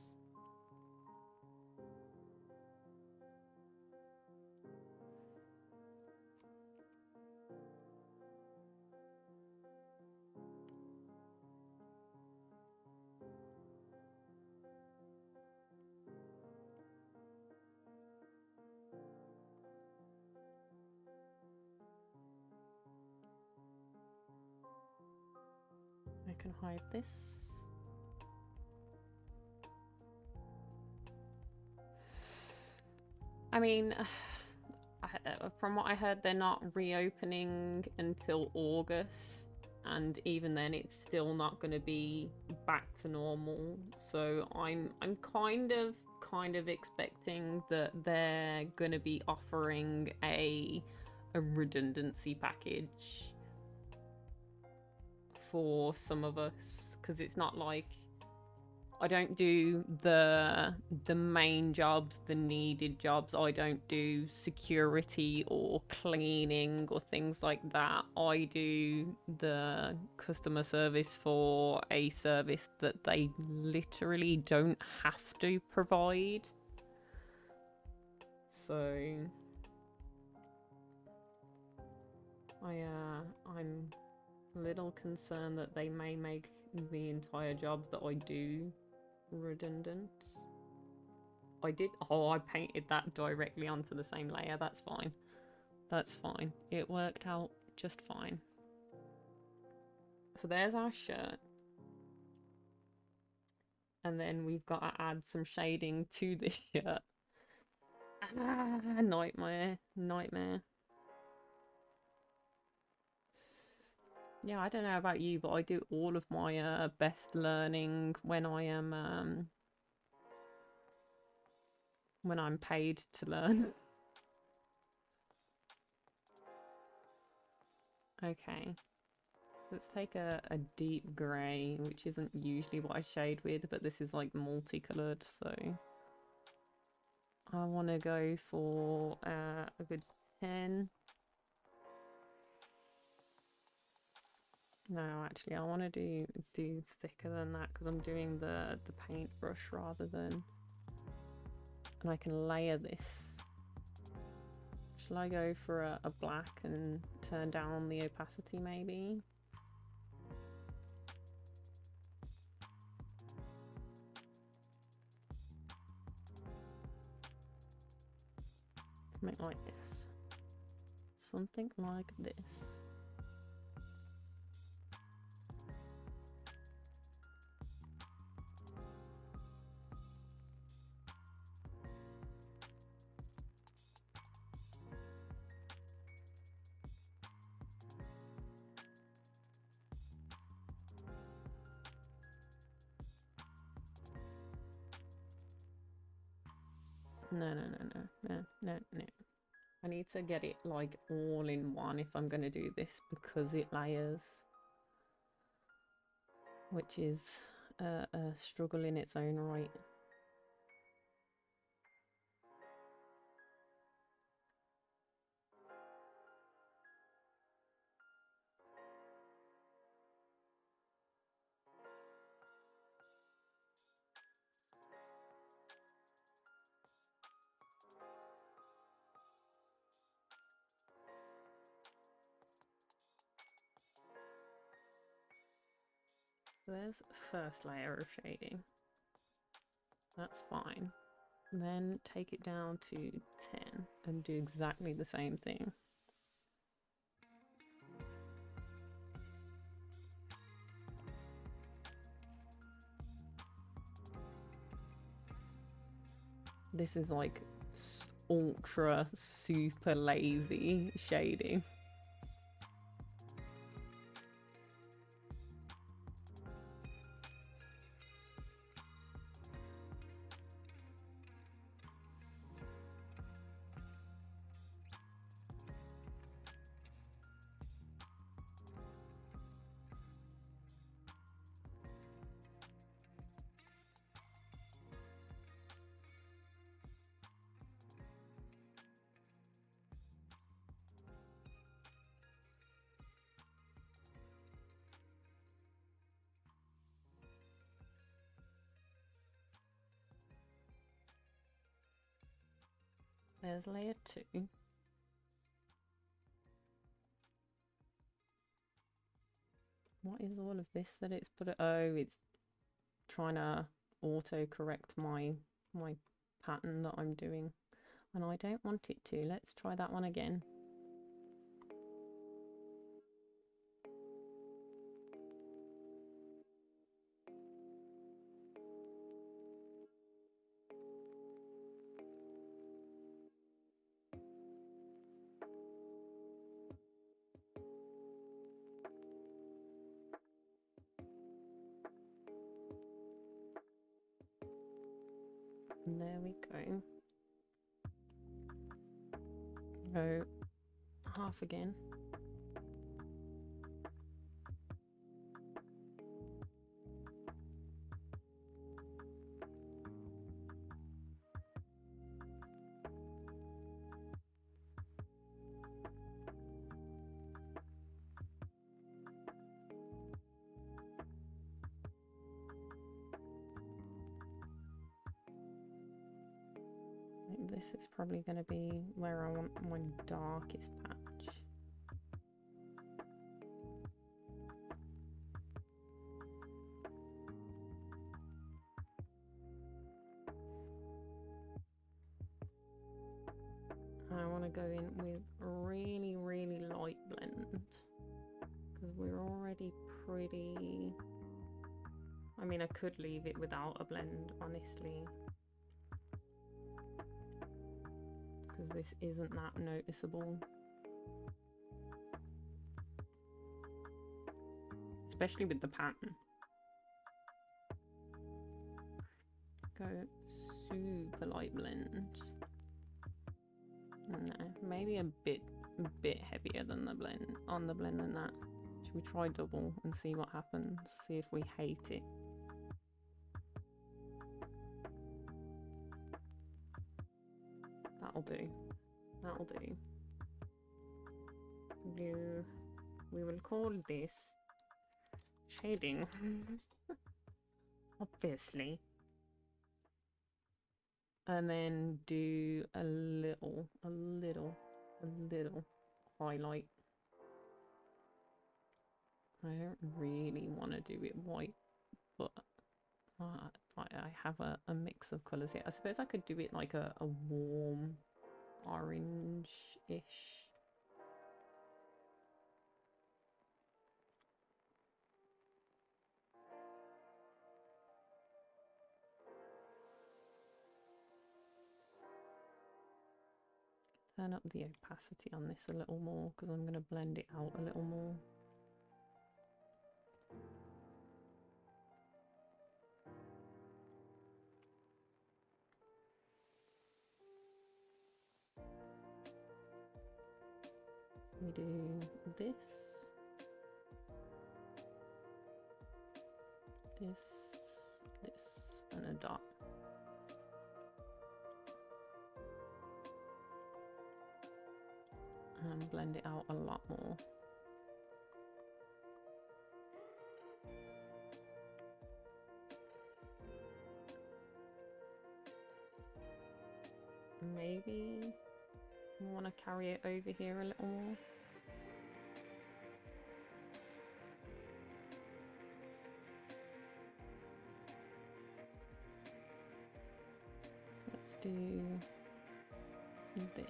I can hide this. I mean, from what I heard, they're not reopening until August, and even then it's still not going to be back to normal. So I'm kind of expecting that they're going to be offering a redundancy package for some of us, because it's not like I don't do the main jobs, the needed jobs. I don't do security or cleaning or things like that. I do the customer service for a service that they literally don't have to provide. So I'm a little concerned that they may make the entire job that I do redundant. I painted that directly onto the same layer. That's fine. That's fine. It worked out just fine. So there's our shirt. And then we've got to add some shading to this shirt. Ah, nightmare. Nightmare. Yeah, I don't know about you, but I do all of my best learning when I am when I'm paid to learn. Okay. Let's take a deep grey, which isn't usually what I shade with, but this is like multicolored, so I want to go for a good 10. No, actually, I want to do thicker than that because I'm doing the paintbrush rather than... And I can layer this. Shall I go for a black and turn down the opacity maybe? Something like this. Something like this. No. I need to get it like all in one if I'm going to do this because it layers, which is a struggle in its own right. So there's first layer of shading. That's fine. Then take it down to 10 and do exactly the same thing. This is like ultra super lazy shading. There's layer 2. What is all of this that it's put? Oh, it's trying to auto correct my pattern that I'm doing, and I don't want it to. Let's try that one again. And there we go. Go half again. this is probably going to be where I want my darkest patch. I want to go in with really, really light blend because we're already pretty... I mean, I could leave it without a blend, honestly, because this isn't that noticeable. Especially with the pattern. Go super light blend. No, maybe a bit heavier than the blend on the blend than that. Should we try double and see what happens? See if we hate it. That'll do. That'll do. We will call this shading. Obviously. And then do a little highlight. I don't really want to do it white, but I have a mix of colours here. I suppose I could do it like a warm orange-ish. Turn up the opacity on this a little more because I'm going to blend it out a little more. We do this, and a dot. And blend it out a lot more. Maybe I want to carry it over here a little more. So let's do this.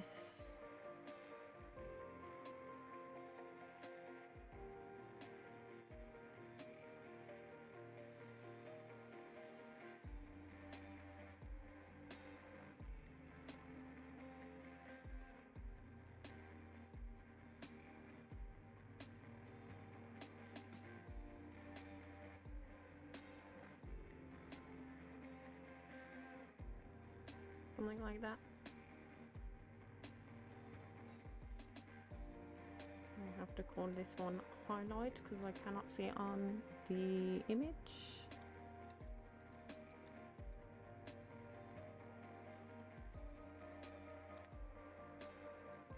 Something like that. I have to call this one highlight because I cannot see it on the image.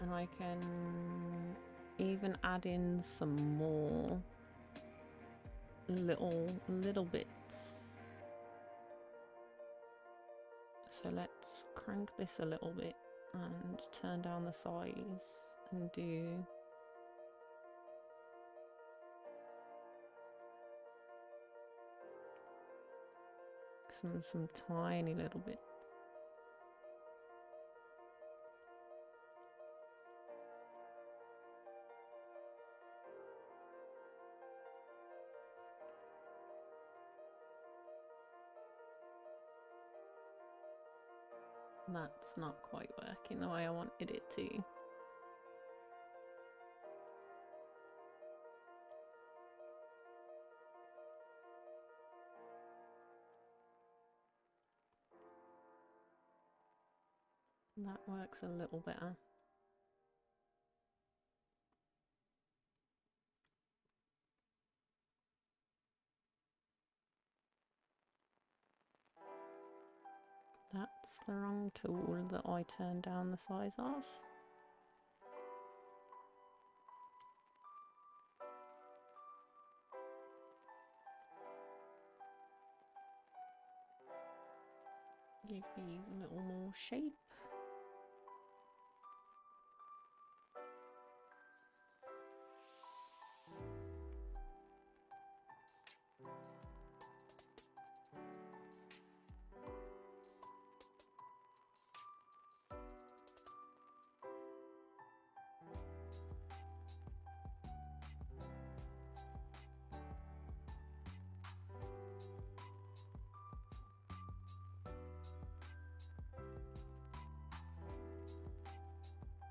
And I can even add in some more little bits. So let's crank this a little bit and turn down the size and do some tiny little bits. That's not quite working the way I wanted it to. That works a little better. That's the wrong tool that I turned down the size of. Give these a little more shape.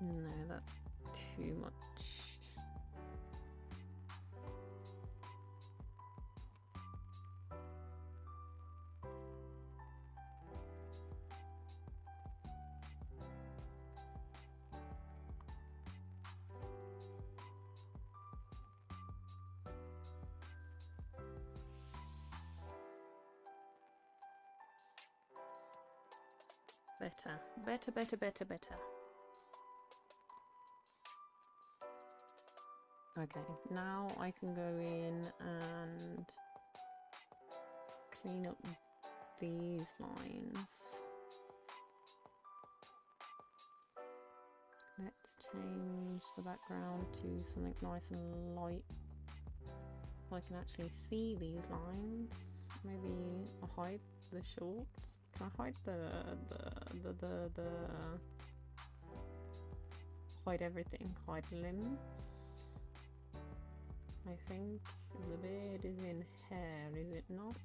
No, that's too much. Better, better, better, better, better. Okay, now I can go in and clean up these lines. Let's change the background to something nice and light so I can actually see these lines. Maybe I'll hide the shorts. Can I hide the hide everything? Hide limbs. I think the beard is in hair, is it not?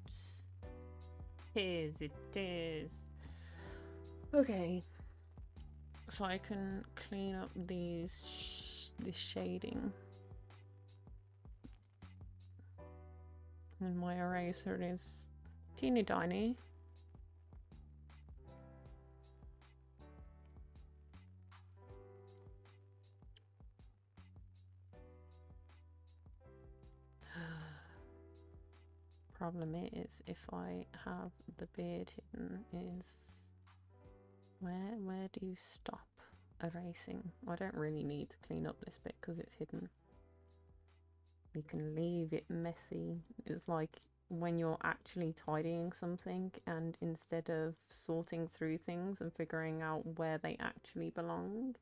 It is. Okay. So I can clean up this shading. And my eraser is teeny tiny. Problem is, if I have the beard hidden, is where do you stop erasing? I don't really need to clean up this bit because it's hidden. You can leave it messy. It's like when you're actually tidying something, and instead of sorting through things and figuring out where they actually belong,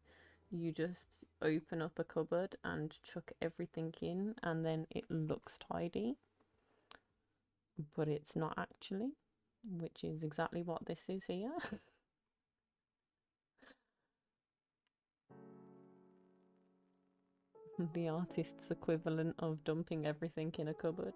you just open up a cupboard and chuck everything in, and then it looks tidy. But it's not actually, which is exactly what this is here. The artist's equivalent of dumping everything in a cupboard.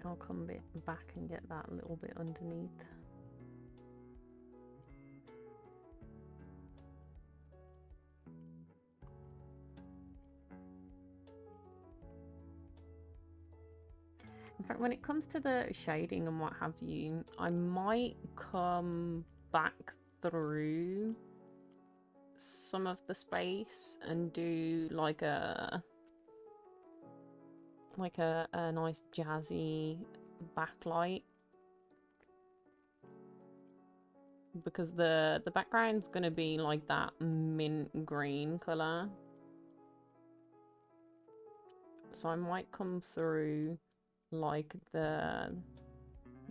I'll come back and get that little bit underneath. In fact, when it comes to the shading and what have you, I might come back through some of the space and do like a nice jazzy backlight, because the background's gonna be like that mint green color, so I might come through like the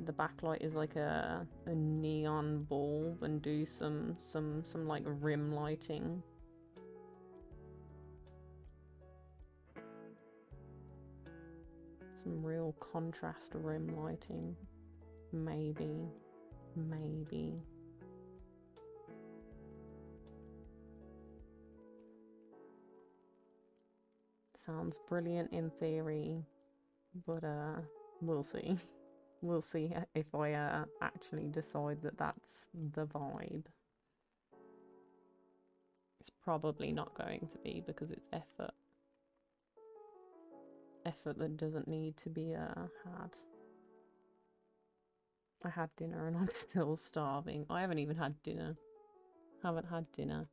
backlight is like a neon bulb and do some like rim lighting. Some real contrast rim lighting. Maybe. Sounds brilliant in theory, but we'll see. We'll see if I actually decide that that's the vibe. It's probably not going to be, because it's effort. Effort that doesn't need to be had. I had dinner and I'm still starving. I haven't even had dinner. Haven't had dinner.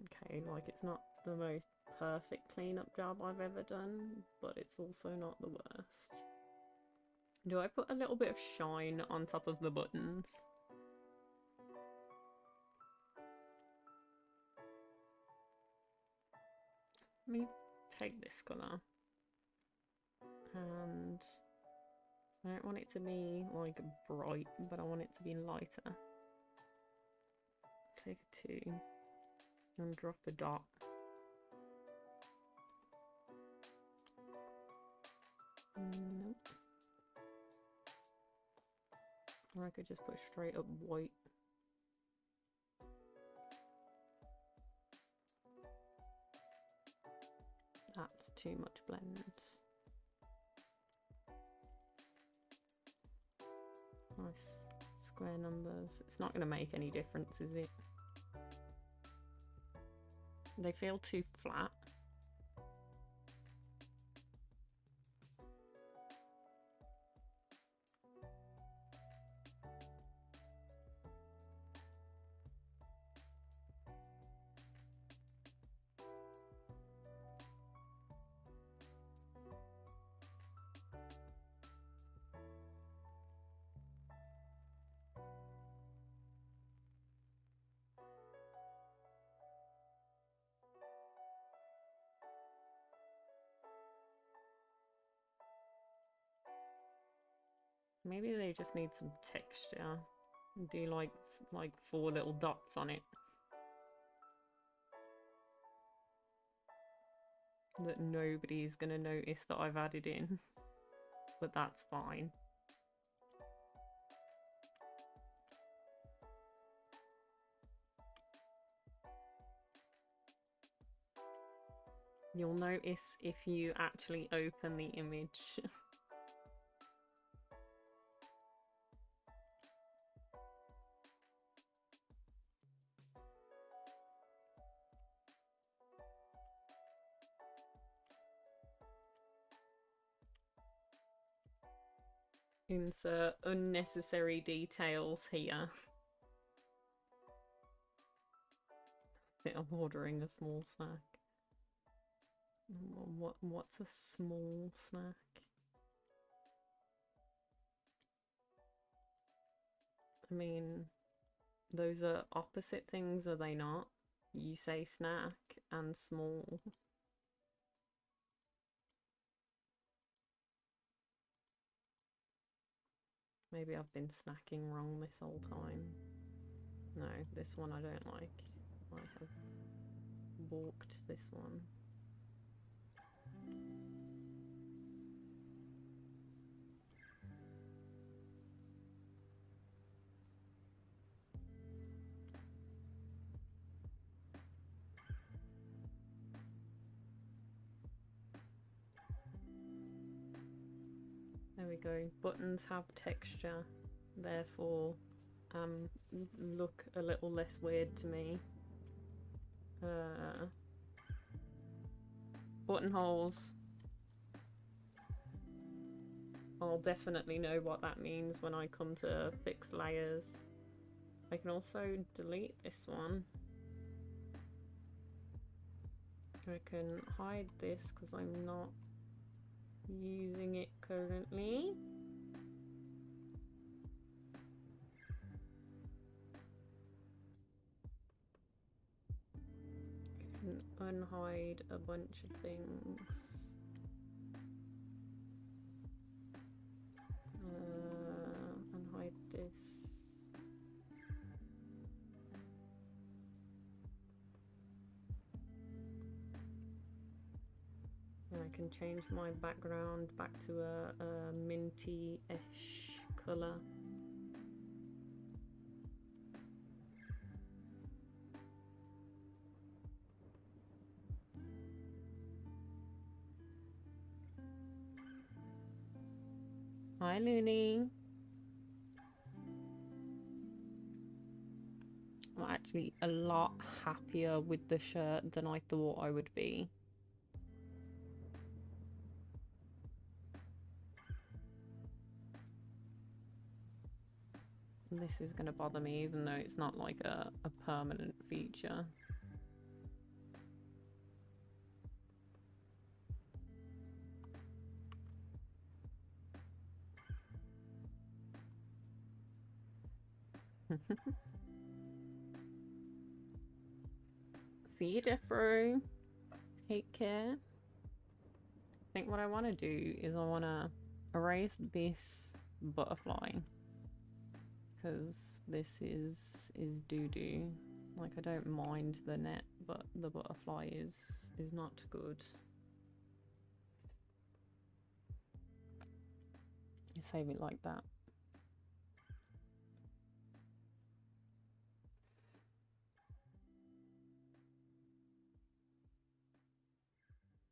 Okay, like it's not the most perfect cleanup job I've ever done, but it's also not the worst. Do I put a little bit of shine on top of the buttons? Let me take this colour. And I don't want it to be like bright, but I want it to be lighter. Take a 2 and drop a dot. Nope. Or I could just put straight up white. That's too much blend. Nice square numbers. It's not going to make any difference, is it? They feel too flat. Maybe they just need some texture. Do like 4 little dots on it. That nobody's gonna notice that I've added in. But that's fine. You'll notice if you actually open the image. Insert unnecessary details here. I'm ordering a small snack. What's a small snack? I mean, those are opposite things, are they not? You say snack and small. Maybe I've been snacking wrong this whole time. No, this one I don't like. I have balked this one. There we go. Buttons have texture, therefore look a little less weird to me. Buttonholes. I'll definitely know what that means when I come to fix layers. I can also delete this one. I can hide this because I'm not using it currently. I can unhide a bunch of things. Unhide this. And I can change my background back to a minty-ish colour. Hi, Looney. I'm actually a lot happier with the shirt than I thought I would be. This is going to bother me even though it's not like a permanent feature. See you, Jeffro. Take care. I think what I want to do is I want to erase this butterfly because this is doo-doo. Like, I don't mind the net, but the butterfly is not good. You save it like that.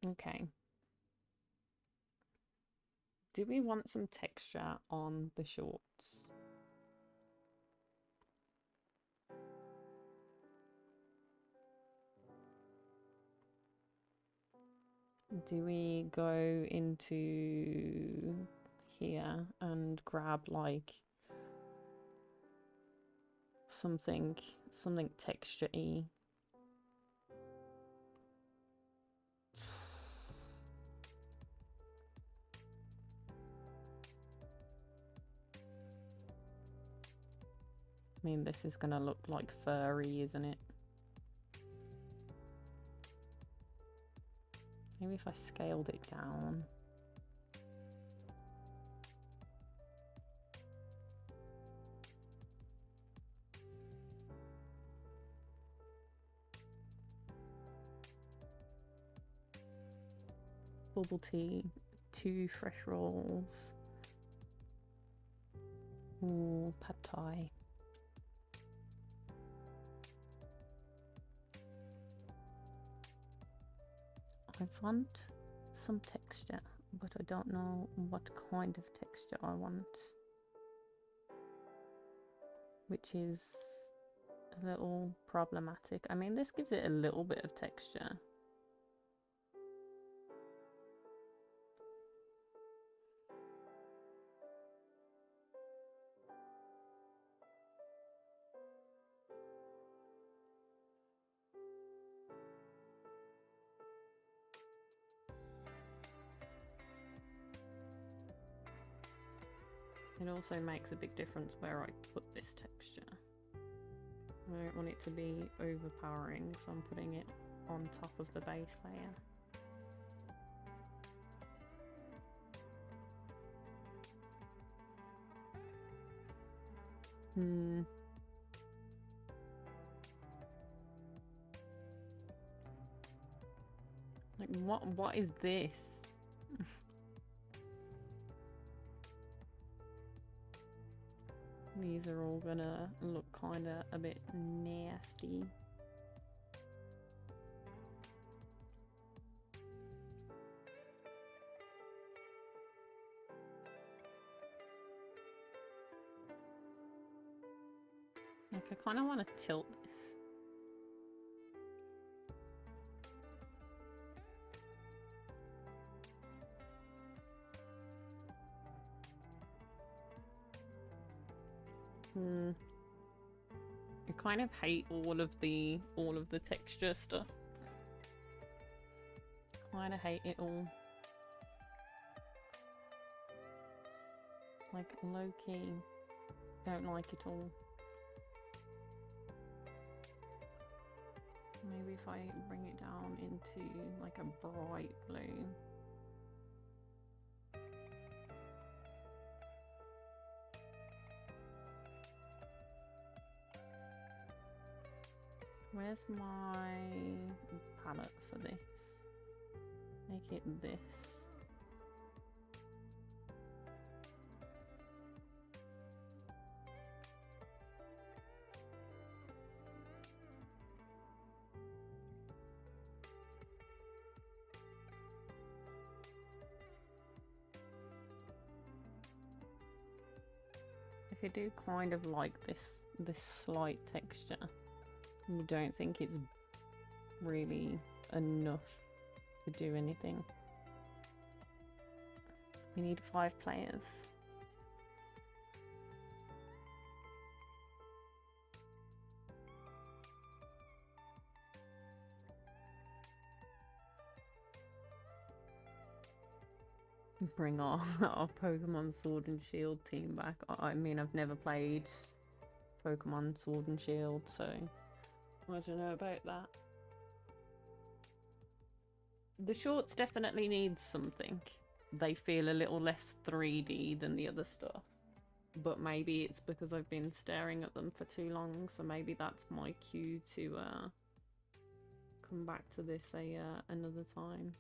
Okay. Do we want some texture on the shorts? Do we go into here and grab like something texture-y? I mean, this is gonna look like furry, isn't it? Maybe if I scaled it down. Bubble tea, 2 fresh rolls. Ooh, pad thai. I want some texture, but I don't know what kind of texture I want, which is a little problematic. I mean, this gives it a little bit of texture. It also makes a big difference where I put this texture. I don't want it to be overpowering, so I'm putting it on top of the base layer. Like, what is this? These are all gonna look kinda a bit nasty. Like, I kinda wanna tilt this. I kind of hate all of the texture stuff. Kind of hate it all. Like, low key, don't like it all. Maybe if I bring it down into like a bright blue. Where's my palette for this? Make it this. If you do kind of like this slight texture, you don't think it's really enough to do anything. We need 5 players. Bring our Pokemon Sword and Shield team back. I mean, I've never played Pokemon Sword and Shield, so I don't know about that. The shorts definitely need something. They feel a little less 3D than the other stuff. But maybe it's because I've been staring at them for too long, so maybe that's my cue to come back to this another time.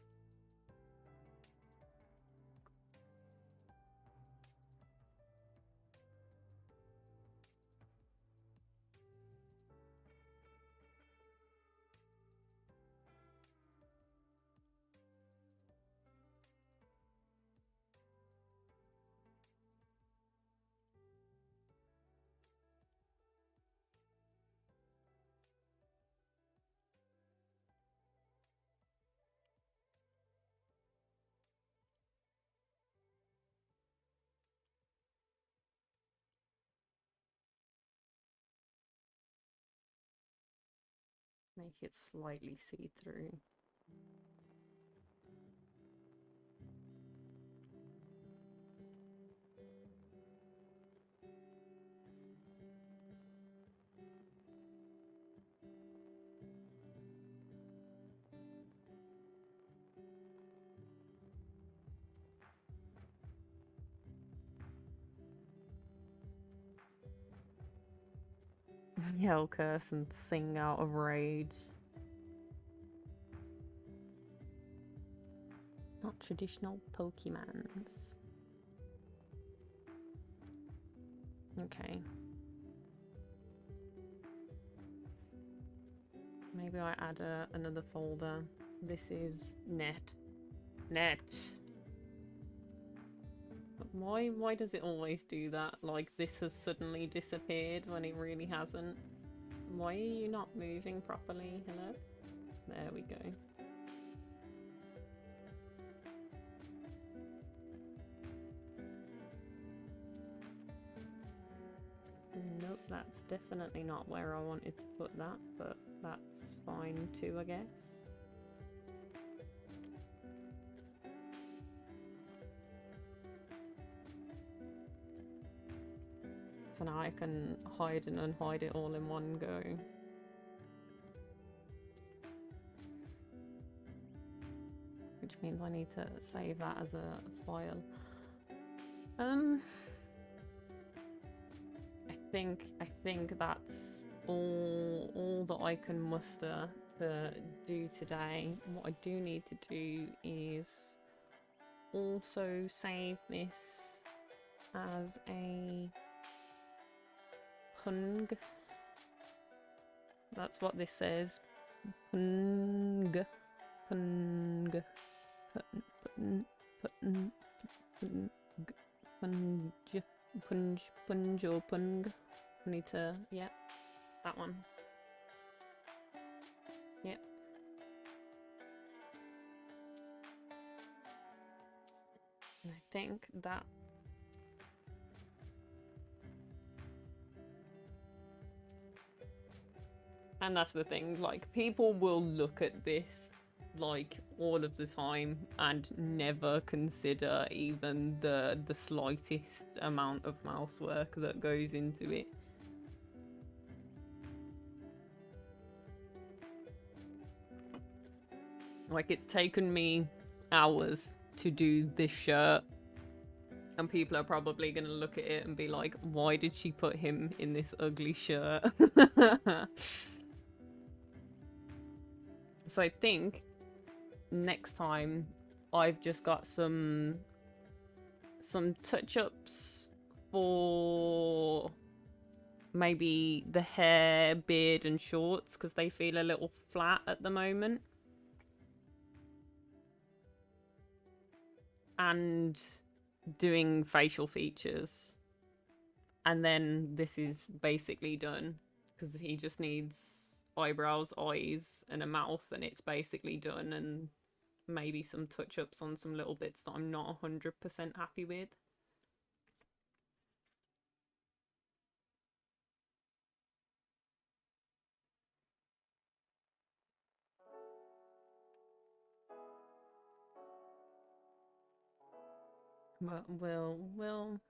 Make it slightly see-through. Yell, curse, and sing out of rage. Not traditional Pokemons. Okay. Maybe I add another folder. This is net. Net. Why does it always do that? Like this has suddenly disappeared when it really hasn't. Why are you not moving properly? Hello? There we go. Nope, that's definitely not where I wanted to put that, but that's fine too, I guess. So now I can hide and unhide it all in one go. Which means I need to save that as a file. I think that's all that I can muster to do today. What I do need to do is also save this as a pung. That's what this says. Pung. Pung. Punj or pung. I need to, yeah, that one. Yep. And I think that and that's the thing, like people will look at this like all of the time and never consider even the slightest amount of mouse work that goes into it. Like it's taken me hours to do this shirt and people are probably gonna look at it and be like, why did she put him in this ugly shirt? So I think next time I've just got some touch-ups for maybe the hair, beard and shorts because they feel a little flat at the moment. And doing facial features. And then this is basically done because he just needs eyebrows, eyes and a mouth and it's basically done, and maybe some touch-ups on some little bits that I'm not 100% happy with. But we'll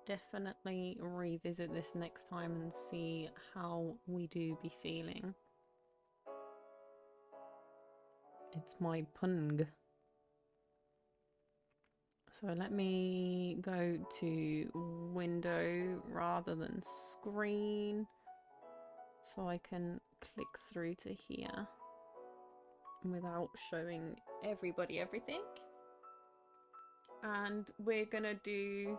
definitely revisit this next time and see how we do be feeling. It's my pung. So let me go to window rather than screen so I can click through to here without showing everybody everything. And we're gonna do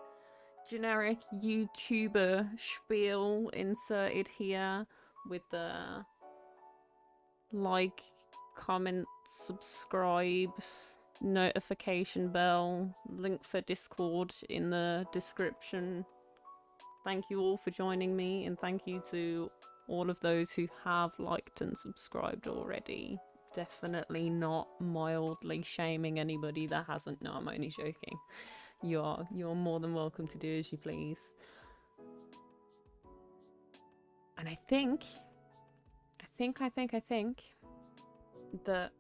generic YouTuber spiel inserted here with the like, comment, subscribe, notification bell, link for Discord in the description. Thank you all for joining me, and thank you to all of those who have liked and subscribed already. Definitely not mildly shaming anybody that hasn't. No, I'm only joking. You're more than welcome to do as you please. And I think that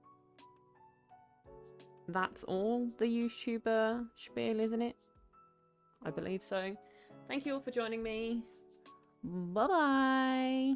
that's all the YouTuber spiel, isn't it? I believe so. Thank you all for joining me. Bye bye.